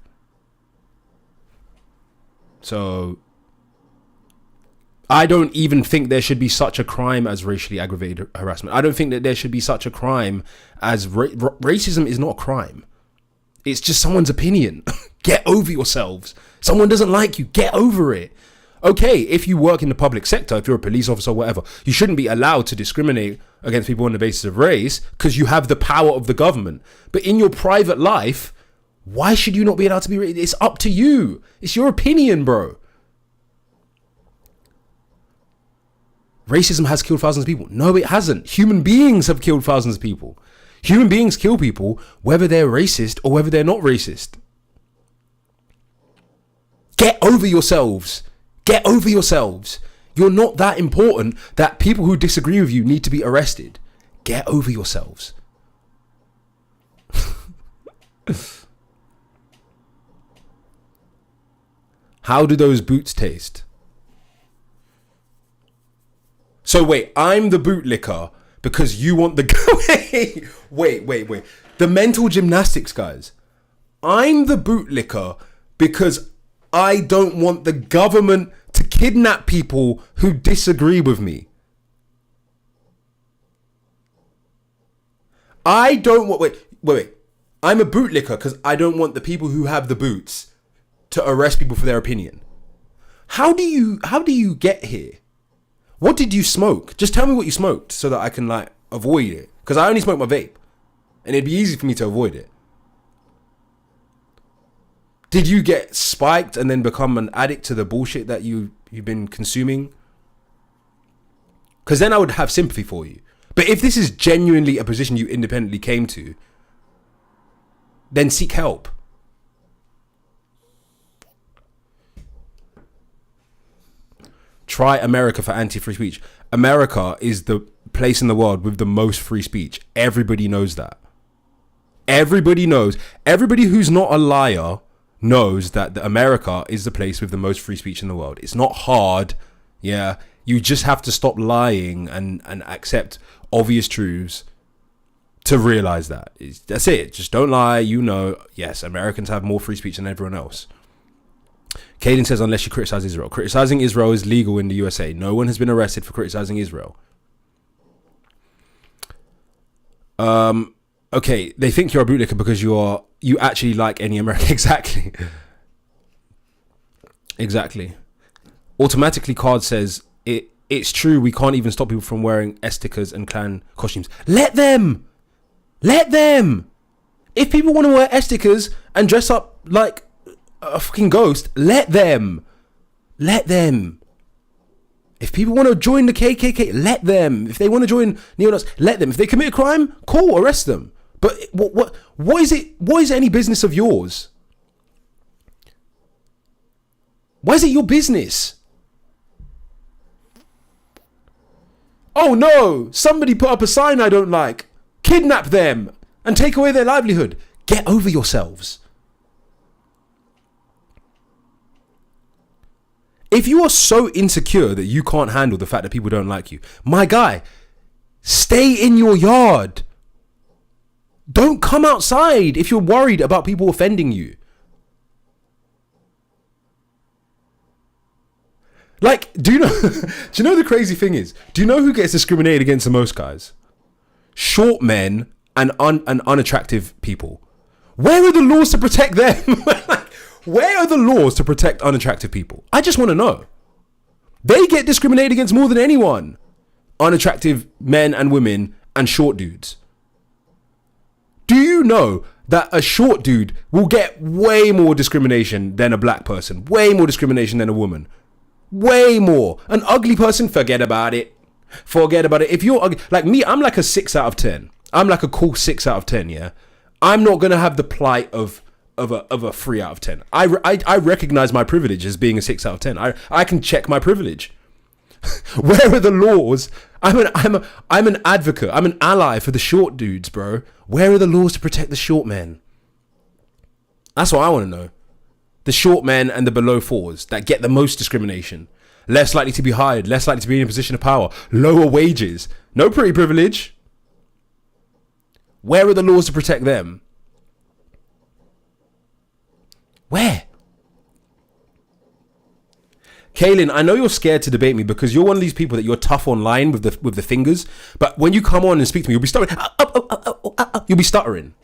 So I don't even think there should be such a crime as racially aggravated harassment. I don't think that there should be such a crime as racism is not a crime. It's just someone's opinion. Get over yourselves. Someone doesn't like you. Get over it. Okay, if you work in the public sector, if you're a police officer or whatever, you shouldn't be allowed to discriminate against people on the basis of race because you have the power of the government. But in your private life, why should you not be allowed to be? It's up to you. It's your opinion, bro. Racism has killed thousands of people. No, it hasn't. Human beings have killed thousands of people. Human beings kill people whether they're racist or whether they're not racist. Get over yourselves. Get over yourselves. You're not that important that people who disagree with you need to be arrested. Get over yourselves. How do those boots taste? So wait, I'm the bootlicker because you want the... wait. The mental gymnastics, guys. I'm the bootlicker because I don't want the government to kidnap people who disagree with me. I don't want... Wait. I'm a bootlicker because I don't want the people who have the boots to arrest people for their opinion. How do you get here? What did you smoke? Just tell me what you smoked so that I can, like, avoid it. Because I only smoke my vape. And it'd be easy for me to avoid it. Did you get spiked and then become an addict to the bullshit that you've been consuming? Because then I would have sympathy for you. But if this is genuinely a position you independently came to, then seek help. Try America for anti-free speech. America is the place in the world with the most free speech. Everybody knows that. Everybody knows. Everybody who's not a liar knows that America is the place with the most free speech in the world. It's not hard. Yeah. You just have to stop lying and accept obvious truths to realize that. That's it. Just don't lie. You know, yes, Americans have more free speech than everyone else. Caden says, unless you criticize Israel. Criticizing Israel is legal in the USA. No one has been arrested for criticizing Israel. Okay, they think you're a bootlicker because you actually like any American. Exactly. Automatically Card says, it's true, we can't even stop people from wearing esticas and clan costumes. Let them! If people want to wear esticas and dress up like a fucking ghost, let them. If people want to join the KKK, let them. If they want to join neo-Nazis, let them. If they commit a crime, cool, arrest them. But what is it? What is any business of yours? Why is it your business? Oh no! Somebody put up a sign I don't like. Kidnap them and take away their livelihood. Get over yourselves. If you are so insecure that you can't handle the fact that people don't like you, my guy, stay in your yard. Don't come outside if you're worried about people offending you. Like, do you know? Do you know the crazy thing is? Do you know who gets discriminated against the most, guys? Short men and unattractive people. Where are the laws to protect them? Like, where are the laws to protect unattractive people? I just want to know. They get discriminated against more than anyone. Unattractive men and women and short dudes. Do you know that a short dude will get way more discrimination than a black person? Way more discrimination than a woman. Way more. An ugly person, forget about it. Forget about it. If you're ugly, like me, I'm like a 6 out of 10. I'm like a cool 6 out of 10, yeah? I'm not going to have the plight of a 3 out of 10. I recognize my privilege as being a 6 out of 10. I can check my privilege. Where are the laws? I'm an advocate. I'm an ally for the short dudes, bro. Where are the laws to protect the short men? That's what I want to know. The short men and the below fours that get the most discrimination. Less likely to be hired, less likely to be in a position of power, lower wages, no pretty privilege. Where are the laws to protect them? Where? Kaylin, I know you're scared to debate me because you're one of these people that you're tough online with the fingers, but when you come on and speak to me, you'll be stuttering. You'll be stuttering.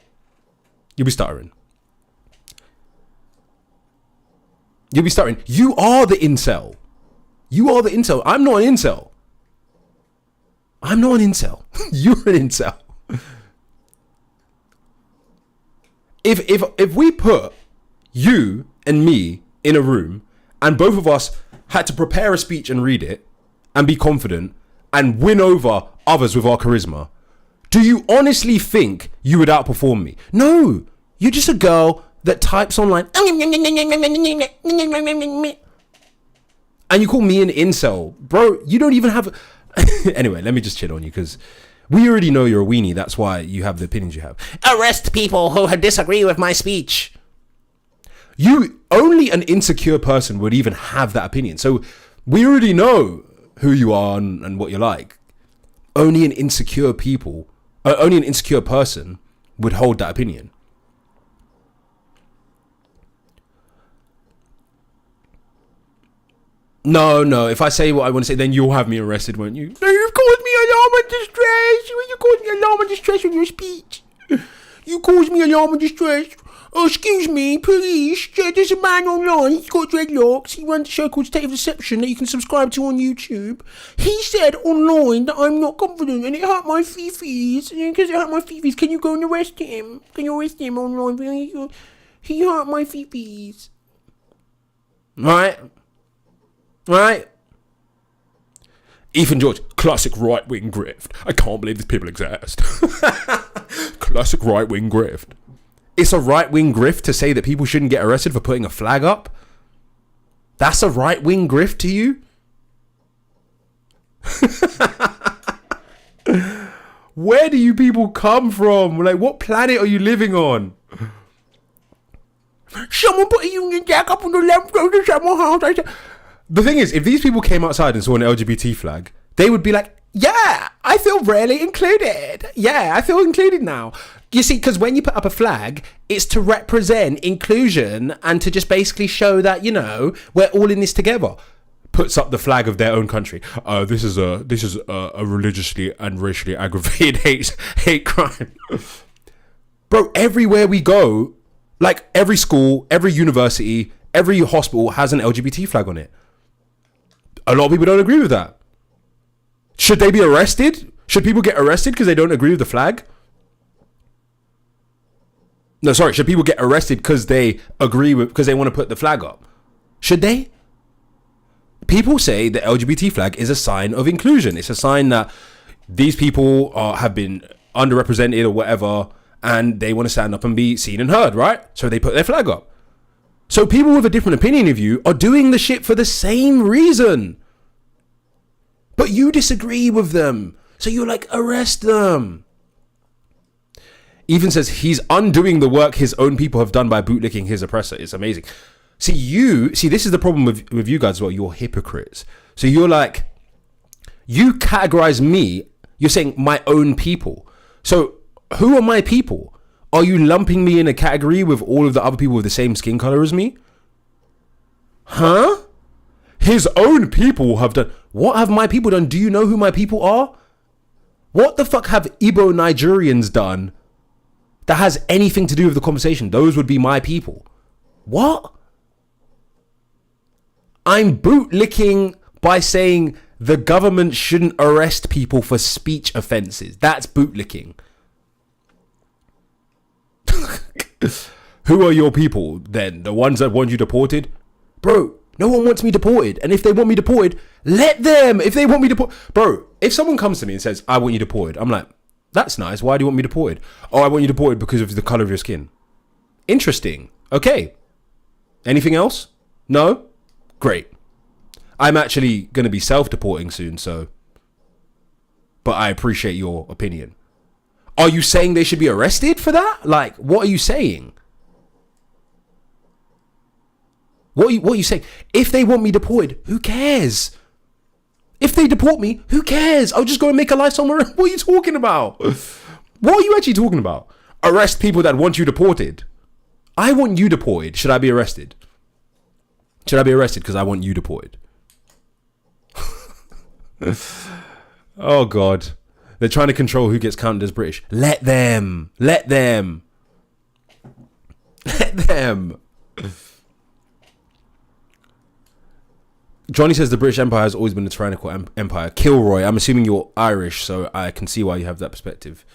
You'll be stuttering. You'll be stuttering. You are the incel. You are the incel. I'm not an incel. I'm not an incel. You're an incel. If we put you and me in a room and both of us had to prepare a speech and read it and be confident and win over others with our charisma, do you honestly think you would outperform me? No, you're just a girl that types online and you call me an incel. Bro, you don't even have... Anyway, let me just chill on you because we already know you're a weenie. That's why you have the opinions you have. Arrest people who disagree with my speech. Only an insecure person would even have that opinion. So we already know who you are and what you're like. Only an insecure person would hold that opinion. No. If I say what I want to say, then you'll have me arrested, won't you? You've caused me alarm and distress. You caused me alarm and distress with your speech. You caused me alarm and distress. Oh, excuse me, police. There's a man online. He's got dreadlocks. He runs a show called State of Deception that you can subscribe to on YouTube. He said online that I'm not confident and it hurt my fifis. And because it hurt my fifis, can you go and arrest him? Can you arrest him online? He hurt my fifis. Right? Ethan George, classic right-wing grift. I can't believe these people exist. Classic right-wing grift. It's a right-wing grift to say that people shouldn't get arrested for putting a flag up? That's a right-wing grift to you? Where do you people come from? Like, what planet are you living on? Someone put a Union Jack up on the left road of someone's house. The thing is, if these people came outside and saw an LGBT flag, they would be like, yeah, I feel really included. Yeah, I feel included now. You see, because when you put up a flag, it's to represent inclusion and to just basically show that, you know, we're all in this together. Puts up the flag of their own country. This is a religiously and racially aggravated hate crime. Bro, everywhere we go, like every school, every university, every hospital has an LGBT flag on it. A lot of people don't agree with that. Should they be arrested? Should people get arrested because they don't agree with the flag? No, sorry. Should people get arrested because they want to put the flag up? Should they? People say the LGBT flag is a sign of inclusion. It's a sign that these people have been underrepresented or whatever, and they want to stand up and be seen and heard, right? So they put their flag up. So people with a different opinion of you are doing the shit for the same reason. But you disagree with them. So you're like, arrest them. Ethan says he's undoing the work his own people have done by bootlicking his oppressor. It's amazing. See, this is the problem with you guys as well. You're hypocrites. So you're like, you categorize me. You're saying my own people. So who are my people? Are you lumping me in a category with all of the other people with the same skin color as me? Huh? his own people have done. What have my people done? Do you know who my people are? What the fuck have Igbo Nigerians done that has anything to do with the conversation? Those would be my people. What? I'm bootlicking by saying the government shouldn't arrest people for speech offences. That's bootlicking. Who are your people then? The ones that want you deported? Bro, no one wants me deported. And if they want me deported, let them. If they want me deported. Bro, if someone comes to me and says, I want you deported, I'm like, that's nice. Why do you want me deported? Oh, I want you deported because of the colour of your skin. Interesting. Okay. Anything else? No? Great. I'm actually going to be self-deporting soon, so. But I appreciate your opinion. Are you saying they should be arrested for that? Like, what are you saying? What are you saying? If they want me deported, who cares? If they deport me, who cares? I'll just go and make a life somewhere. What are you talking about? What are you actually talking about? Arrest people that want you deported. I want you deported. Should I be arrested? Should I be arrested because I want you deported? Oh, God. They're trying to control who gets counted as British. Let them. Let them. Let them. Johnny says the British Empire has always been a tyrannical empire. Kilroy, I'm assuming you're Irish, so I can see why you have that perspective.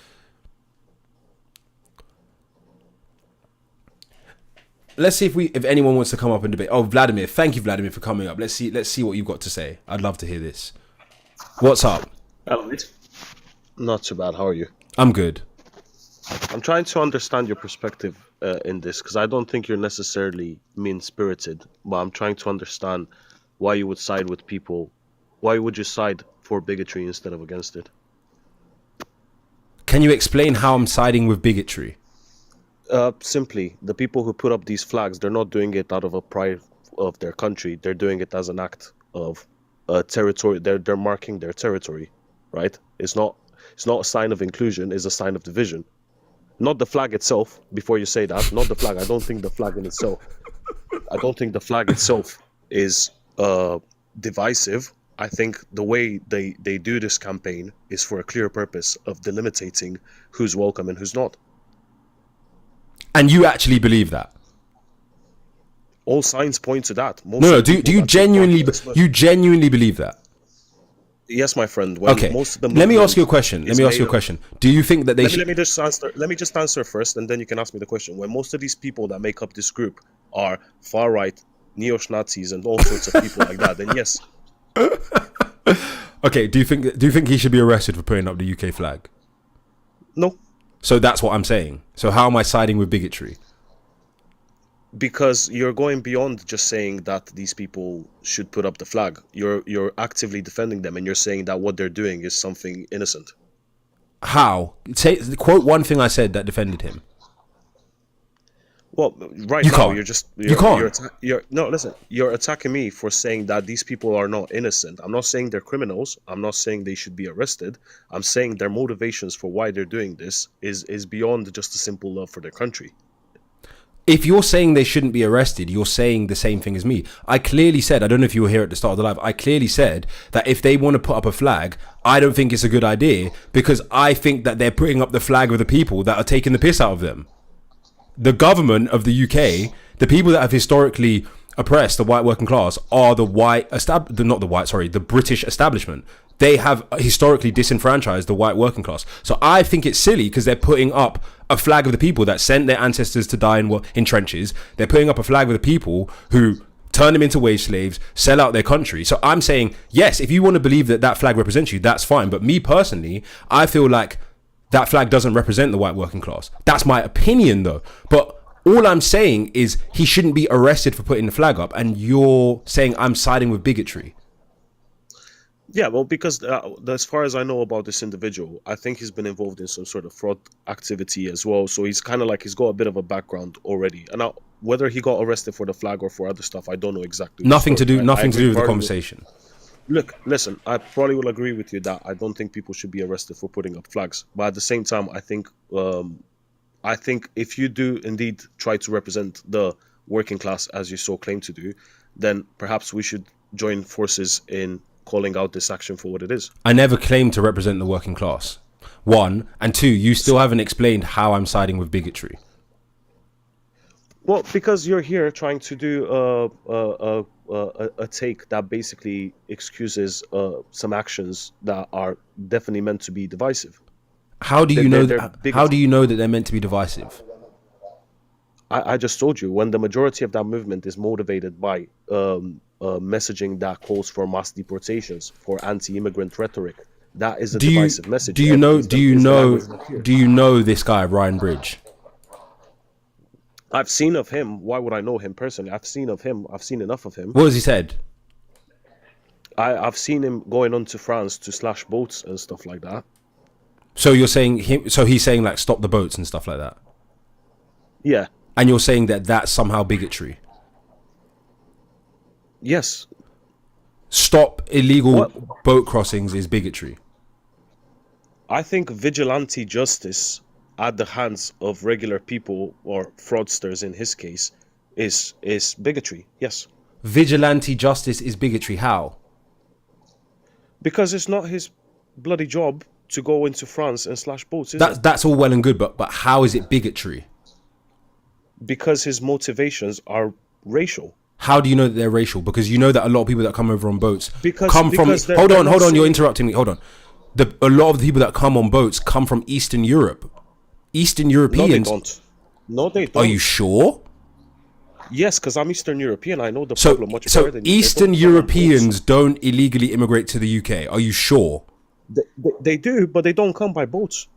Let's see if anyone wants to come up and debate. Oh, Vladimir, thank you, Vladimir, for coming up. Let's see what you've got to say. I'd love to hear this. What's up? Hello, mate. Not too bad. How are you? I'm good. I'm trying to understand your perspective in this because I don't think you're necessarily mean-spirited, but I'm trying to understand why you would side with people. Why would you side for bigotry instead of against it? Can you explain how I'm siding with bigotry? Simply, the people who put up these flags, they're not doing it out of a pride of their country. They're doing it as an act of territory. They're marking their territory, right? It's not a sign of inclusion. It's a sign of division. Not the flag itself. Before you say that, not the flag. I don't think the flag in itself. I don't think the flag itself is divisive. I think the way they do this campaign is for a clear purpose of delimiting who's welcome and who's not. And you actually believe that? All signs point to that. No. Do you genuinely believe that? Yes, my friend. Okay. Let me ask you a question. Do you think that they should? Let me just answer first, and then you can ask me the question. When most of these people that make up this group are far right, neo-Nazis, and all sorts of people like that, then yes. Okay. Do you think he should be arrested for putting up the UK flag? No. So that's what I'm saying. So how am I siding with bigotry? Because you're going beyond just saying that these people should put up the flag. You're actively defending them, and you're saying that what they're doing is something innocent. How? Quote one thing I said that defended him. Well, you're attacking me for saying that these people are not innocent. I'm not saying they're criminals. I'm not saying they should be arrested. I'm saying their motivations for why they're doing this is beyond just a simple love for their country. If you're saying they shouldn't be arrested, you're saying the same thing as me. I clearly said, I don't know if you were here at the start of the live, I clearly said that if they want to put up a flag, I don't think it's a good idea because I think that they're putting up the flag of the people that are taking the piss out of them. The government of the UK, the people that have historically oppressed the white working class are the British establishment. They have historically disenfranchised the white working class. So I think it's silly because they're putting up a flag of the people that sent their ancestors to die in trenches. They're putting up a flag of the people who turn them into wage slaves, sell out their country. So I'm saying, yes, if you want to believe that flag represents you, that's fine. But me personally, I feel like that flag doesn't represent the white working class. That's my opinion though. But all I'm saying is he shouldn't be arrested for putting the flag up. And you're saying I'm siding with bigotry. Yeah, well, because as far as I know about this individual, I think he's been involved in some sort of fraud activity as well. So he's kind of like, he's got a bit of a background already. And now, whether he got arrested for the flag or for other stuff, I don't know exactly. Nothing to do with the conversation. Look, listen, I probably will agree with you that I don't think people should be arrested for putting up flags. But at the same time, I think if you do indeed try to represent the working class as you so claim to do, then perhaps we should join forces in calling out this action for what it is. I never claimed to represent the working class. One, and two, you still haven't explained how I'm siding with bigotry. Well, because you're here trying to do a take that basically excuses some actions that are definitely meant to be divisive. How do you know? How bigoted. do you know that they're meant to be divisive? I just told you, when the majority of that movement is motivated by messaging that calls for mass deportations, for anti-immigrant rhetoric, that is a divisive message. Do you know? Do you know this guy Ryan Bridge? I've seen of him. Why would I know him personally? I've seen of him. I've seen enough of him. What has he said? I've seen him going on to France to slash boats and stuff like that. So you're saying him? So he's saying like stop the boats and stuff like that. Yeah. And you're saying that that's somehow bigotry. Yes. Stop illegal boat crossings is bigotry. I think vigilante justice at the hands of regular people, or fraudsters in his case, is bigotry. Yes. Vigilante justice is bigotry. How? Because it's not his bloody job to go into France and slash boats. That's all well and good, but how is it bigotry? Because his motivations are racial. How do you know that they're racial? Because you know that a lot of people that come over on boats because from. Hold on, you're interrupting me. Hold on. A lot of the people that come on boats come from Eastern Europe. Eastern Europeans. No, they don't. Are you sure? Yes, because I'm Eastern European. I know the problem much better than you. So Eastern Europeans don't illegally immigrate to the UK. Are you sure? They do, but they don't come by boats.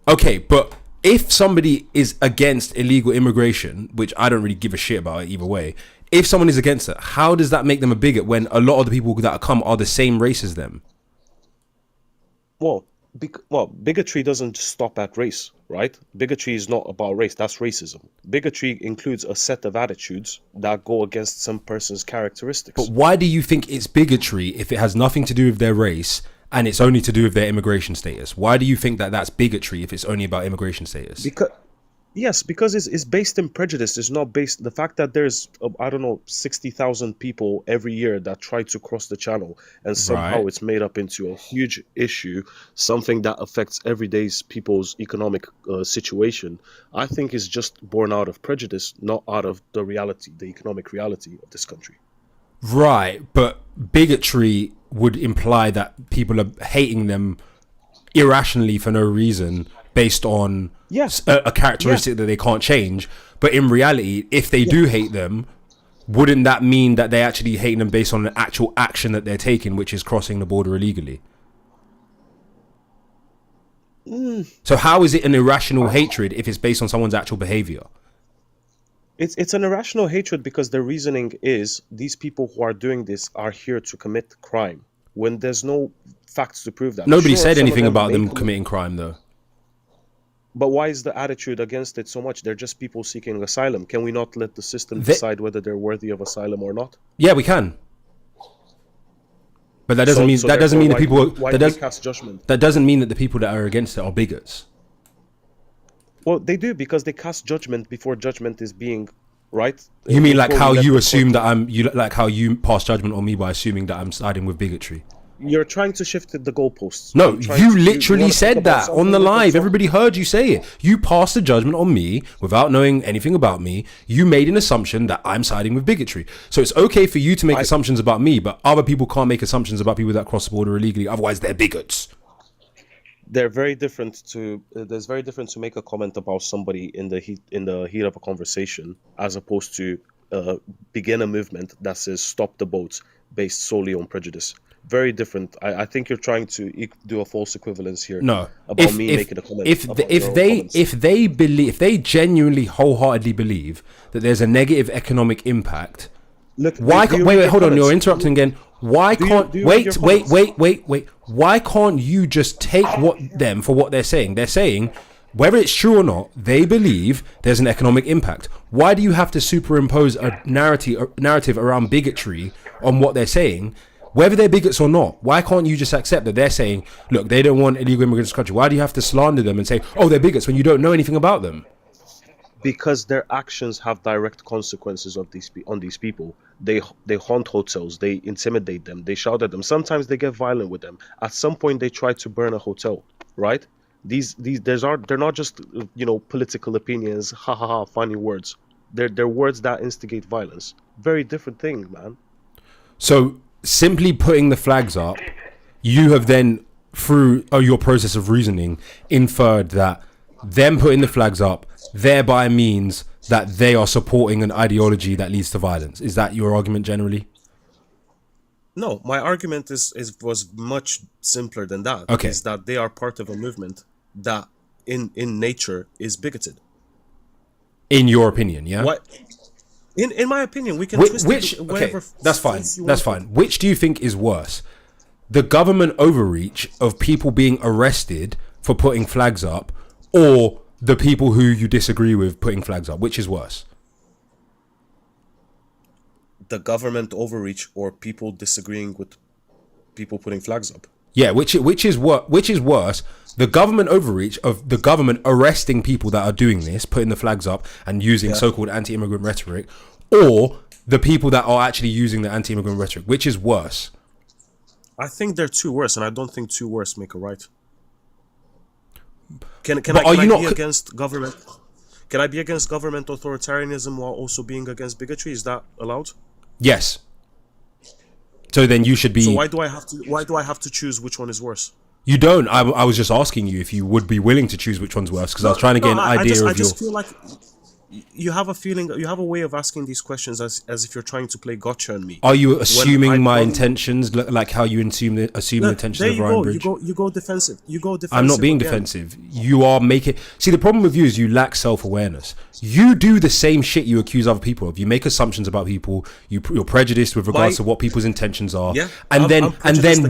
Okay, but if somebody is against illegal immigration, which I don't really give a shit about either way, if someone is against it, how does that make them a bigot when a lot of the people that come are the same race as them? Well, bigotry doesn't stop at race, right? Bigotry is not about race. That's racism. Bigotry includes a set of attitudes that go against some person's characteristics. But why do you think it's bigotry if it has nothing to do with their race and it's only to do with their immigration status? Why do you think that that's bigotry if it's only about immigration status? Because it's based in prejudice. It's not based. The fact that there's 60,000 people every year that try to cross the channel, and somehow it's made up into a huge issue, something that affects everyday people's economic situation. I think is just born out of prejudice, not out of the reality, the economic reality of this country. Right, but bigotry would imply that people are hating them irrationally for no reason, based on a characteristic that they can't change. But in reality, if they do hate them, wouldn't that mean that they actually hate them based on an actual action that they're taking, which is crossing the border illegally? So how is it an irrational hatred if it's based on someone's actual behavior? It's an irrational hatred because the reasoning is these people who are doing this are here to commit crime, when there's no facts to prove that. Nobody said anything about them committing crime, though. But why is the attitude against it so much? They're just people seeking asylum. Can we not let the system decide whether they're worthy of asylum or not? Yeah, we can. But that doesn't mean the people cast judgment. That doesn't mean that the people that are against it are bigots. Well, they do, because they cast judgment before judgment is being right. You mean like how you assume that like how you pass judgment on me by assuming that I'm siding with bigotry? You're trying to shift the goalposts. No, you literally said that on the live. Everybody heard you say it. You passed a judgment on me without knowing anything about me. You made an assumption that I'm siding with bigotry. So it's okay for you to make assumptions about me, but other people can't make assumptions about people that cross the border illegally. Otherwise, they're bigots. They're very different to. There's very different to make a comment about somebody in the heat of a conversation, as opposed to begin a movement that says stop the boats based solely on prejudice. Very different. I think you're trying to do a false equivalence here. No, about me making a comment. If they genuinely wholeheartedly believe that there's a negative economic impact, look. Wait, hold on. You're interrupting again. Why can't wait? Why can't you just take them for what they're saying? They're saying, whether it's true or not, they believe there's an economic impact. Why do you have to superimpose a narrative around bigotry on what they're saying? Whether they're bigots or not, why can't you just accept that they're saying, look, they don't want illegal immigrants in this country? Why do you have to slander them and say, oh, they're bigots when you don't know anything about them? because their actions have direct consequences on these people. They haunt hotels, they intimidate them, they shout at them. Sometimes they get violent with them. At some point, they try to burn a hotel. Right? They're not just political opinions. Ha ha ha! Funny words. They're words that instigate violence. Very different thing, man. So simply putting the flags up, you have then, through your process of reasoning, inferred that them putting the flags up thereby means that they are supporting an ideology that leads to violence. Is that your argument generally? No, my argument was much simpler than that. Okay. Is that they are part of a movement that in nature is bigoted. In your opinion, yeah? What? In my opinion, we can twist Which it okay, whatever that's fine. face you That's want. fine. Which do you think is worse? The government overreach of people being arrested for putting flags up, or the people who you disagree with putting flags up? Which is worse? The government overreach or people disagreeing with people putting flags up. Yeah, which is worse? The government overreach of the government arresting people that are doing this, putting the flags up and using so-called anti-immigrant rhetoric, or the people that are actually using the anti-immigrant rhetoric? Which is worse? I think they're two worse, and I don't think two worse make a right. Can I be against government? Can I be against government authoritarianism while also being against bigotry? Is that allowed? Yes. So then you should be. So why do I have to choose which one is worse? You don't. I was just asking you if you would be willing to choose which one's worse, because I was trying to get an idea I of just feel like you have a feeling, you have a way of asking these questions as if you're trying to play gotcha on me. Are you assuming my intentions, like how you assume the intentions of Ryan Bridge? You go defensive. I'm not being again. defensive. You are making. See, the problem with you is you lack self-awareness. You do the same shit you accuse other people of. You make assumptions about people. You're prejudiced with regards to what people's intentions are. Yeah, and then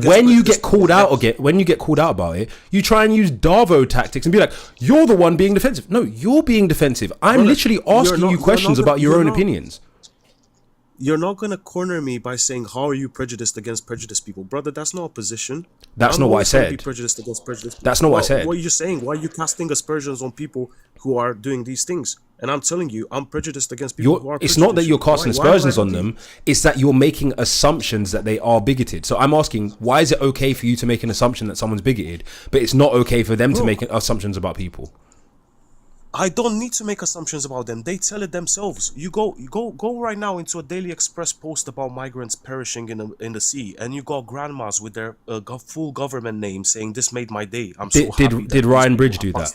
when you get called out about it, you try and use Darvo tactics and be like, "You're the one being defensive." No, you're being defensive. I'm literally asking you questions about your own opinions. You're not gonna corner me by saying, "How are you prejudiced against prejudiced people, brother?" That's not a position. That's not what I said. Be prejudiced against prejudiced people. That's not what I said. What are you saying? Why are you casting aspersions on people who are doing these things? And I'm telling you, I'm prejudiced against people who are prejudiced. It's not that you're casting aspersions on them. It's that you're making assumptions that they are bigoted. So I'm asking, why is it okay for you to make an assumption that someone's bigoted, but it's not okay for them to make assumptions about people? I don't need to make assumptions about them. They tell it themselves. You go right now into a Daily Express post about migrants perishing in the sea, and you got grandmas with their full government name saying, "This made my day. I'm so happy." Did Ryan Bridge do that?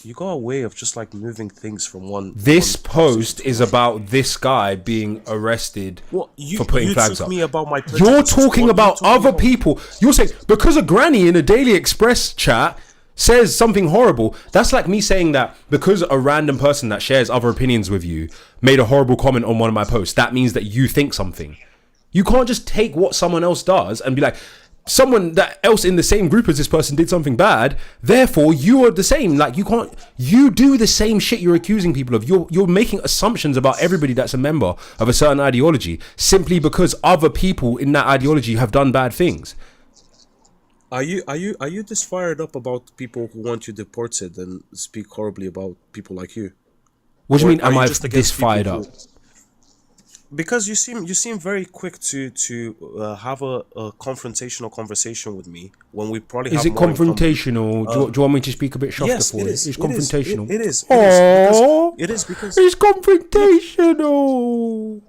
You got a way of just like moving things from one. This post is about this guy being arrested for putting flags up. You're talking about other people. You're saying because a granny in a Daily Express chat says something horrible, that's like me saying that because a random person that shares other opinions with you made a horrible comment on one of my posts, that means that you think something. You can't just take what someone else does and be like, someone that else in the same group as this person did something bad, therefore you are the same. Like, you do the same shit you're accusing people of. You're making assumptions about everybody that's a member of a certain ideology simply because other people in that ideology have done bad things. Are you this fired up about people who want you deported and speak horribly about people like you? What do you mean? Am I this fired up? Because you seem very quick to have a confrontational conversation with me when we probably have. Is it confrontational? Do you want me to speak a bit softer yes, for it it? is. It's confrontational. It is. It is because it's confrontational.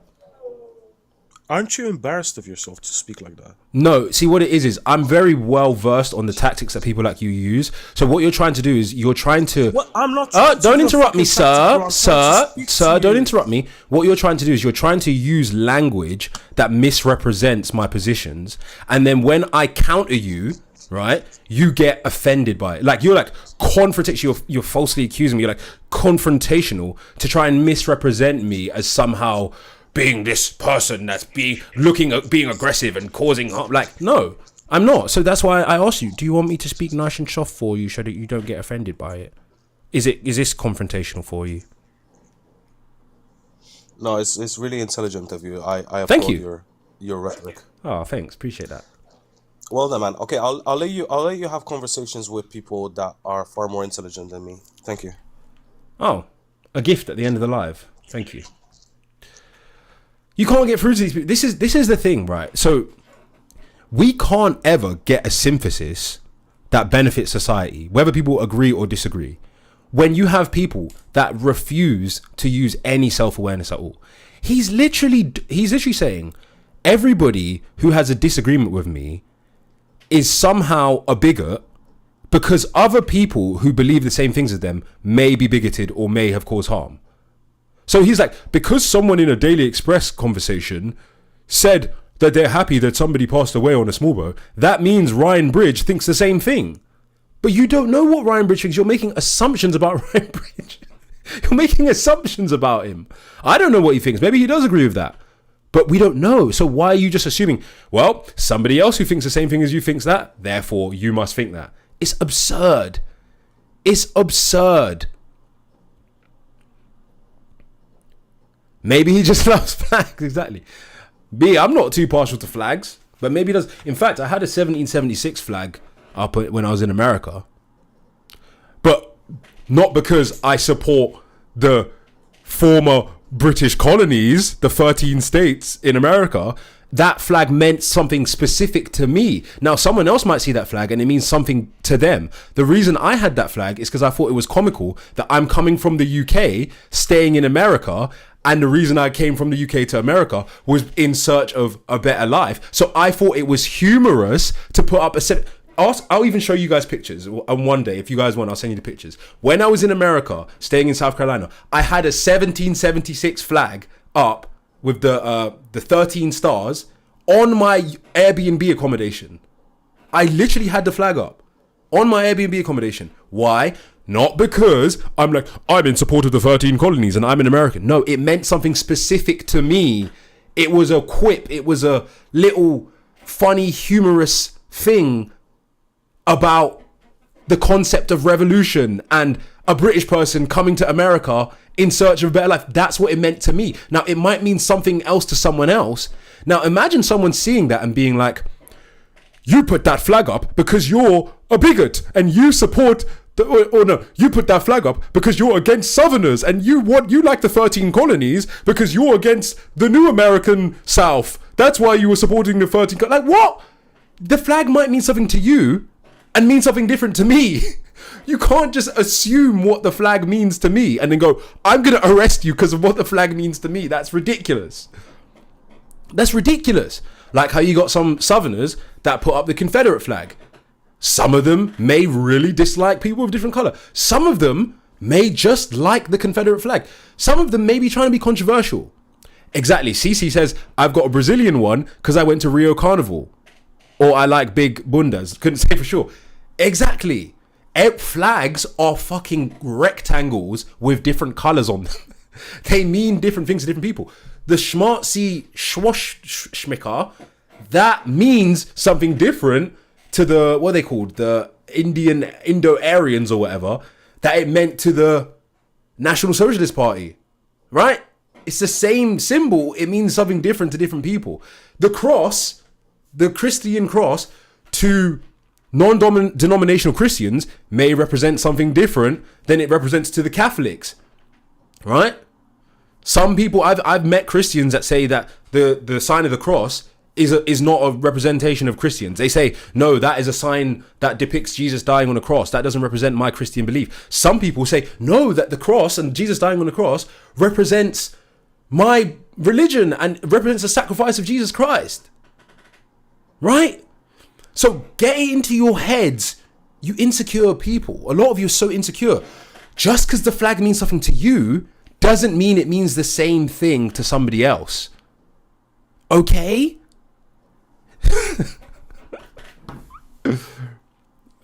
Aren't you embarrassed of yourself to speak like that? No, see what it is I'm very well versed on the tactics that people like you use. So what you're trying to do is you're trying to. Well, I'm not. Don't interrupt me, sir. Sir, don't interrupt me. What you're trying to do is you're trying to use language that misrepresents my positions, and then when I counter you, right, you get offended by it. Like you're like confrontational. You're falsely accusing me. You're like confrontational to try and misrepresent me as somehow being this person that's being aggressive and causing harm. Like, no, I'm not. So that's why I asked you, do you want me to speak nice and soft for you so that you don't get offended by it? Is this confrontational for you? No, it's really intelligent of you. I Thank applaud you. your rhetoric. Oh, thanks. Appreciate that. Well then, man. Okay, I'll let you have conversations with people that are far more intelligent than me. Thank you. Oh, a gift at the end of the live. Thank you. You can't get through to these people. This is the thing, right? So we can't ever get a synthesis that benefits society, whether people agree or disagree. When you have people that refuse to use any self-awareness at all, he's literally saying everybody who has a disagreement with me is somehow a bigot because other people who believe the same things as them may be bigoted or may have caused harm. So he's like, because someone in a Daily Express conversation said that they're happy that somebody passed away on a small boat, that means Ryan Bridge thinks the same thing. But you don't know what Ryan Bridge thinks. You're making assumptions about Ryan Bridge. You're making assumptions about him. I don't know what he thinks. Maybe he does agree with that. But we don't know. So why are you just assuming, well, somebody else who thinks the same thing as you thinks that, therefore you must think that? It's absurd. It's absurd. Maybe he just loves flags. Exactly. I'm not too partial to flags, but maybe he does. In fact, I had a 1776 flag up when I was in America, but not because I support the former British colonies, the 13 states in America. That flag meant something specific to me. Now, someone else might see that flag and it means something to them. The reason I had that flag is because I thought it was comical that I'm coming from the UK, staying in America, and the reason I came from the UK to America was in search of a better life. So I thought it was humorous to put up a set. I'll even show you guys pictures. And one day, if you guys want, I'll send you the pictures. When I was in America, staying in South Carolina, I had a 1776 flag up with the 13 stars on my Airbnb accommodation. I literally had the flag up on my Airbnb accommodation. Why? Not because I'm in support of the 13 colonies and I'm an American. No, it meant something specific to me. It was a quip. It was a little funny, humorous thing about the concept of revolution and a British person coming to America in search of a better life. That's what it meant to me. Now, it might mean something else to someone else. Now, imagine someone seeing that and being like, you put that flag up because you're a bigot and you support or no, you put that flag up because you're against Southerners and you like the 13 colonies because you're against the new American South. That's why you were supporting the 13 like what? The flag might mean something to you and mean something different to me. You can't just assume what the flag means to me and then go, I'm going to arrest you because of what the flag means to me. That's ridiculous. That's ridiculous. Like how you got some Southerners that put up the Confederate flag. Some of them may really dislike people of different color. Some of them may just like the Confederate flag. Some of them may be trying to be controversial. Exactly. Cece says, I've got a Brazilian one because I went to Rio Carnival. Or I like big bundas. Couldn't say for sure. Exactly. Flags are fucking rectangles with different colors on them. They mean different things to different people. The schmartzy schmicker, that means something different to the, what are they called? The Indo-Aryans or whatever, that it meant to the National Socialist Party. Right? It's the same symbol. It means something different to different people. The cross, the Christian cross, to non-denominational Christians may represent something different than it represents to the Catholics. Right? Some people, I've met Christians that say that the sign of the cross is not a representation of Christians. They say, no, that is a sign that depicts Jesus dying on a cross. That doesn't represent my Christian belief. Some people say, no, that the cross and Jesus dying on the cross represents my religion and represents the sacrifice of Jesus Christ. Right? So get it into your heads, you insecure people. A lot of you are so insecure. Just because the flag means something to you doesn't mean it means the same thing to somebody else. Okay?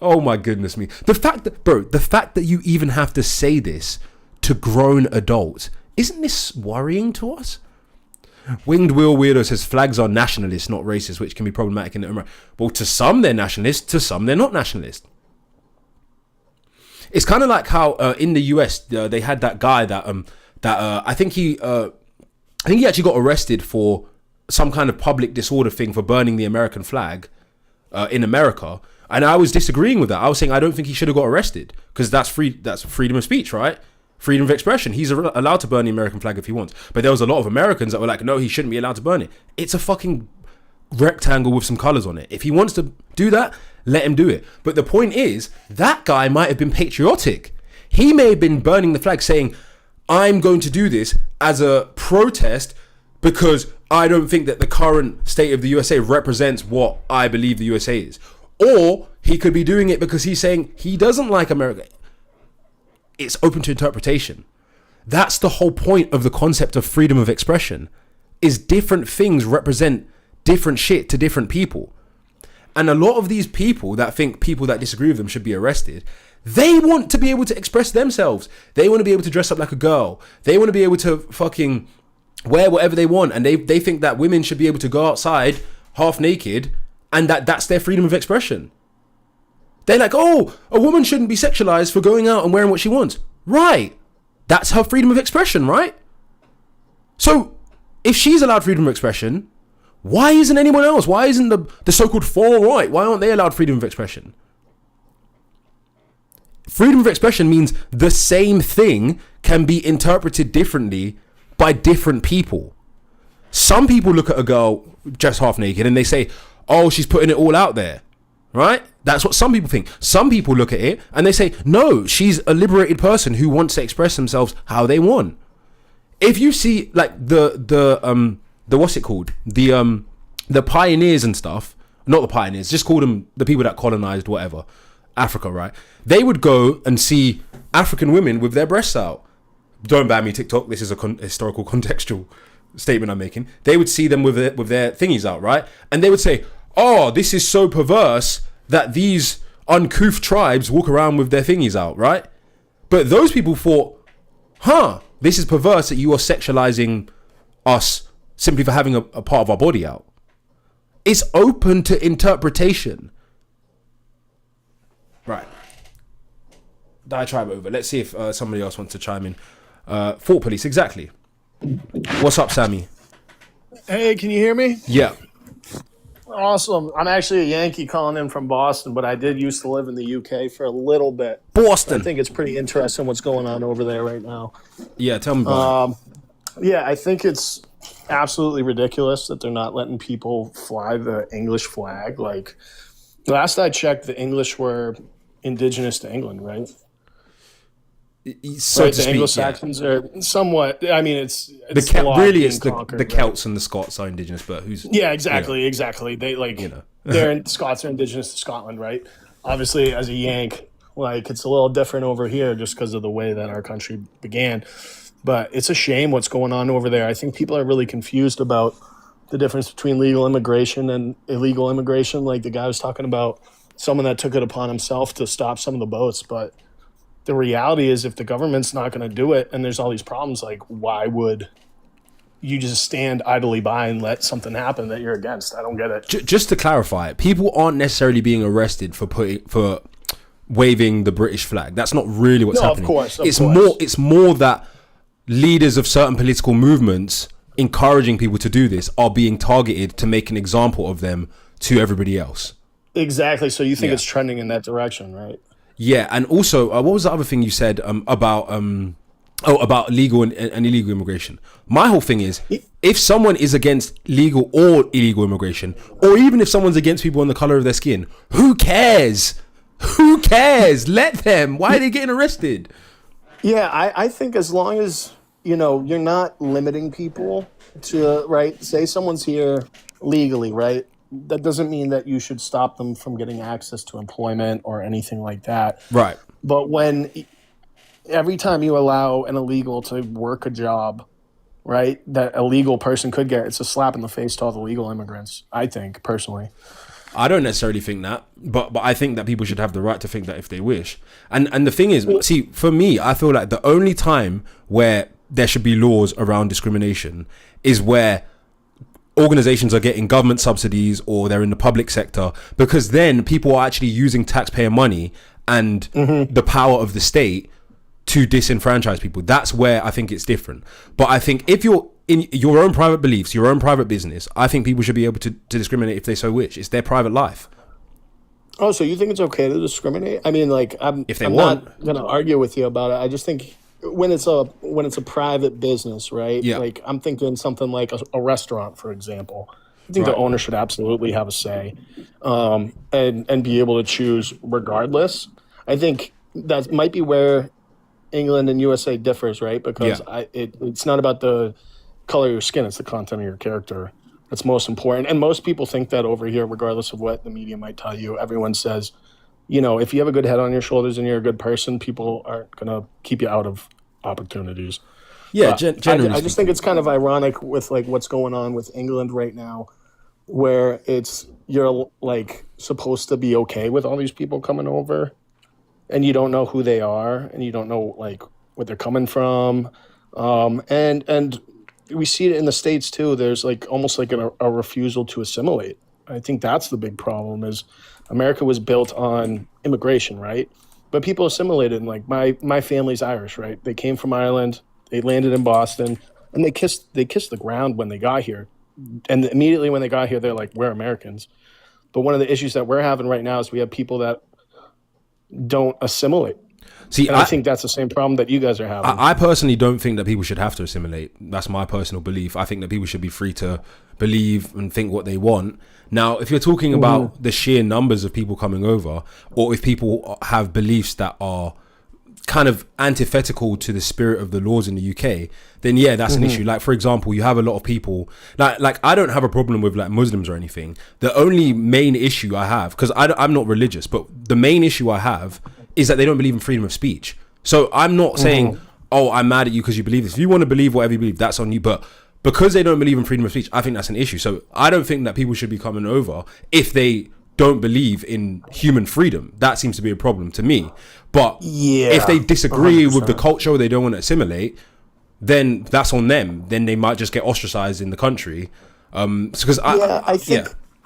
Oh my goodness me. The fact that you even have to say this to grown adults, isn't this worrying to us? Winged Wheel Weirdo says flags are nationalist, not racist, which can be problematic in America. Well, to some they're nationalist, to some they're not nationalist. It's kind of like how in the US they had that guy that I think he actually got arrested for some kind of public disorder thing for burning the American flag. in America, and I was disagreeing with that. I was saying I don't think he should have got arrested because that's freedom of speech, right? Freedom of expression. He's allowed to burn the American flag if he wants. But there was a lot of Americans that were like, no, he shouldn't be allowed to burn it. It's a fucking rectangle with some colors on it. If he wants to do that, let him do it. But the point is, that guy might have been patriotic. He may have been burning the flag saying, I'm going to do this as a protest because I don't think that the current state of the USA represents what I believe the USA is. Or he could be doing it because he's saying he doesn't like America. It's open to interpretation. That's the whole point of the concept of freedom of expression, is different things represent different shit to different people. And a lot of these people that think people that disagree with them should be arrested, they want to be able to express themselves. They want to be able to dress up like a girl. They want to be able to fucking wear whatever they want. And they think that women should be able to go outside half naked and that's their freedom of expression. They're like, oh, a woman shouldn't be sexualized for going out and wearing what she wants. Right. That's her freedom of expression, right? So if she's allowed freedom of expression, why isn't anyone else? Why isn't the so-called far right? Why aren't they allowed freedom of expression? Freedom of expression means the same thing can be interpreted differently by different people. Some people look at a girl just half naked and they say, oh, she's putting it all out there, right? That's what some people think. Some people look at it and they say, no, she's a liberated person who wants to express themselves how they want. If you see like the what's it called? The pioneers and stuff, not the pioneers, just call them the people that colonized whatever, Africa, right? They would go and see African women with their breasts out. Don't ban me, TikTok. This is a historical contextual statement I'm making. They would see them with their thingies out, right? And they would say, oh, this is so perverse that these uncouth tribes walk around with their thingies out, right? But those people thought, this is perverse that you are sexualizing us simply for having a part of our body out. It's open to interpretation. Right. Diatribe over. Let's see if somebody else wants to chime in. Thought police, exactly. What's up, Sammy? Hey, can you hear me? Yeah. Awesome. I'm actually a Yankee calling in from Boston, but I did used to live in the UK for a little bit. Boston. I think it's pretty interesting what's going on over there right now. Yeah, tell me about it. Yeah, I think it's absolutely ridiculous that they're not letting people fly the English flag. Like, last I checked, the English were indigenous to England, right? So right, to the speak, Anglo-Saxons are somewhat. I mean, it's the Celts and the Scots are indigenous, but who's exactly. They you know Scots are indigenous to Scotland, right? Obviously, as a Yank, like it's a little different over here just because of the way that our country began. But it's a shame what's going on over there. I think people are really confused about the difference between legal immigration and illegal immigration. Like the guy was talking about someone that took it upon himself to stop some of the boats, but the reality is if the government's not going to do it and there's all these problems, like why would you just stand idly by and let something happen that you're against? I don't get it. Just to clarify, people aren't necessarily being arrested for waving the British flag. That's not really what's happening. Of course. It's more that leaders of certain political movements encouraging people to do this are being targeted to make an example of them to everybody else. Exactly. So you think it's trending in that direction, right? Yeah, and also, what was the other thing you said about legal and illegal immigration? My whole thing is, if someone is against legal or illegal immigration, or even if someone's against people on the color of their skin, who cares? Who cares? Let them. Why are they getting arrested? Yeah, I think as long as, you're not limiting people to, right, say someone's here legally, right? That doesn't mean that you should stop them from getting access to employment or anything like that. Right. But when every time you allow an illegal to work a job, right, that a legal person could get, it's a slap in the face to all the legal immigrants, I think, personally. I don't necessarily think that, but I think that people should have the right to think that if they wish. And the thing is, see, for me, I feel like the only time where there should be laws around discrimination is where organizations are getting government subsidies or they're in the public sector, because then people are actually using taxpayer money and the power of the state to disenfranchise people. That's where I think it's different. But I think if you're in your own private beliefs, your own private business, I think people should be able to discriminate if they so wish. It's their private life. Oh, so you think it's okay to discriminate? I mean, like, If they I'm want. not gonna argue with you about it. I just think when it's a private business, right? Yeah. Like, I'm thinking something like a restaurant, for example. I think the Right. owner should absolutely have a say, and be able to choose regardless. I think that might be where England and USA differs, right? Yeah. Because it's not about the color of your skin; it's the content of your character that's most important. And most people think that over here, regardless of what the media might tell you. Everyone says, if you have a good head on your shoulders and you're a good person, people aren't gonna keep you out of opportunities. Yeah. But Generally I just think speaking. it's kind of ironic with like what's going on with England right now, where you're like supposed to be okay with all these people coming over, and you don't know who they are, and you don't know like what they're coming from, and we see it in the States too. There's like almost like a refusal to assimilate. I think that's the big problem. Is America was built on immigration, right? But people assimilated. And like my family's Irish, right? They came from Ireland. They landed in Boston, and they kissed the ground when they got here. And immediately when they got here, they're like, "We're Americans." But one of the issues that we're having right now is we have people that don't assimilate. See, And I think that's the same problem that you guys are having. I personally don't think that people should have to assimilate. That's my personal belief. I think that people should be free to believe and think what they want. Now, if you're talking about the sheer numbers of people coming over, or if people have beliefs that are kind of antithetical to the spirit of the laws in the UK, then yeah, that's an issue. Like, for example, you have a lot of people like I don't have a problem with like Muslims or anything. The only main issue I have, because I'm not religious, but the main issue I have is that they don't believe in freedom of speech. So I'm not saying, oh, I'm mad at you because you believe this. If you want to believe whatever you believe, that's on you. But because they don't believe in freedom of speech, I think that's an issue. So I don't think that people should be coming over if they don't believe in human freedom. That seems to be a problem to me. But Yeah, if they disagree with the 100%. culture or they don't want to assimilate, then that's on them. Then they might just get ostracized in the country. Because I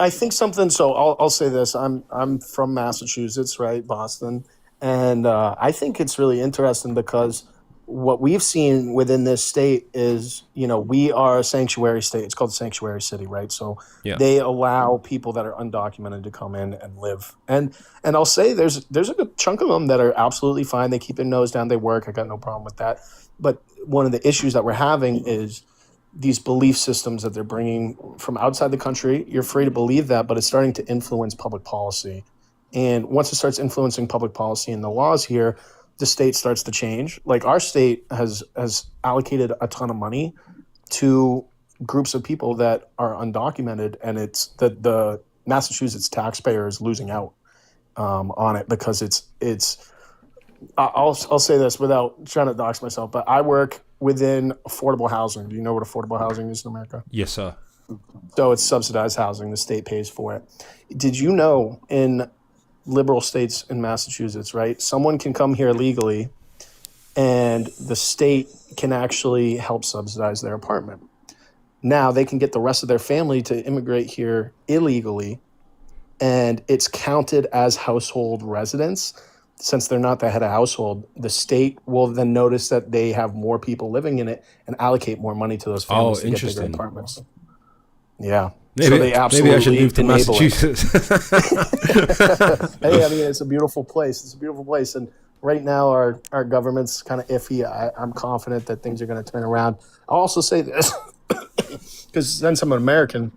think something. So I'll say this. I'm from Massachusetts, right, Boston, and I think it's really interesting because what we've seen within this state is, we are a sanctuary state. It's called sanctuary city, right? So Yeah. they allow people that are undocumented to come in and live. And I'll say there's a good chunk of them that are absolutely fine. They keep their nose down. They work. I got no problem with that. But one of the issues that we're having is these belief systems that they're bringing from outside the country. You're free to believe that, but it's starting to influence public policy. And once it starts influencing public policy and the laws here, the state starts to change. Like our state has allocated a ton of money to groups of people that are undocumented, and it's the Massachusetts taxpayer is losing out on it because it's. I'll say this without trying to dox myself, but I work within affordable housing. Do you know what affordable housing is in America? Yes, sir. So it's subsidized housing. The state pays for it. Did you know in liberal states in Massachusetts, right, someone can come here legally and the state can actually help subsidize their apartment. Now they can get the rest of their family to immigrate here illegally, and it's counted as household residents. Since they're not the head of household, the state will then notice that they have more people living in it and allocate more money to those families to get bigger Interesting. apartments. Yeah. Maybe, So they absolutely maybe I should move to enable it. Massachusetts. Hey, I mean, it's a beautiful place. It's a beautiful place. And right now, our government's kind of iffy. I'm confident that things are going to turn around. I'll also say this, because since I'm an American,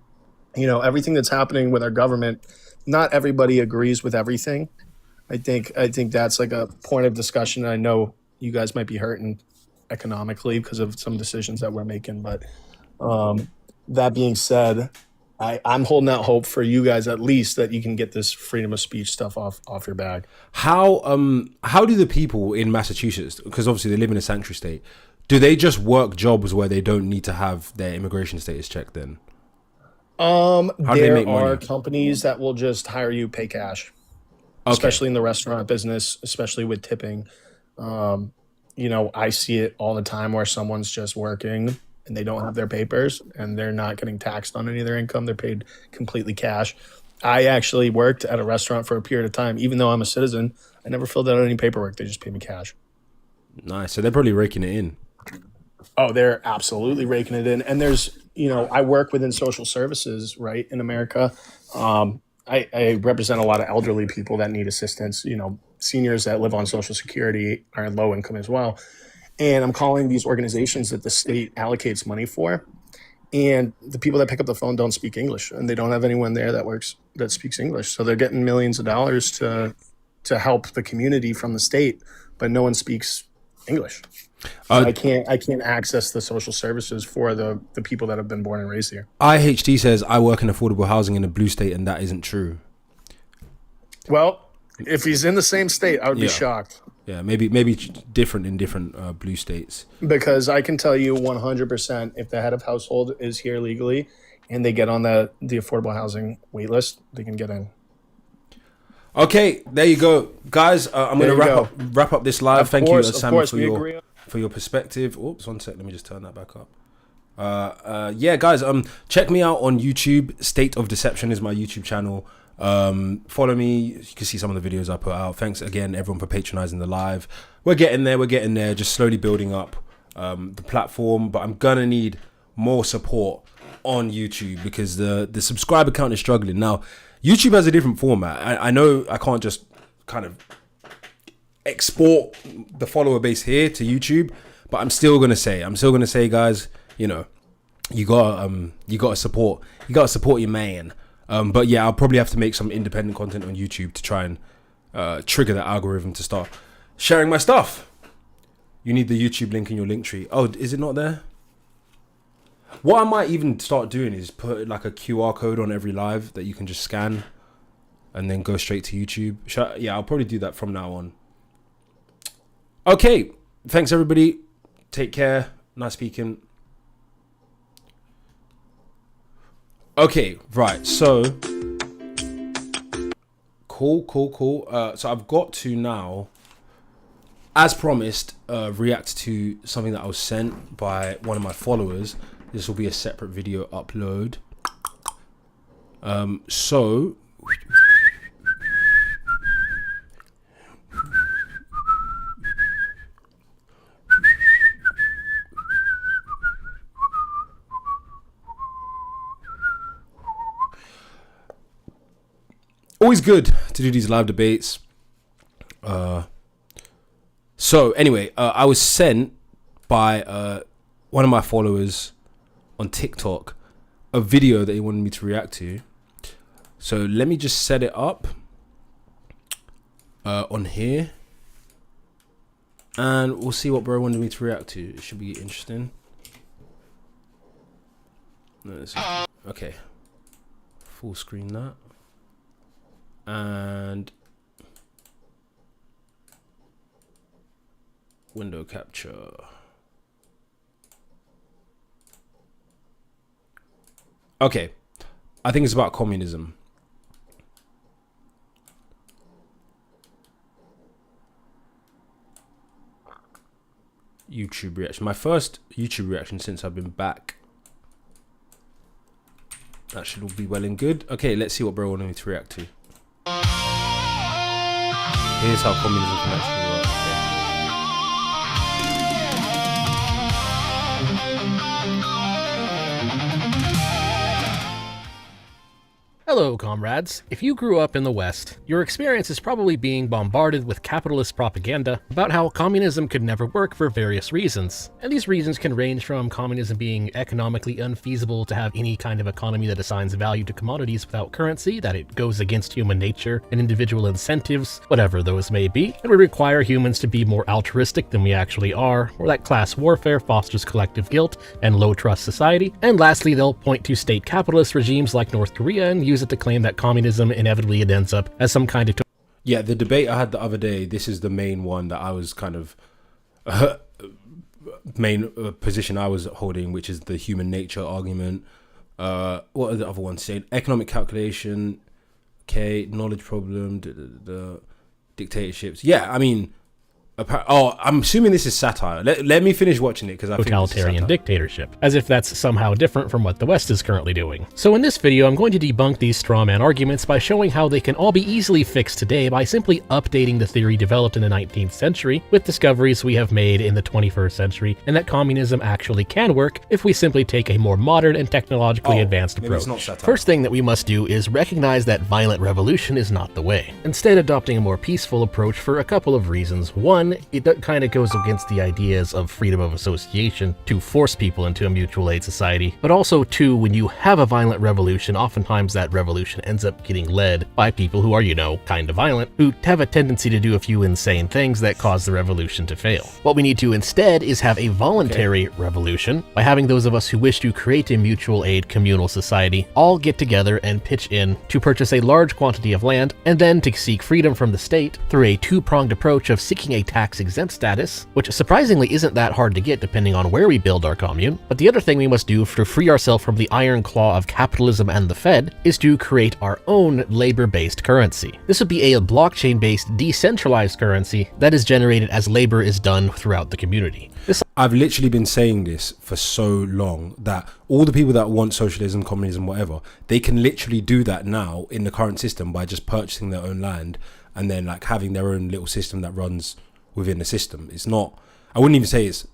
everything that's happening with our government, not everybody agrees with everything. I think that's like a point of discussion. I know you guys might be hurting economically because of some decisions that we're making, but that being said, I'm holding out hope for you guys at least that you can get this freedom of speech stuff off your bag. How do the people in Massachusetts, because obviously they live in a sanctuary state, do they just work jobs where they don't need to have their immigration status checked then? There make are money? companies that will just hire you, pay cash, Okay. especially in the restaurant business, especially with tipping. I see it all the time where someone's just working and they don't have their papers and they're not getting taxed on any of their income. They're paid completely cash. I actually worked at a restaurant for a period of time. Even though I'm a citizen, I never filled out any paperwork. They just paid me cash. Nice. So they're probably raking it in. Oh, they're absolutely raking it in. And there's, I work within social services, right, in America. I represent a lot of elderly people that need assistance, seniors that live on Social Security are low income as well. And I'm calling these organizations that the state allocates money for. And the people that pick up the phone don't speak English, and they don't have anyone there that speaks English. So they're getting millions of dollars to help the community from the state, but no one speaks English. I can't access the social services for the people that have been born and raised here. IHD says I work in affordable housing in a blue state, and that isn't true. Well, if he's in the same state, I would be shocked. Yeah, maybe different in different blue states. Because I can tell you 100%, if the head of household is here legally and they get on the affordable housing wait list, they can get in. Okay, there you go, guys. I'm going to wrap up this live. Thank you, Sammy, for your perspective. Oops, 1 sec. Let me just turn that back up. Yeah, guys. Check me out on YouTube. State of Deception is my YouTube channel. Follow me. You can see some of the videos I put out. Thanks again, everyone, for patronizing the live. We're getting there. Just slowly building up the platform. But I'm gonna need more support on YouTube because the subscriber count is struggling now. YouTube has a different format. I know I can't just kind of export the follower base here to YouTube, but I'm still gonna say, guys, you gotta support your man. But yeah, I'll probably have to make some independent content on YouTube to try and trigger that algorithm to start sharing my stuff. You need the YouTube link in your link tree. Oh, is it not there? What I might even start doing is put like a QR code on every live that you can just scan and then go straight to YouTube. I'll probably do that from now on. Okay, thanks everybody. Take care. Nice speaking. Okay, right, so cool. So I've got to now, as promised, react to something that I was sent by one of my followers. This will be a separate video upload. So always good to do these live debates. So anyway, I was sent by one of my followers on TikTok a video that he wanted me to react to. So let me just set it up on here, and we'll see what bro wanted me to react to. It should be interesting. Okay, full screen that. And window capture. Okay, I think it's about communism. YouTube reaction. My first YouTube reaction since I've been back. That should all be well and good. Okay, let's see what bro wanted me to react to. Here's how communism can actually work. Hello, comrades. If you grew up in the West, your experience is probably being bombarded with capitalist propaganda about how communism could never work for various reasons. And these reasons can range from communism being economically unfeasible to have any kind of economy that assigns value to commodities without currency, that it goes against human nature and individual incentives, whatever those may be, and would require humans to be more altruistic than we actually are, or that class warfare fosters collective guilt and low-trust society. And lastly, they'll point to state capitalist regimes like North Korea and use it to claim that communism inevitably ends up as some kind of... Yeah, the debate I had the other day, this is the main one that I was kind of... main position I was holding, which is the human nature argument. What are the other ones saying? Economic calculation, okay, knowledge problem, the dictatorships. Yeah, I mean, I'm assuming this is satire. Let me finish watching it, because I think this is totalitarian satire. dictatorship, as if that's somehow different from what the West is currently doing. So in this video, I'm going to debunk these strawman arguments by showing how they can all be easily fixed today by simply updating the theory developed in the 19th century with discoveries we have made in the 21st century, and that communism actually can work if we simply take a more modern and technologically advanced maybe approach. it's not satire. First thing that we must do is recognize that violent revolution is not the way. Instead, adopting a more peaceful approach for a couple of reasons. One, it kind of goes against the ideas of freedom of association to force people into a mutual aid society. But also, two, when you have a violent revolution, oftentimes that revolution ends up getting led by people who are, kind of violent, who have a tendency to do a few insane things that cause the revolution to fail. What we need to instead is have a voluntary revolution by having those of us who wish to create a mutual aid communal society all get together and pitch in to purchase a large quantity of land, and then to seek freedom from the state through a two-pronged approach of seeking a tax-exempt status, which surprisingly isn't that hard to get depending on where we build our commune. But the other thing we must do to free ourselves from the iron claw of capitalism and the Fed is to create our own labor-based currency. This would be a blockchain-based decentralized currency that is generated as labor is done throughout the community. I've literally been saying this for so long that all the people that want socialism, communism, whatever, they can literally do that now in the current system by just purchasing their own land and then like having their own little system that runs within the system. It's not, I wouldn't say it's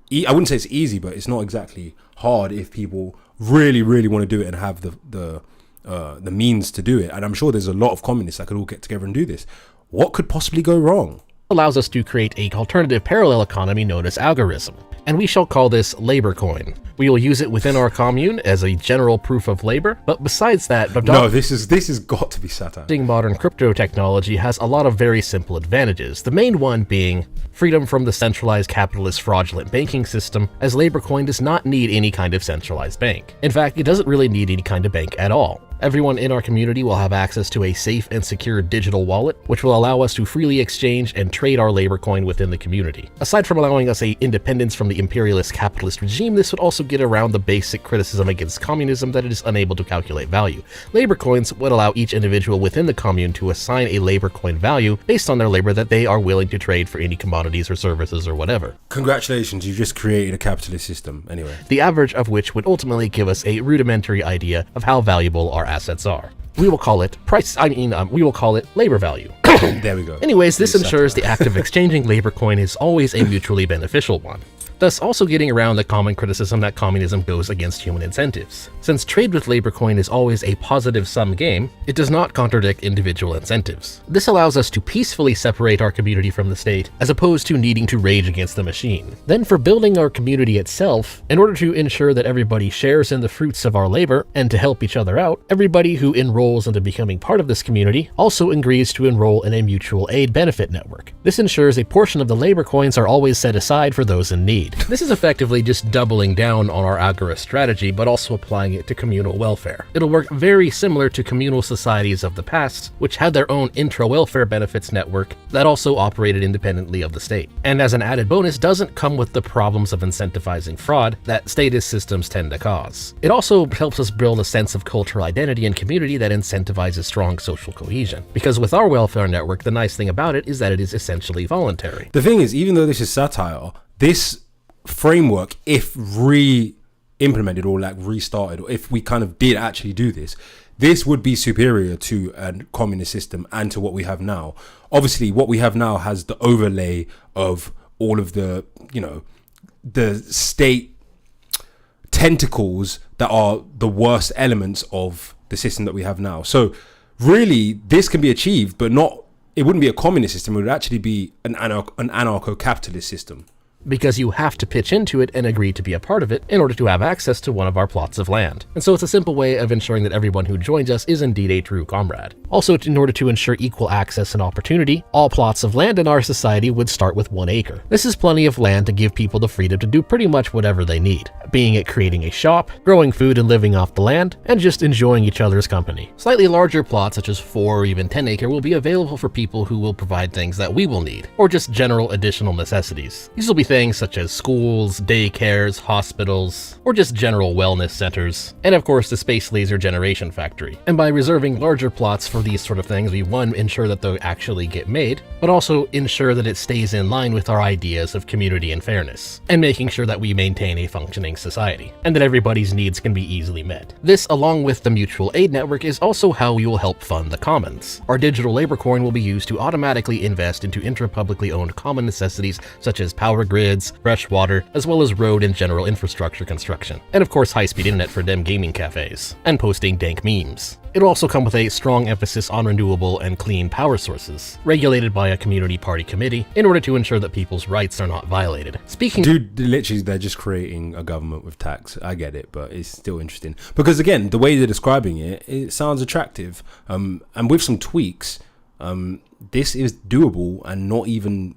easy, but it's not exactly hard if people really, really want to do it and have the means to do it. And I'm sure there's a lot of communists that could all get together and do this. What could possibly go wrong? Allows us to create an alternative parallel economy known as algorithm, and we shall call this labor coin. We will use it within our commune as a general proof of labor, but besides that, no, this has got to be satire. Modern crypto technology has a lot of very simple advantages, the main one being freedom from the centralized capitalist fraudulent banking system, as labor coin does not need any kind of centralized bank. In fact, it doesn't really need any kind of bank at all. Everyone in our community will have access to a safe and secure digital wallet, which will allow us to freely exchange and trade our labor coin within the community. Aside from allowing us independence from the imperialist capitalist regime, this would also get around the basic criticism against communism that it is unable to calculate value. Labor coins would allow each individual within the commune to assign a labor coin value based on their labor that they are willing to trade for any commodities or services or whatever. Congratulations, you've just created a capitalist system anyway. The average of which would ultimately give us a rudimentary idea of how valuable our assets are. We will call it we will call it labor value. There we go. Anyways, this ensures the act of exchanging labor coin is always a mutually beneficial one, thus also getting around the common criticism that communism goes against human incentives. Since trade with labor coin is always a positive-sum game, it does not contradict individual incentives. This allows us to peacefully separate our community from the state, as opposed to needing to rage against the machine. Then for building our community itself, in order to ensure that everybody shares in the fruits of our labor, and to help each other out, everybody who enrolls into becoming part of this community also agrees to enroll in a mutual aid benefit network. This ensures a portion of the labor coins are always set aside for those in need. This is effectively just doubling down on our Agora strategy, but also applying it to communal welfare. It'll work very similar to communal societies of the past, which had their own intra-welfare benefits network that also operated independently of the state. And as an added bonus, doesn't come with the problems of incentivizing fraud that statist systems tend to cause. It also helps us build a sense of cultural identity and community that incentivizes strong social cohesion. Because with our welfare network, the nice thing about it is that it is essentially voluntary. The thing is, even though this is satire, this framework, if re-implemented or like restarted, or if we kind of did actually do this, this would be superior to a communist system and to what we have now. Obviously, what we have now has the overlay of all of the, the state tentacles that are the worst elements of the system that we have now. So really, this can be achieved, but it wouldn't be a communist system. It would actually be an anarcho-capitalist system. Because you have to pitch into it and agree to be a part of it in order to have access to one of our plots of land. And so it's a simple way of ensuring that everyone who joins us is indeed a true comrade. Also, in order to ensure equal access and opportunity, all plots of land in our society would start with 1 acre. This is plenty of land to give people the freedom to do pretty much whatever they need, being it creating a shop, growing food and living off the land, and just enjoying each other's company. Slightly larger plots such as 4 or even 10 acre will be available for people who will provide things that we will need, or just general additional necessities. These will be things things such as schools, daycares, hospitals, or just general wellness centers. And of course, the Space Laser Generation Factory. And by reserving larger plots for these sort of things, we one, ensure that they actually get made, but also ensure that it stays in line with our ideas of community and fairness, and making sure that we maintain a functioning society, and that everybody's needs can be easily met. This, along with the mutual aid network, is also how we will help fund the commons. Our digital labor coin will be used to automatically invest into intra-publicly owned common necessities such as power grids, fresh water, as well as road and general infrastructure construction, and of course high-speed internet for them gaming cafes, and posting dank memes. It'll also come with a strong emphasis on renewable and clean power sources, regulated by a community party committee, in order to ensure that people's rights are not violated. Speaking— Dude, literally, they're just creating a government with tax. I get it, but it's still interesting. Because again, the way they're describing it, it sounds attractive. And with some tweaks, this is doable and not even...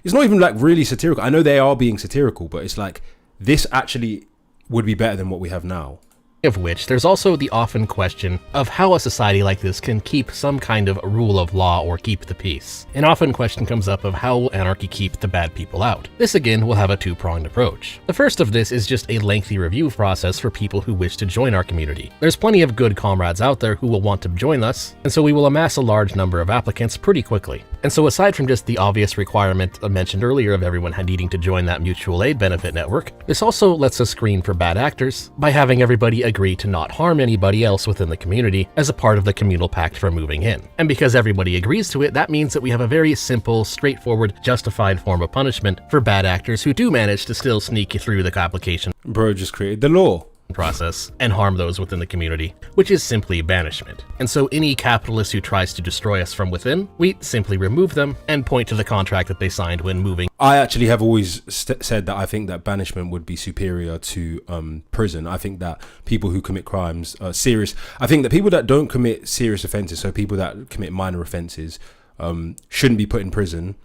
it's not even like really satirical. I know they are being satirical, but it's like, this actually would be better than what we have now. Of which, there's also the often question of how a society like this can keep some kind of rule of law or keep the peace. An often question comes up of how will anarchy keep the bad people out. This again will have a two-pronged approach. The first of this is just a lengthy review process for people who wish to join our community. There's plenty of good comrades out there who will want to join us, and so we will amass a large number of applicants pretty quickly. And so aside from just the obvious requirement I mentioned earlier of everyone needing to join that mutual aid benefit network, this also lets us screen for bad actors by having everybody agree to not harm anybody else within the community as a part of the communal pact for moving in. And because everybody agrees to it, that means that we have a very simple, straightforward, justified form of punishment for bad actors who do manage to still sneak through the application Bro just created the law process and harm those within the community, which is simply banishment. And so any capitalist who tries to destroy us from within, we simply remove them and point to the contract that they signed when moving. I actually have always said that I think that banishment would be superior to prison. I think that people who commit crimes, I think that people that don't commit serious offences, so people that commit minor offences, shouldn't be put in prison.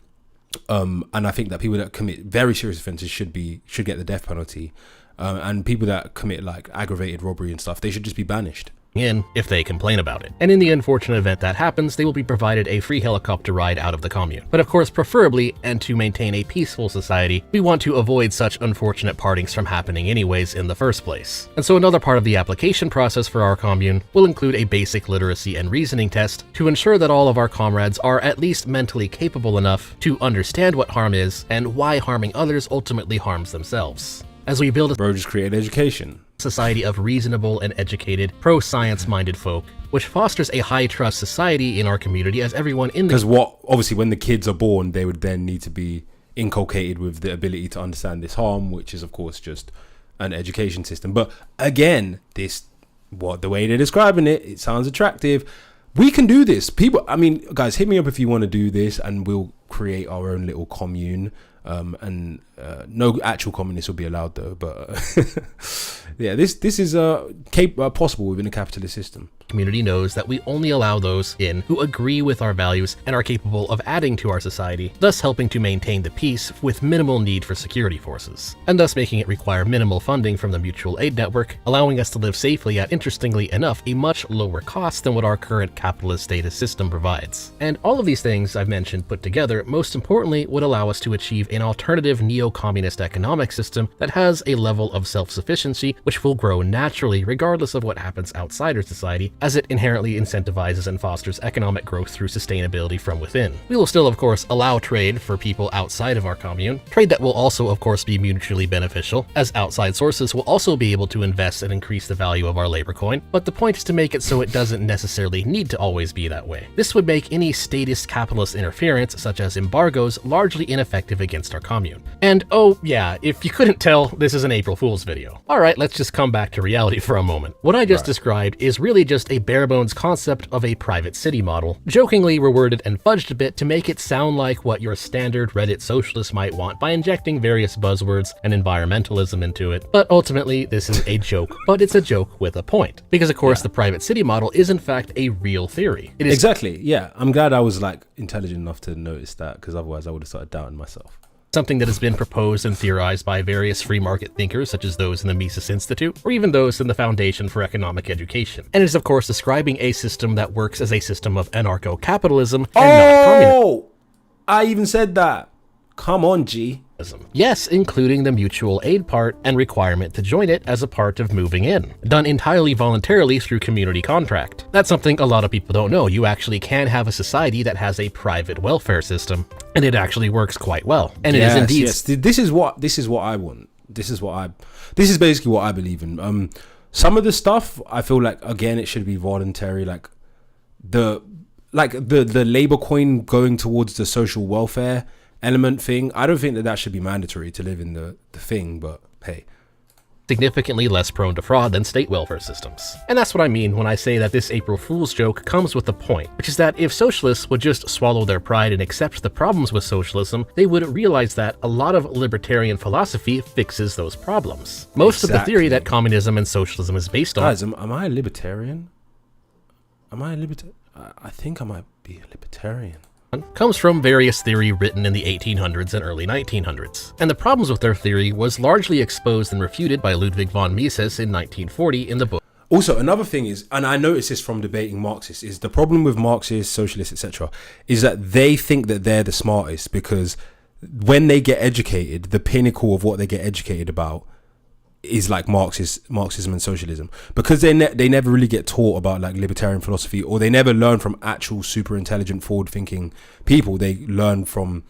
And I think that people that commit very serious offences should get the death penalty. And people that commit like aggravated robbery and stuff, they should just be banished in if they complain about it. And in the unfortunate event that happens, they will be provided a free helicopter ride out of the commune. But of course, preferably, and to maintain a peaceful society, we want to avoid such unfortunate partings from happening anyways in the first place. And so another part of the application process for our commune will include a basic literacy and reasoning test to ensure that all of our comrades are at least mentally capable enough to understand what harm is and why harming others ultimately harms themselves. As we build a Bro just created education. Society of reasonable and educated, pro-science minded folk, which fosters a high-trust society in our community as everyone in the— Because obviously when the kids are born, they would then need to be inculcated with the ability to understand this harm, which is of course just an education system. But again, the way they're describing it, it sounds attractive. We can do this. People, I mean, guys, hit me up if you want to do this and we'll create our own little commune. No actual communists will be allowed though, but yeah, this is possible within a capitalist system. Community knows that we only allow those in who agree with our values and are capable of adding to our society, thus helping to maintain the peace with minimal need for security forces, and thus making it require minimal funding from the mutual aid network, allowing us to live safely at, interestingly enough, a much lower cost than what our current capitalist status system provides. And all of these things I've mentioned put together, most importantly, would allow us to achieve an alternative neo-communist economic system that has a level of self-sufficiency which will grow naturally regardless of what happens outside our society, as it inherently incentivizes and fosters economic growth through sustainability from within. We will still, of course, allow trade for people outside of our commune, trade that will also, of course, be mutually beneficial, as outside sources will also be able to invest and increase the value of our labor coin, but the point is to make it so it doesn't necessarily need to always be that way. This would make any statist capitalist interference, such as embargoes, largely ineffective against our commune. And oh yeah, if you couldn't tell, this is an April Fool's video. Alright, let's just come back to reality for a moment. What I just described is really just a bare bones concept of a private city model, jokingly reworded and fudged a bit to make it sound like what your standard Reddit socialist might want by injecting various buzzwords and environmentalism into it. But ultimately, this is a joke, but it's a joke with a point. Because of course, the private city model is in fact a real theory. It is exactly, yeah. I'm glad I was like intelligent enough to notice that, because otherwise I would have started doubting myself. Something that has been proposed and theorized by various free market thinkers such as those in the Mises Institute, or even those in the Foundation for Economic Education. And it is of course describing a system that works as a system of anarcho-capitalism and not communism. Oh! I even said that. Come on, G. Yes, including the mutual aid part and requirement to join it as a part of moving in, done entirely voluntarily through community contract. That's something a lot of people don't know. You actually can have a society that has a private welfare system, and it actually works quite well. And it is indeed. Yes. This is what I want. This is basically what I believe in. Some of the stuff I feel like, again, it should be voluntary. Like the labor coin going towards the social welfare element thing, I don't think that should be mandatory to live in the thing, but hey. Significantly less prone to fraud than state welfare systems. And that's what I mean when I say that this April Fool's joke comes with a point, which is that if socialists would just swallow their pride and accept the problems with socialism, they would realize that a lot of libertarian philosophy fixes those problems. Most of the theory that communism and socialism is based on... Guys, am I a libertarian? I think I might be a libertarian. Comes from various theory written in the 1800s and early 1900s, and the problems with their theory was largely exposed and refuted by Ludwig von Mises in 1940 in the book. Also, another thing is, and I noticed this from debating Marxists, is the problem with Marxists, socialists, etc., is that they think that they're the smartest because when they get educated, the pinnacle of what they get educated about is like Marxism and socialism, because they never really get taught about like libertarian philosophy, or they never learn from actual super intelligent forward thinking people. They learn from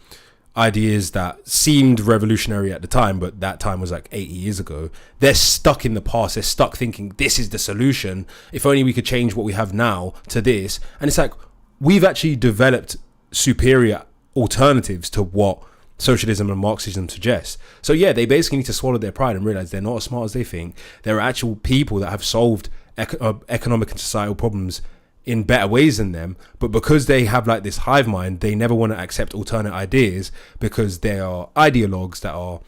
ideas that seemed revolutionary at the time, but that time was like 80 years ago. They're stuck in the past. They're stuck thinking this is the solution. If only we could change what we have now to this. And it's like, we've actually developed superior alternatives to what socialism and Marxism suggests. So yeah, they basically need to swallow their pride and realize they're not as smart as they think. There are actual people that have solved economic and societal problems in better ways than them, but because they have like this hive mind, they never want to accept alternate ideas because they are ideologues that are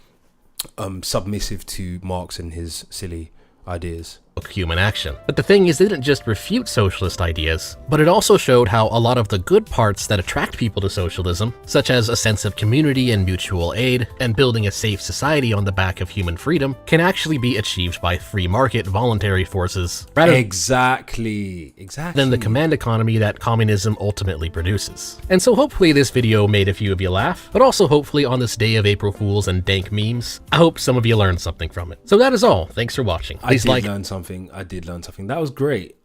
submissive to Marx and his silly ideas. Human Action. But the thing is, it didn't just refute socialist ideas, but it also showed how a lot of the good parts that attract people to socialism, such as a sense of community and mutual aid, and building a safe society on the back of human freedom, can actually be achieved by free market voluntary forces, rather exactly than the command economy that communism ultimately produces. And so hopefully this video made a few of you laugh, but also hopefully on this day of April Fools and dank memes, I hope some of you learned something from it. So that is all. Thanks for watching. Please I did learn something. That was great.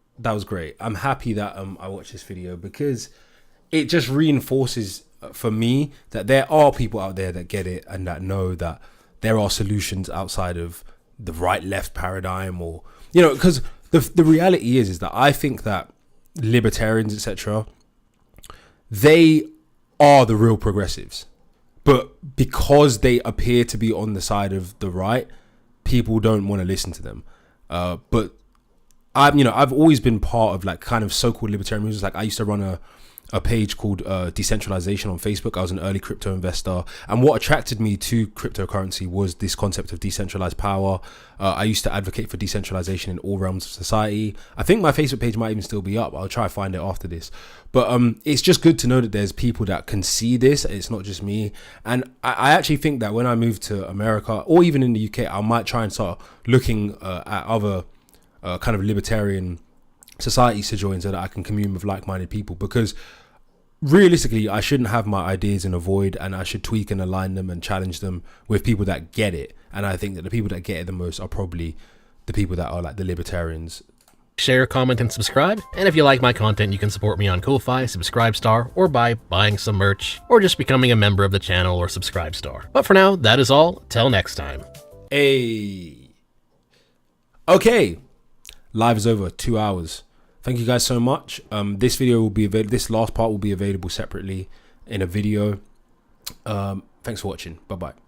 I'm happy that I watched this video because it just reinforces for me that there are people out there that get it and that know that there are solutions outside of the right left paradigm, or because the reality is that I think that libertarians, etc., they are the real progressives, but because they appear to be on the side of the right, people don't want to listen to them. But I've always been part of like kind of so-called libertarian movements. Like I used to run a page called Decentralization on Facebook. I was an early crypto investor, and what attracted me to cryptocurrency was this concept of decentralized power. I used to advocate for decentralization in all realms of society. I think my Facebook page might even still be up. I'll try to find it after this. But it's just good to know that there's people that can see this. It's not just me. And I actually think that when I move to America, or even in the UK, I might try and start looking at other kind of libertarian societies to join so that I can commune with like-minded people, because realistically I shouldn't have my ideas in a void, and I should tweak and align them and challenge them with people that get it. And I think that the people that get it the most are probably the people that are like the libertarians. Share, comment, and subscribe. And if you like my content, you can support me on Ko-Fi, Subscribestar, or by buying some merch, or just becoming a member of the channel or Subscribestar. But for now, that is all. Till next time. Hey. Okay. Live is over 2 hours. Thank you guys so much. This video will be available. This last part will be available separately in a video. Thanks for watching. Bye bye.